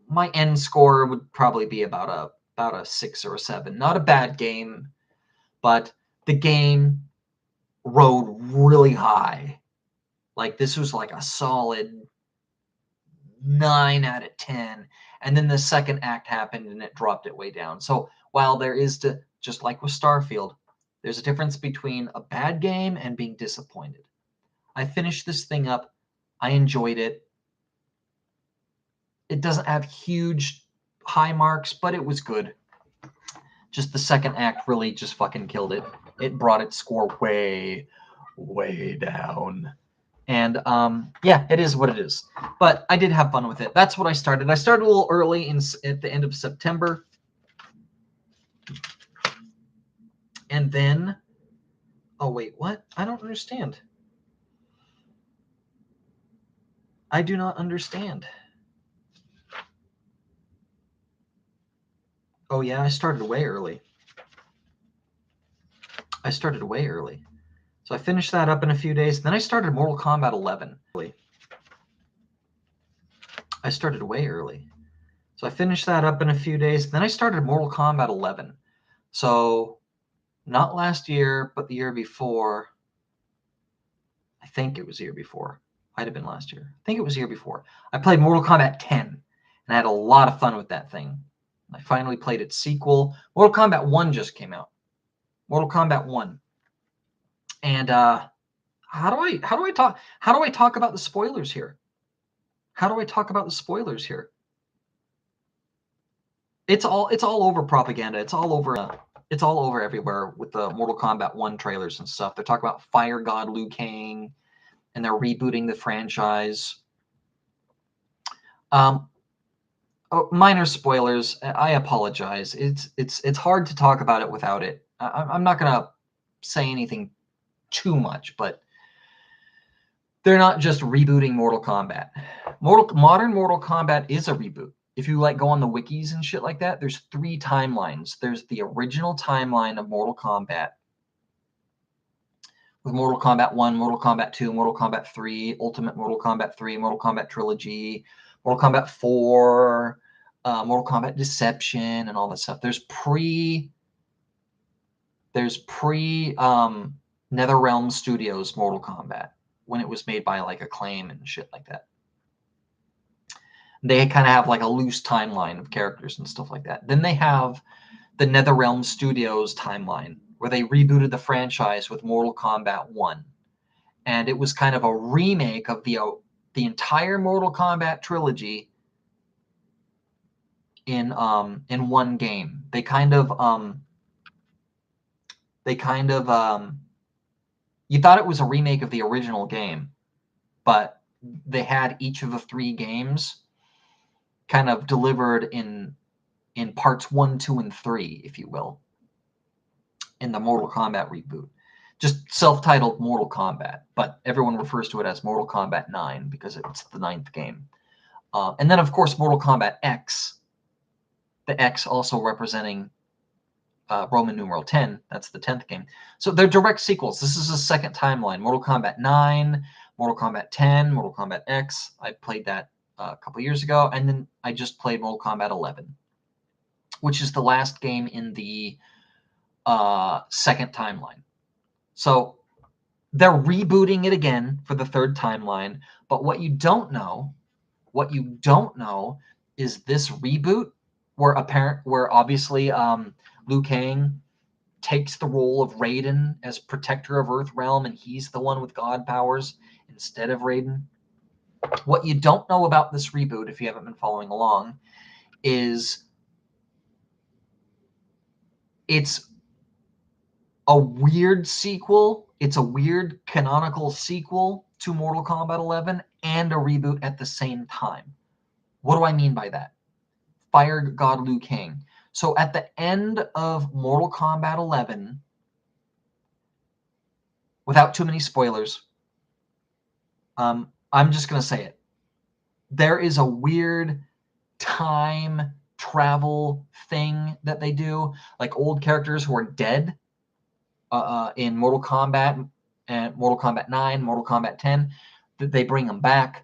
my end score would probably be about a 6 or a 7. Not a bad game, but the game rode really high. Like, this was like a solid 9 out of 10. And then the second act happened and it dropped it way down. So while there is, just like with Starfield, there's a difference between a bad game and being disappointed. I finished this thing up. I enjoyed it. It doesn't have huge high marks, but it was good. Just the second act really just fucking killed it. It brought its score way, way down. And yeah, it is what it is. But I did have fun with it. That's what I started. I started a little early at the end of September. And then, oh wait, what? I don't understand. I do not understand. Oh yeah, I started way early. So I finished that up in a few days. Then I started Mortal Kombat 11. I started way early. So I finished that up in a few days. Then I started Mortal Kombat 11. So not last year, but the year before. I think it was the year before. Might have been last year. I think it was the year before. I played Mortal Kombat 10, and I had a lot of fun with that thing. I finally played its sequel. Mortal Kombat 1 just came out. Mortal Kombat 1. And how do I talk about the spoilers here? It's all over propaganda. It's all over everywhere with the Mortal Kombat 1 trailers and stuff. They're talking about Fire God Liu Kang, and they're rebooting the franchise. Minor spoilers. I apologize. It's hard to talk about it without it. I'm not gonna say anything too much, but they're not just rebooting Mortal Kombat. Modern Mortal Kombat is a reboot. If you go on the wikis and shit like that, there's 3 timelines. There's the original timeline of Mortal Kombat, with Mortal Kombat 1, Mortal Kombat 2, Mortal Kombat 3, Ultimate Mortal Kombat 3, Mortal Kombat Trilogy, Mortal Kombat 4, Mortal Kombat Deception, and all that stuff. There's pre NetherRealm Studios Mortal Kombat, when it was made by Acclaim and shit like that. They kind of have a loose timeline of characters and stuff like that. Then they have the NetherRealm Studios timeline, where they rebooted the franchise with Mortal Kombat 1. And it was kind of a remake of the entire Mortal Kombat trilogy in one game. They kind of you thought it was a remake of the original game, but they had each of the 3 games kind of delivered in parts 1, 2, and 3, if you will, in the Mortal Kombat reboot. Just self-titled Mortal Kombat, but everyone refers to it as Mortal Kombat 9 because it's the 9th game. And then, of course, Mortal Kombat X, the X also representing Roman numeral 10. That's the 10th game. So they're direct sequels. This is a second timeline. Mortal Kombat 9, Mortal Kombat 10, Mortal Kombat X. I played that a couple years ago, and then I just played Mortal Kombat 11, which is the last game in the second timeline. So they're rebooting it again for the 3rd timeline. But what you don't know is this reboot, where obviously Liu Kang takes the role of Raiden as protector of Earthrealm, and he's the one with god powers instead of Raiden. What you don't know about this reboot, if you haven't been following along, is it's a weird sequel. It's a weird canonical sequel to Mortal Kombat 11 and a reboot at the same time. What do I mean by that? Fire God Liu Kang. So at the end of Mortal Kombat 11, without too many spoilers, I'm just going to say it. There is a weird time travel thing that they do. Like old characters who are dead in Mortal Kombat and Mortal Kombat 9, Mortal Kombat 10, that they bring them back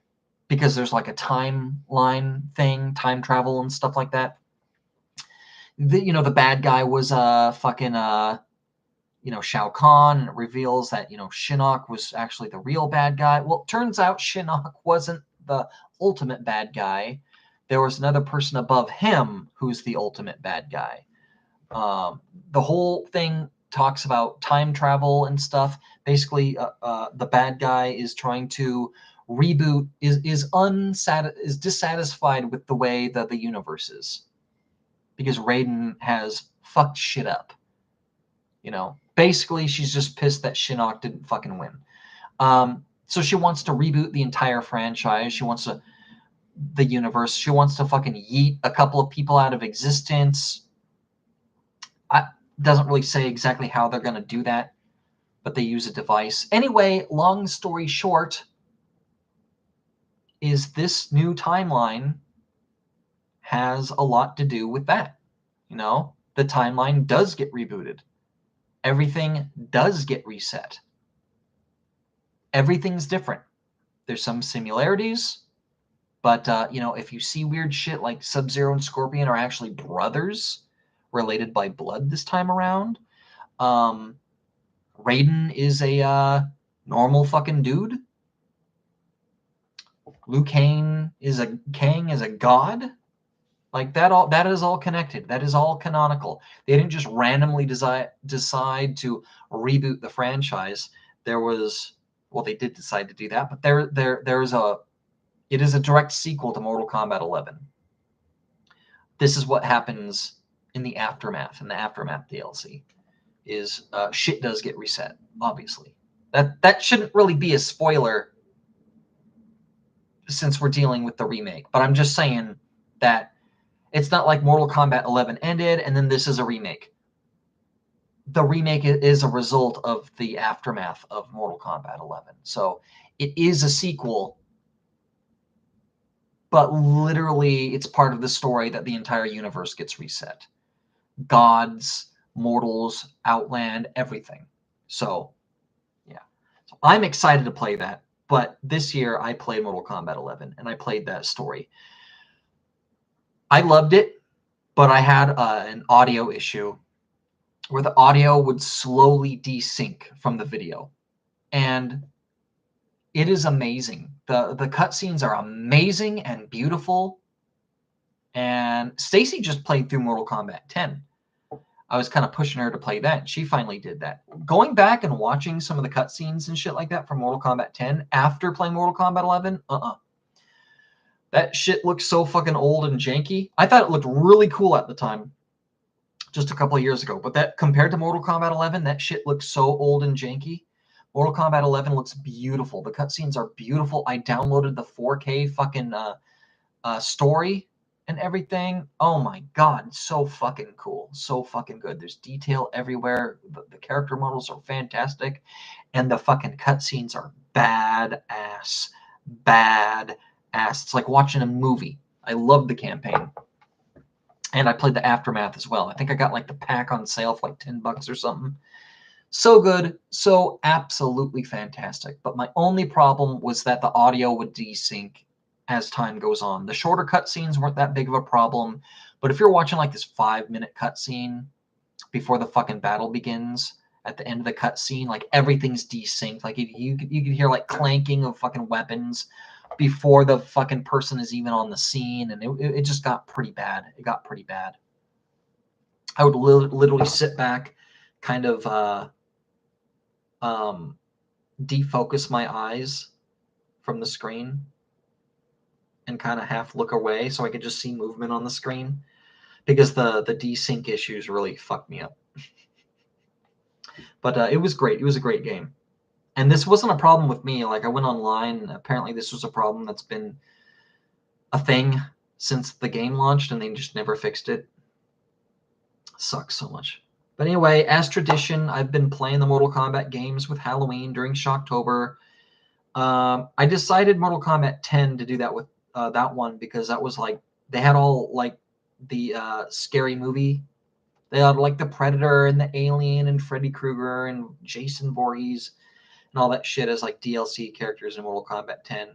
because there's like a timeline thing, time travel and stuff like that. The bad guy was fucking Shao Kahn, and it reveals that Shinnok was actually the real bad guy. Well, it turns out Shinnok wasn't the ultimate bad guy. There was another person above him who's the ultimate bad guy. The whole thing talks about time travel and stuff. Basically, the bad guy is trying to reboot, is dissatisfied with the way that the universe is, because Raiden has fucked shit up. Basically, she's just pissed that Shinnok didn't fucking win. So she wants to reboot the entire franchise. She wants the universe. She wants to fucking yeet a couple of people out of existence. Doesn't really say exactly how they're going to do that, but they use a device. Anyway, long story short, is this new timeline has a lot to do with that. The timeline does get rebooted. Everything does get reset. Everything's different. There's some similarities, but if you see weird shit like Sub-Zero and Scorpion are actually brothers related by blood this time around. Raiden is a normal fucking dude. Liu Kang is a god. Like that is all connected. That is all canonical. They didn't just randomly decide to reboot the franchise. They did decide to do that, but it is a direct sequel to Mortal Kombat 11. This is what happens in the Aftermath DLC. Is shit does get reset, obviously. That shouldn't really be a spoiler since we're dealing with the remake, but I'm just saying that it's not like Mortal Kombat 11 ended and then this is a remake. The remake is a result of the aftermath of Mortal Kombat 11. So it is a sequel, but literally it's part of the story that the entire universe gets reset. Gods, mortals, Outland, everything. So, yeah. So I'm excited to play that. But this year I played Mortal Kombat 11 and I played that story. I loved it, but I had an audio issue where the audio would slowly desync from the video. And it is amazing. The cutscenes are amazing and beautiful. And Stacy just played through Mortal Kombat 10. I was kind of pushing her to play that. And she finally did that. Going back and watching some of the cutscenes and shit like that from Mortal Kombat 10 after playing Mortal Kombat 11, that shit looks so fucking old and janky. I thought it looked really cool at the time, just a couple of years ago. But that compared to Mortal Kombat 11, that shit looks so old and janky. Mortal Kombat 11 looks beautiful. The cutscenes are beautiful. I downloaded the 4K fucking story and everything. Oh my god, so fucking cool. So fucking good. There's detail everywhere. The character models are fantastic. And the fucking cutscenes are badass. It's like watching a movie. I love the campaign. And I played the Aftermath as well. I think I got like the pack on sale for like $10 or something. So good. So absolutely fantastic. But my only problem was that the audio would desync as time goes on. The shorter cutscenes weren't that big of a problem. But if you're watching like this 5-minute cutscene before the fucking battle begins, at the end of the cutscene, like everything's desynced. Like you could hear like clanking of fucking weapons before the fucking person is even on the scene, and it just got pretty bad. It got pretty bad. I would literally sit back, kind of defocus my eyes from the screen and kind of half look away so I could just see movement on the screen, because the desync issues really fucked me up. But it was great. It was a great game. And this wasn't a problem with me. Like, I went online, and apparently this was a problem that's been a thing since the game launched, and they just never fixed it. Sucks so much. But anyway, as tradition, I've been playing the Mortal Kombat games with Halloween during Shocktober. I decided Mortal Kombat 10 to do that with that one because that was like they had all like the scary movie. They had like the Predator and the Alien and Freddy Krueger and Jason Voorhees and all that shit as like DLC characters in Mortal Kombat 10.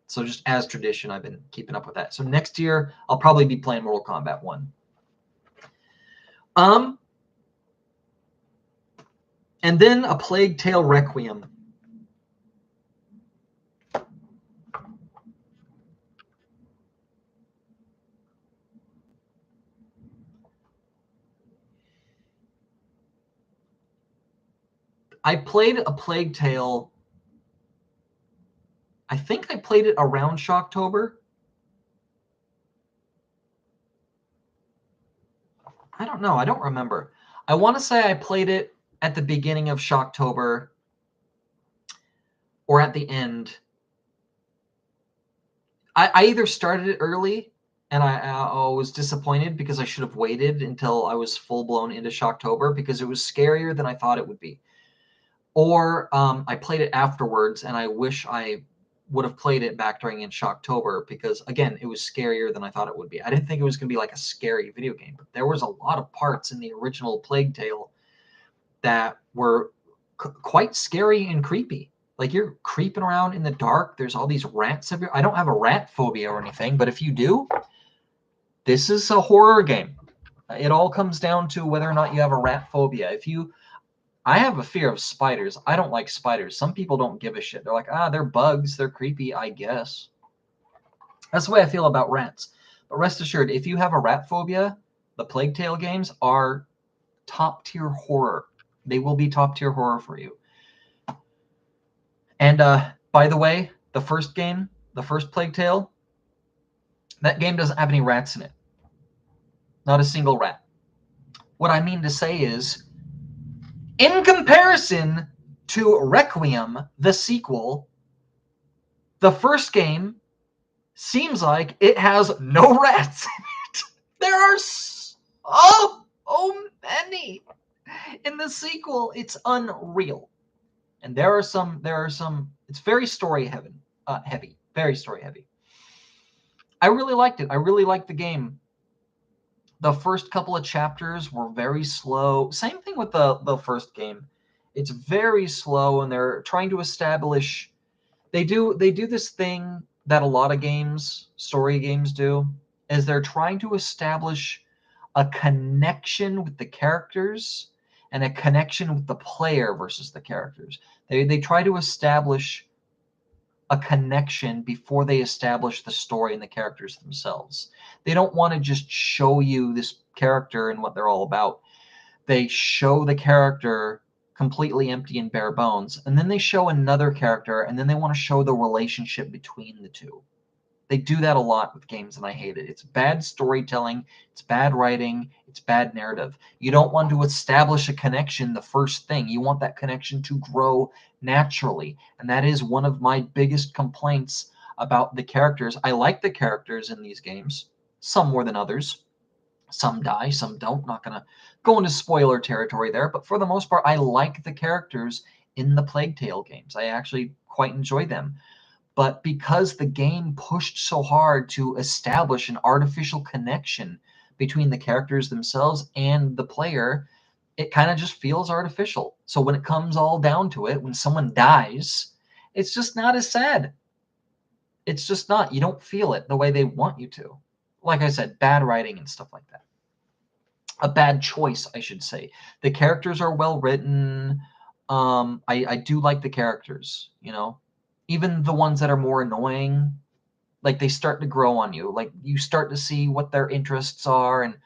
So just as tradition, I've been keeping up with that. So next year, I'll probably be playing Mortal Kombat 1. And then A Plague Tale Requiem. I played A Plague Tale. I think I played it around Shocktober. I don't know. I don't remember. I want to say I played it at the beginning of Shocktober or at the end. I either started it early and I was disappointed because I should have waited until I was full-blown into Shocktober because it was scarier than I thought it would be. Or I played it afterwards and I wish I would have played it back during in Shocktober because, again, it was scarier than I thought it would be. I didn't think it was going to be like a scary video game, but there was a lot of parts in the original Plague Tale that were quite scary and creepy. Like you're creeping around in the dark. There's all these rats everywhere. I don't have a rat phobia or anything, but if you do, this is a horror game. It all comes down to whether or not you have a rat phobia. I have a fear of spiders. I don't like spiders. Some people don't give a shit. They're like, they're bugs. They're creepy, I guess. That's the way I feel about rats. But rest assured, if you have a rat phobia, the Plague Tale games are top tier horror. They will be top tier horror for you. And by the way, the first game, the first Plague Tale, that game doesn't have any rats in it. Not a single rat. What I mean to say is, in comparison to Requiem, the sequel, the first game seems like it has no rats in it. There are so many. In the sequel, it's unreal. And there are some, it's very story heavy, very story heavy. I really liked it. I really liked the game. The first couple of chapters were very slow. Same thing with the first game. It's very slow, and they're trying to establish. They do this thing that a lot of games, story games, do, is they're trying to establish a connection with the characters and a connection with the player versus the characters. They try to establish a connection before they establish the story and the characters themselves. They don't want to just show you this character and what they're all about. They show the character completely empty and bare bones, and then they show another character, and then they want to show the relationship between the two. They do that a lot with games, and I hate it. It's bad storytelling, it's bad writing, it's bad narrative. You don't want to establish a connection the first thing. You want that connection to grow naturally, and that is one of my biggest complaints about the characters. I like the characters in these games, some more than others. Some die, some don't. Not going to go into spoiler territory there, but for the most part, I like the characters in the Plague Tale games. I actually quite enjoy them. But because the game pushed so hard to establish an artificial connection between the characters themselves and the player, it kind of just feels artificial. So when it comes all down to it, when someone dies, it's just not as sad. It's just not. You don't feel it the way they want you to. Like I said, bad writing and stuff like that. A bad choice, I should say. The characters are well written. I do like the characters, you know. Even the ones that are more annoying, like they start to grow on you. Like you start to see what their interests are and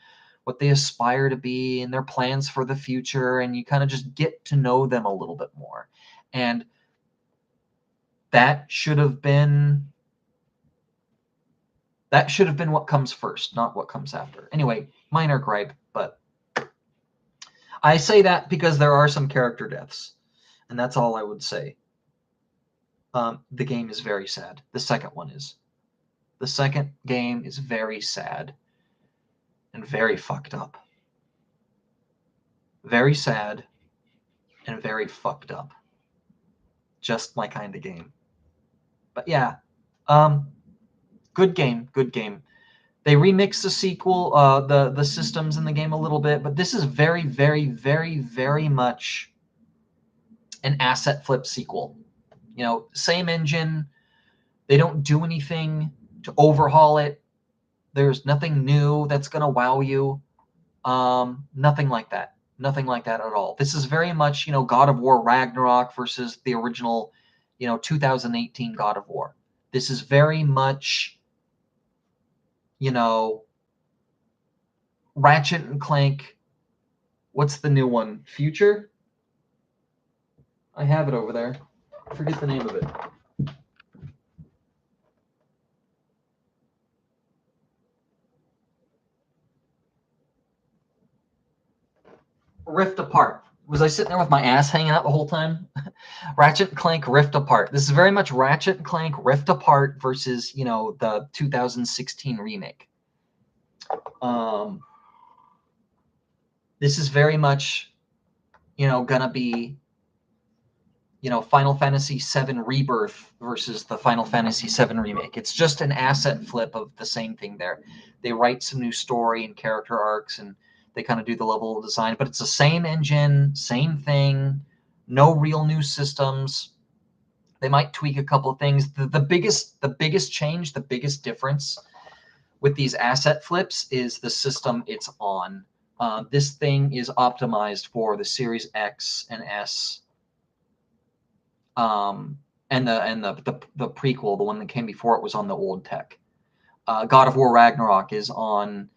what they aspire to be and their plans for the future, and you kind of just get to know them a little bit more. And that should have been what comes first, not what comes after. Anyway, minor gripe, but I say that because there are some character deaths, and that's all I would say. The game is very sad. The second one is. The second game is very sad and very fucked up. Very sad and very fucked up. Just my kind of game. But yeah, good game, good game. They remixed the sequel, the systems in the game a little bit, but this is very, very, very, very much an asset flip sequel. You know, same engine. They don't do anything to overhaul it. There's nothing new that's gonna wow you. Nothing like that. Nothing like that at all. This is very much, you know, God of War Ragnarok versus the original, you know, 2018 God of War. This is very much, you know, Ratchet and Clank. What's the new one? Future? I have it over there. I forget the name of it. Rift Apart. Was I sitting there with my ass hanging out the whole time? Ratchet and Clank Rift Apart. This is very much Ratchet and Clank Rift Apart versus, you know, the 2016 remake. This is very much, you know, gonna be, you know, Final Fantasy VII Rebirth versus the Final Fantasy VII remake. It's just an asset flip of the same thing there. They write some new story and character arcs, and they kind of do the level of design, but it's the same engine, same thing, no real new systems. They might tweak a couple of things. The biggest change, the biggest difference with these asset flips is the system it's on. This thing is optimized for the Series X and S, and the prequel, the one that came before it, was on the old tech. God of War Ragnarok is on.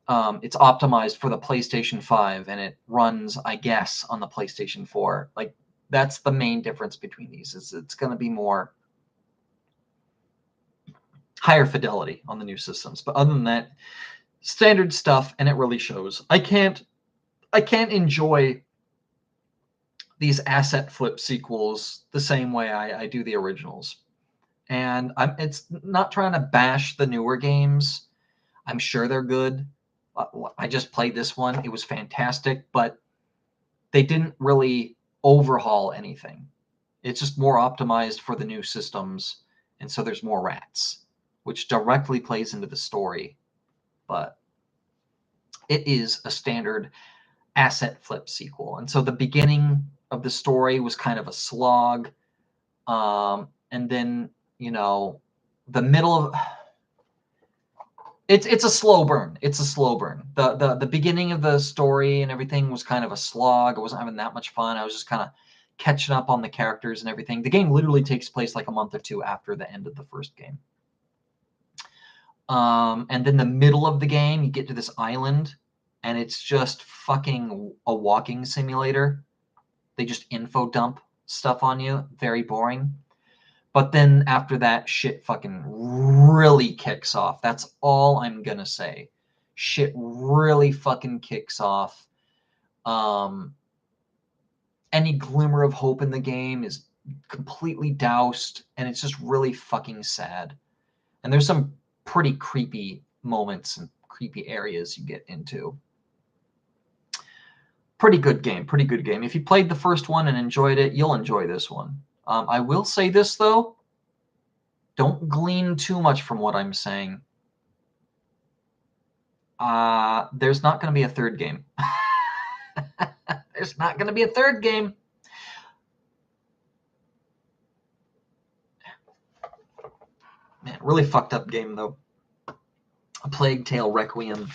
It's optimized for the PlayStation 5, and it runs, I guess, on the PlayStation 4. Like, that's the main difference between these. It's going to be more higher fidelity on the new systems. But other than that, standard stuff, and it really shows. I can't enjoy these asset flip sequels the same way I do the originals. And it's not trying to bash the newer games. I'm sure they're good. I just played this one. It was fantastic, but they didn't really overhaul anything. It's just more optimized for the new systems, and so there's more rats, which directly plays into the story. But it is a standard asset flip sequel. And so the beginning of the story was kind of a slog. And then, you know, the middle of it's a slow burn. It's a slow burn. The beginning of the story and everything was kind of a slog. I wasn't having that much fun. I was just kind of catching up on the characters and everything. The game literally takes place like a month or two after the end of the first game. And then the middle of the game, you get to this island, and it's just fucking a walking simulator. They just info dump stuff on you. Very boring. But then after that, shit fucking really kicks off. That's all I'm going to say. Shit really fucking kicks off. Any glimmer of hope in the game is completely doused, and it's just really fucking sad. And there's some pretty creepy moments and creepy areas you get into. Pretty good game, pretty good game. If you played the first one and enjoyed it, you'll enjoy this one. I will say this, though. Don't glean too much from what I'm saying. There's not going to be a third game. There's not going to be a third game. Man, really fucked up game, though. A Plague Tale Requiem.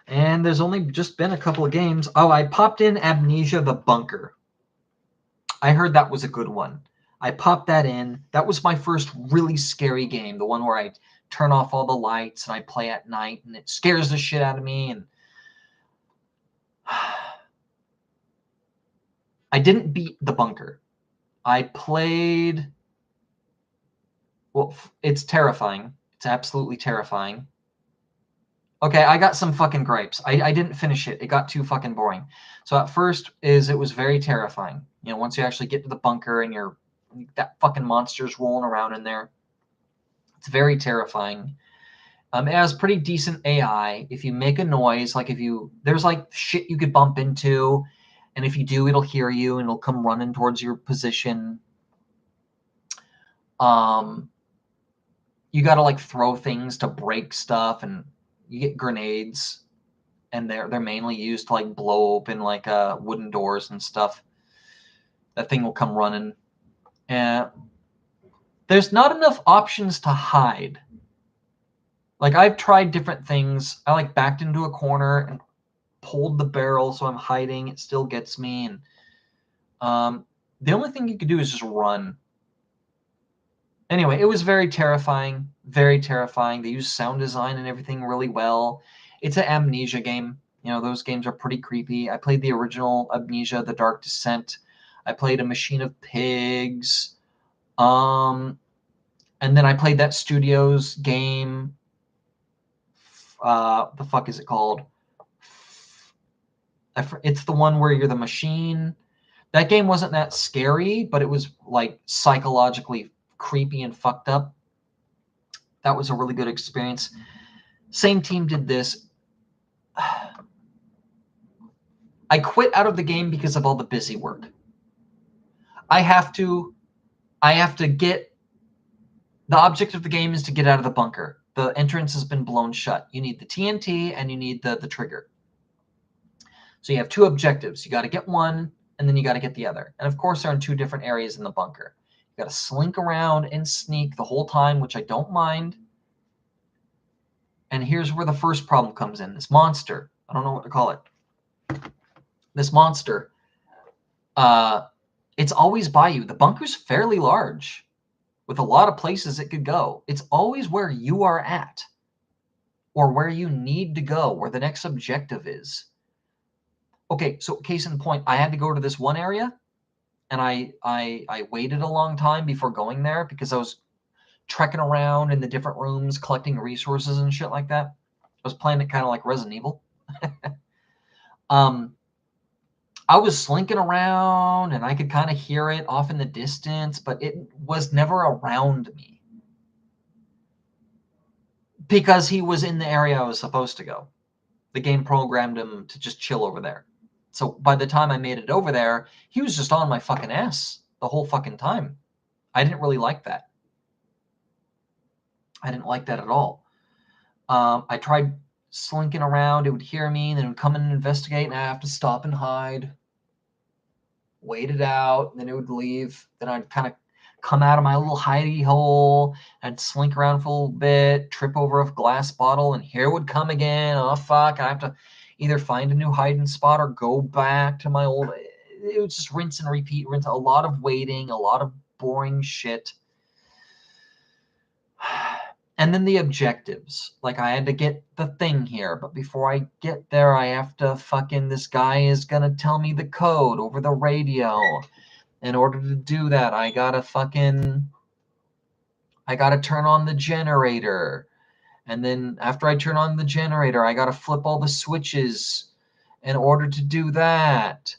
And there's only just been a couple of games. Oh, I popped in Amnesia the Bunker. I heard that was a good one. I popped that in. That was my first really scary game. The one where I turn off all the lights and I play at night, and it scares the shit out of me. And I didn't beat the bunker. I played... Well, it's terrifying. It's absolutely terrifying. Okay, I got some fucking gripes. I didn't finish it. It got too fucking boring. So at first it was very terrifying. You know, once you actually get to the bunker and that fucking monster's rolling around in there. It's very terrifying. It has pretty decent AI. If you make a noise, like there's like shit you could bump into, and if you do, it'll hear you and it'll come running towards your position. You got to like throw things to break stuff, and you get grenades, and they're mainly used to like blow open like wooden doors and stuff. That thing will come running, and there's not enough options to hide. Like I've tried different things. I like backed into a corner and pulled the barrel so I'm hiding. It still gets me, and the only thing you could do is just run. Anyway, it was very terrifying. Very terrifying. They use sound design and everything really well. It's an amnesia game. You know, those games are pretty creepy. I played the original Amnesia, The Dark Descent. I played A Machine of Pigs. And then I played that Studios game. The fuck is it called? It's the one where you're the machine. That game wasn't that scary, but it was like psychologically creepy and fucked up. That was a really good experience. Same team did this. I quit out of the game because of all the busy work. I have to get, the object of the game is to get out of the bunker. The entrance has been blown shut. You need the TNT and you need the trigger. So you have two objectives. You got to get one, and then you got to get the other. And of course, they're in two different areas in the bunker. You got to slink around and sneak the whole time, which I don't mind. And here's where the first problem comes in. This monster. I don't know what to call it. This monster. It's always by you. The bunker's fairly large, with a lot of places it could go. It's always where you are at, or where you need to go, where the next objective is. Okay, so case in point, I had to go to this one area, and I waited a long time before going there because I was trekking around in the different rooms, collecting resources and shit like that. I was playing it kind of like Resident Evil. I was slinking around, and I could kind of hear it off in the distance, but it was never around me because he was in the area I was supposed to go. The game programmed him to just chill over there. So by the time I made it over there, he was just on my fucking ass the whole fucking time. I didn't really like that. I didn't like that at all. I tried slinking around. It would hear me, and then it would come in and investigate, and I have to stop and hide. Wait it out, and then it would leave. Then I'd kind of come out of my little hidey hole. I'd slink around for a little bit, trip over a glass bottle, and here it would come again. Oh, fuck. I have to either find a new hiding spot or go back to my old... It was just rinse and repeat. Rinse. A lot of waiting, a lot of boring shit. And then the objectives. Like, I had to get the thing here, but before I get there, I have to fucking... This guy is going to tell me the code over the radio. In order to do that, I got to turn on the generator. And then after I turn on the generator, I got to flip all the switches in order to do that.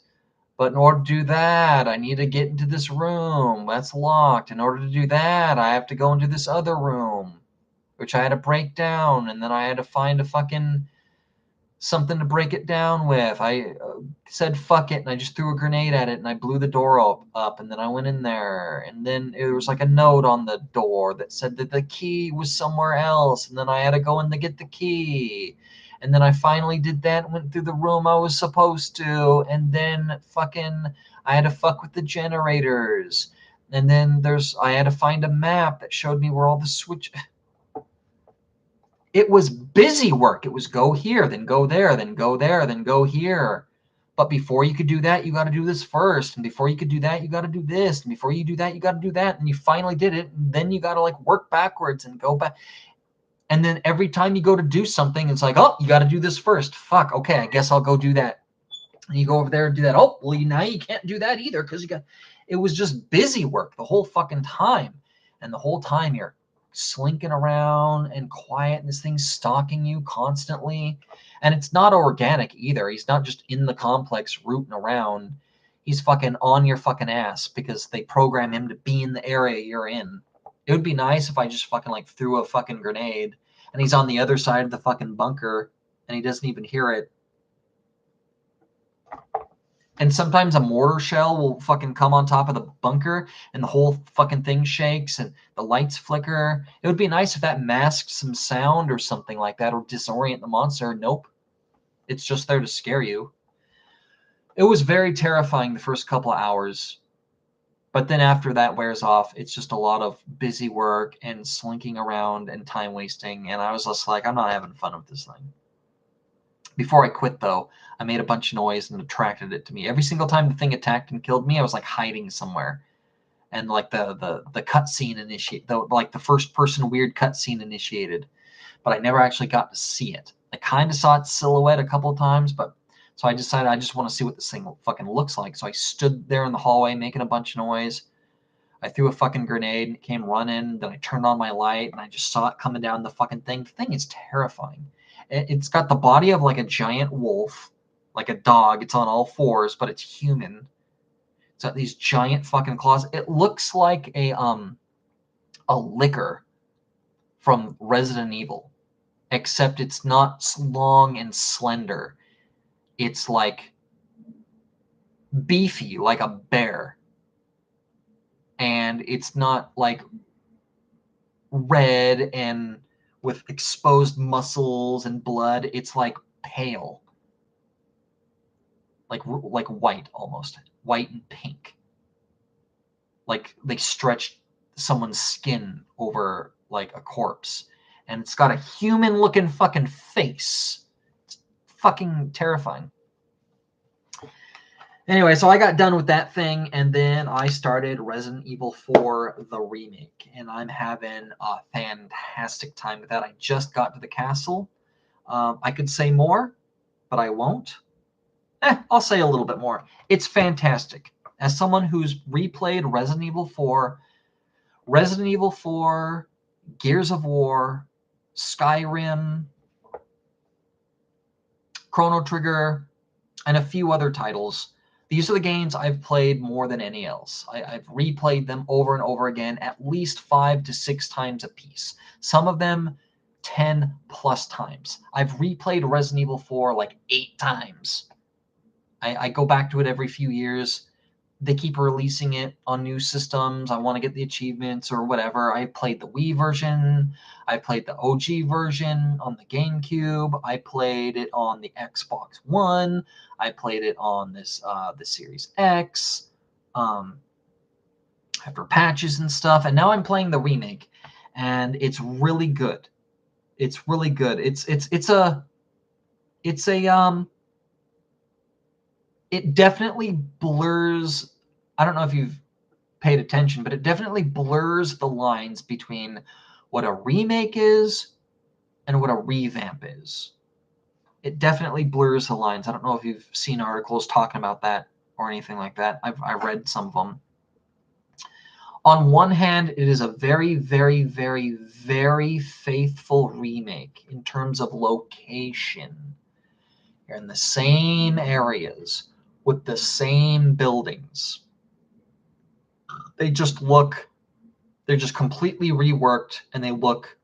But in order to do that, I need to get into this room. That's locked. In order to do that, I have to go into this other room, which I had to break down. And then I had to find a fucking something to break it down with. I said fuck it, and I just threw a grenade at it, and I blew the door up, and then I went in there, and then there was like a note on the door that said that the key was somewhere else, and then I had to go in to get the key, and then I finally did that and went through the room I was supposed to, and then fucking I had to fuck with the generators, and then I had to find a map that showed me where all the switch... It was busy work. It was go here, then go there, then go there, then go here. But before you could do that, you got to do this first. And before you could do that, you got to do this. And before you do that, you got to do that. And you finally did it. And then you got to like work backwards and go back. And then every time you go to do something, it's like, oh, you got to do this first. Fuck. Okay, I guess I'll go do that. And you go over there and do that. Oh, well, now you can't do that either because it was just busy work the whole fucking time. And the whole time you're slinking around and quiet, and this thing's stalking you constantly, and it's not organic either. He's not just in the complex rooting around. He's fucking on your fucking ass because they program him to be in the area you're in. It would be nice if I just fucking like threw a fucking grenade and he's on the other side of the fucking bunker and he doesn't even hear it. And sometimes a mortar shell will fucking come on top of the bunker and the whole fucking thing shakes and the lights flicker. It would be nice if that masked some sound or something like that, or disorient the monster. Nope. It's just there to scare you. It was very terrifying the first couple of hours. But then after that wears off, it's just a lot of busy work and slinking around and time wasting. And I was just like, I'm not having fun with this thing. Before I quit, though, I made a bunch of noise and attracted it to me. Every single time the thing attacked and killed me, I was like hiding somewhere. And like the cutscene initiate, like the first person weird cutscene initiated, but I never actually got to see it. I kind of saw its silhouette a couple of times, but so I decided I just want to see what this thing fucking looks like. So I stood there in the hallway making a bunch of noise. I threw a fucking grenade and it came running. Then I turned on my light and I just saw it coming down the fucking thing. The thing is terrifying. It's got the body of like a giant wolf, like a dog. It's on all fours, but it's human. It's got these giant fucking claws. It looks like a licker from Resident Evil, except it's not long and slender. It's like beefy, like a bear. And it's not like red and with exposed muscles and blood. It's like pale, like white, almost white and pink, like they stretched someone's skin over like a corpse. And it's got a human looking fucking face. It's fucking terrifying. Anyway, so I got done with that thing, and then I started Resident Evil 4, the remake, and I'm having a fantastic time with that. I just got to the castle. I could say more, but I won't. I'll say a little bit more. It's fantastic. As someone who's replayed Resident Evil 4, Gears of War, Skyrim, Chrono Trigger, and a few other titles, these are the games I've played more than any else. I've replayed them over and over again, at least 5 to 6 times a piece. Some of them 10 plus times. I've replayed Resident Evil 4 like 8 times. I go back to it every few years. They keep releasing it on new systems. I want to get the achievements or whatever. I played the Wii version. I played the OG version on the GameCube. I played it on the Xbox One. I played it on the Series X after patches and stuff. And now I'm playing the remake, and it's really good. It's really good. It definitely blurs. I don't know if you've paid attention, but it definitely blurs the lines between what a remake is and what a revamp is. It definitely blurs the lines. I don't know if you've seen articles talking about that or anything like that. I read some of them. On one hand, it is a very, very, very, very faithful remake in terms of location. You're in the same areas with the same buildings. They're just completely reworked, and they look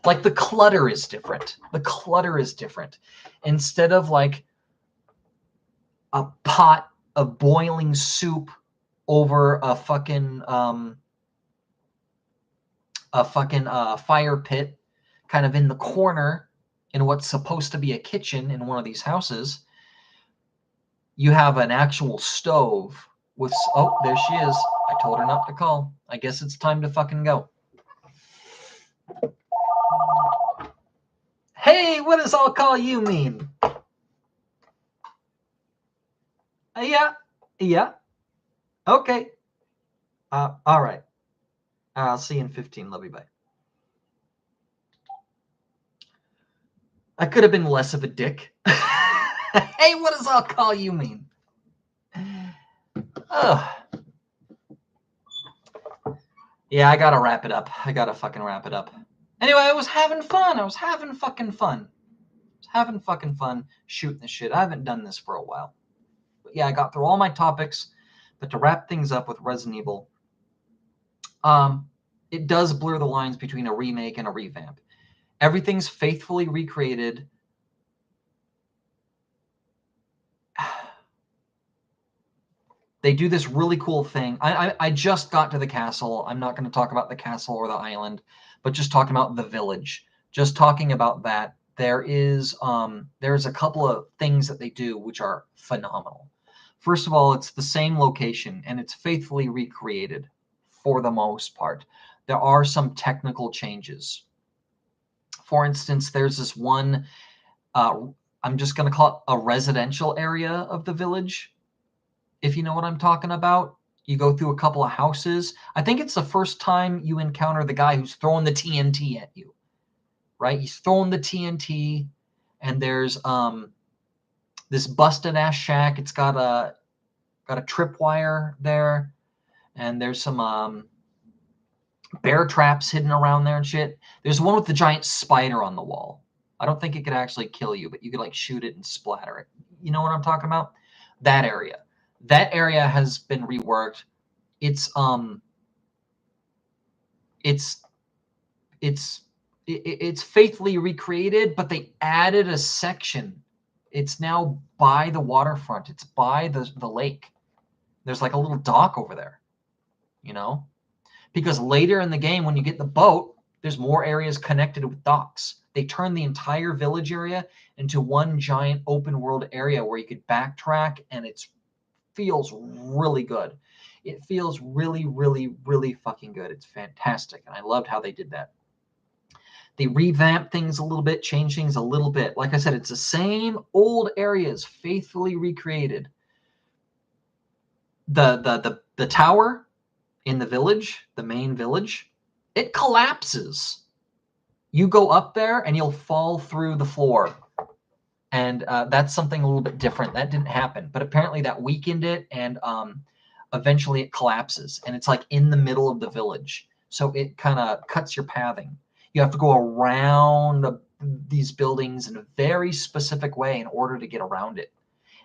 like the clutter is different. The clutter is different. Instead of like a pot of boiling soup over a fucking fire pit kind of in the corner in what's supposed to be a kitchen in one of these houses, you have an actual stove with, oh, there she is. I told her not to call. I guess it's time to fucking go. Hey, what does I'll call you mean? Yeah. Okay. All right. I'll see you in 15. Love you, bye. I could have been less of a dick. Hey, what does I'll call you mean? Oh. Yeah, I gotta wrap it up. I gotta fucking wrap it up. Anyway, I was having fun. I was having fucking fun shooting the shit. I haven't done this for a while. But yeah, I got through all my topics. But to wrap things up with Resident Evil, it does blur the lines between a remake and a revamp. Everything's faithfully recreated. They do this really cool thing. I just got to the castle. I'm not going to talk about the castle or the island, but just talking about the village. Just talking about that. There's a couple of things that they do which are phenomenal. First of all, it's the same location and it's faithfully recreated for the most part. There are some technical changes. For instance, there's this one, I'm just going to call it a residential area of the village. If you know what I'm talking about, you go through a couple of houses. I think it's the first time you encounter the guy who's throwing the TNT at you, right? He's throwing the TNT, and there's this busted ass shack. It's got a tripwire there, and there's some bear traps hidden around there and shit. There's one with the giant spider on the wall. I don't think it could actually kill you, but you could like shoot it and splatter it. You know what I'm talking about? That area. That area has been reworked. It's faithfully recreated, but they added a section. It's now by the waterfront. It's by the lake. There's like a little dock over there, you know? Because later in the game, when you get the boat, there's more areas connected with docks. They turned the entire village area into one giant open world area where you could backtrack, and it feels really good. It feels really, really, really fucking good. It's fantastic, and I loved how they did that. They revamped things a little bit, changed things a little bit. Like I said, it's the same old areas faithfully recreated. The tower in the village, the main village, it collapses. You go up there and you'll fall through the floor. And that's something a little bit different. That didn't happen, but apparently that weakened it, and eventually it collapses, and it's like in the middle of the village. So it kind of cuts your pathing. You have to go around these buildings in a very specific way in order to get around it.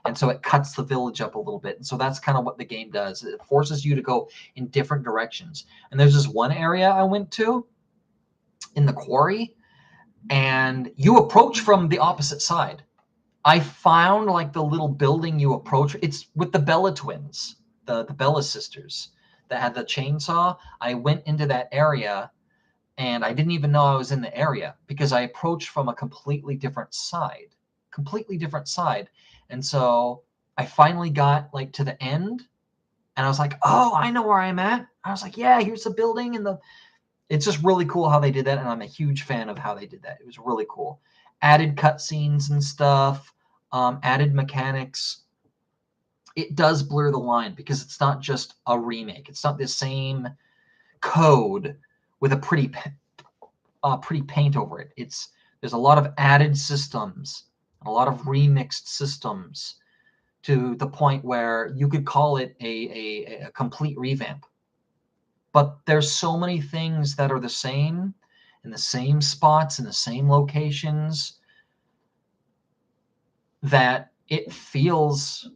And so it cuts the village up a little bit. And so that's kind of what the game does. It forces you to go in different directions. And there's this one area I went to in the quarry, and you approach from the opposite side. I found like the little building you approach. It's with the Bella twins, the Bella sisters that had the chainsaw. I went into that area, and I didn't even know I was in the area because I approached from a completely different side. And so I finally got like to the end, and I was like, oh, I know where I'm at. I was like, yeah, here's the building. And it's just really cool how they did that. And I'm a huge fan of how they did that. It was really cool. Added cutscenes and stuff, added mechanics. It does blur the line because it's not just a remake. It's not the same code with a pretty paint over it. There's a lot of added systems, a lot of remixed systems, to the point where you could call it a complete revamp. But there's so many things that are the same, in the same spots, in the same locations, that it feels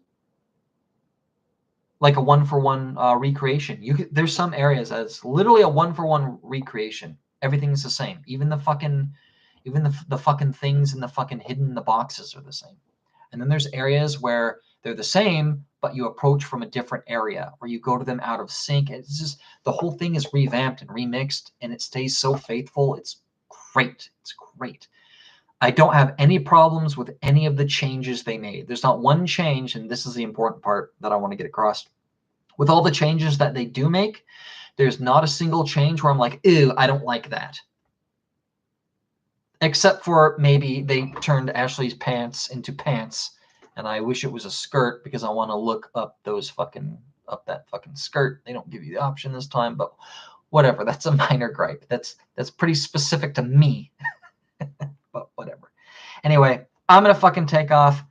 like a one-for-one recreation. There's some areas that's literally a one-for-one recreation. Everything's the same. Even the fucking things in the fucking hidden in the boxes are the same. And then there's areas where they're the same, but you approach from a different area, or you go to them out of sync. It's just, the whole thing is revamped and remixed, and it stays so faithful. It's great. It's great. I don't have any problems with any of the changes they made. There's not one change, and this is the important part that I want to get across. With all the changes that they do make, there's not a single change where I'm like, ew, I don't like that. Except for maybe they turned Ashley's pants into pants, and I wish it was a skirt because I want to look up that fucking skirt. They don't give you the option this time, but whatever. That's a minor gripe. That's pretty specific to me. But whatever. Anyway, I'm gonna fucking take off.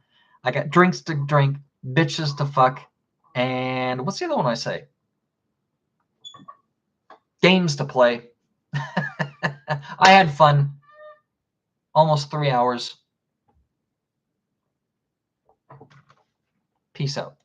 I got drinks to drink, bitches to fuck, and what's the other one I say? Games to play. I had fun. Almost 3 hours. Peace out.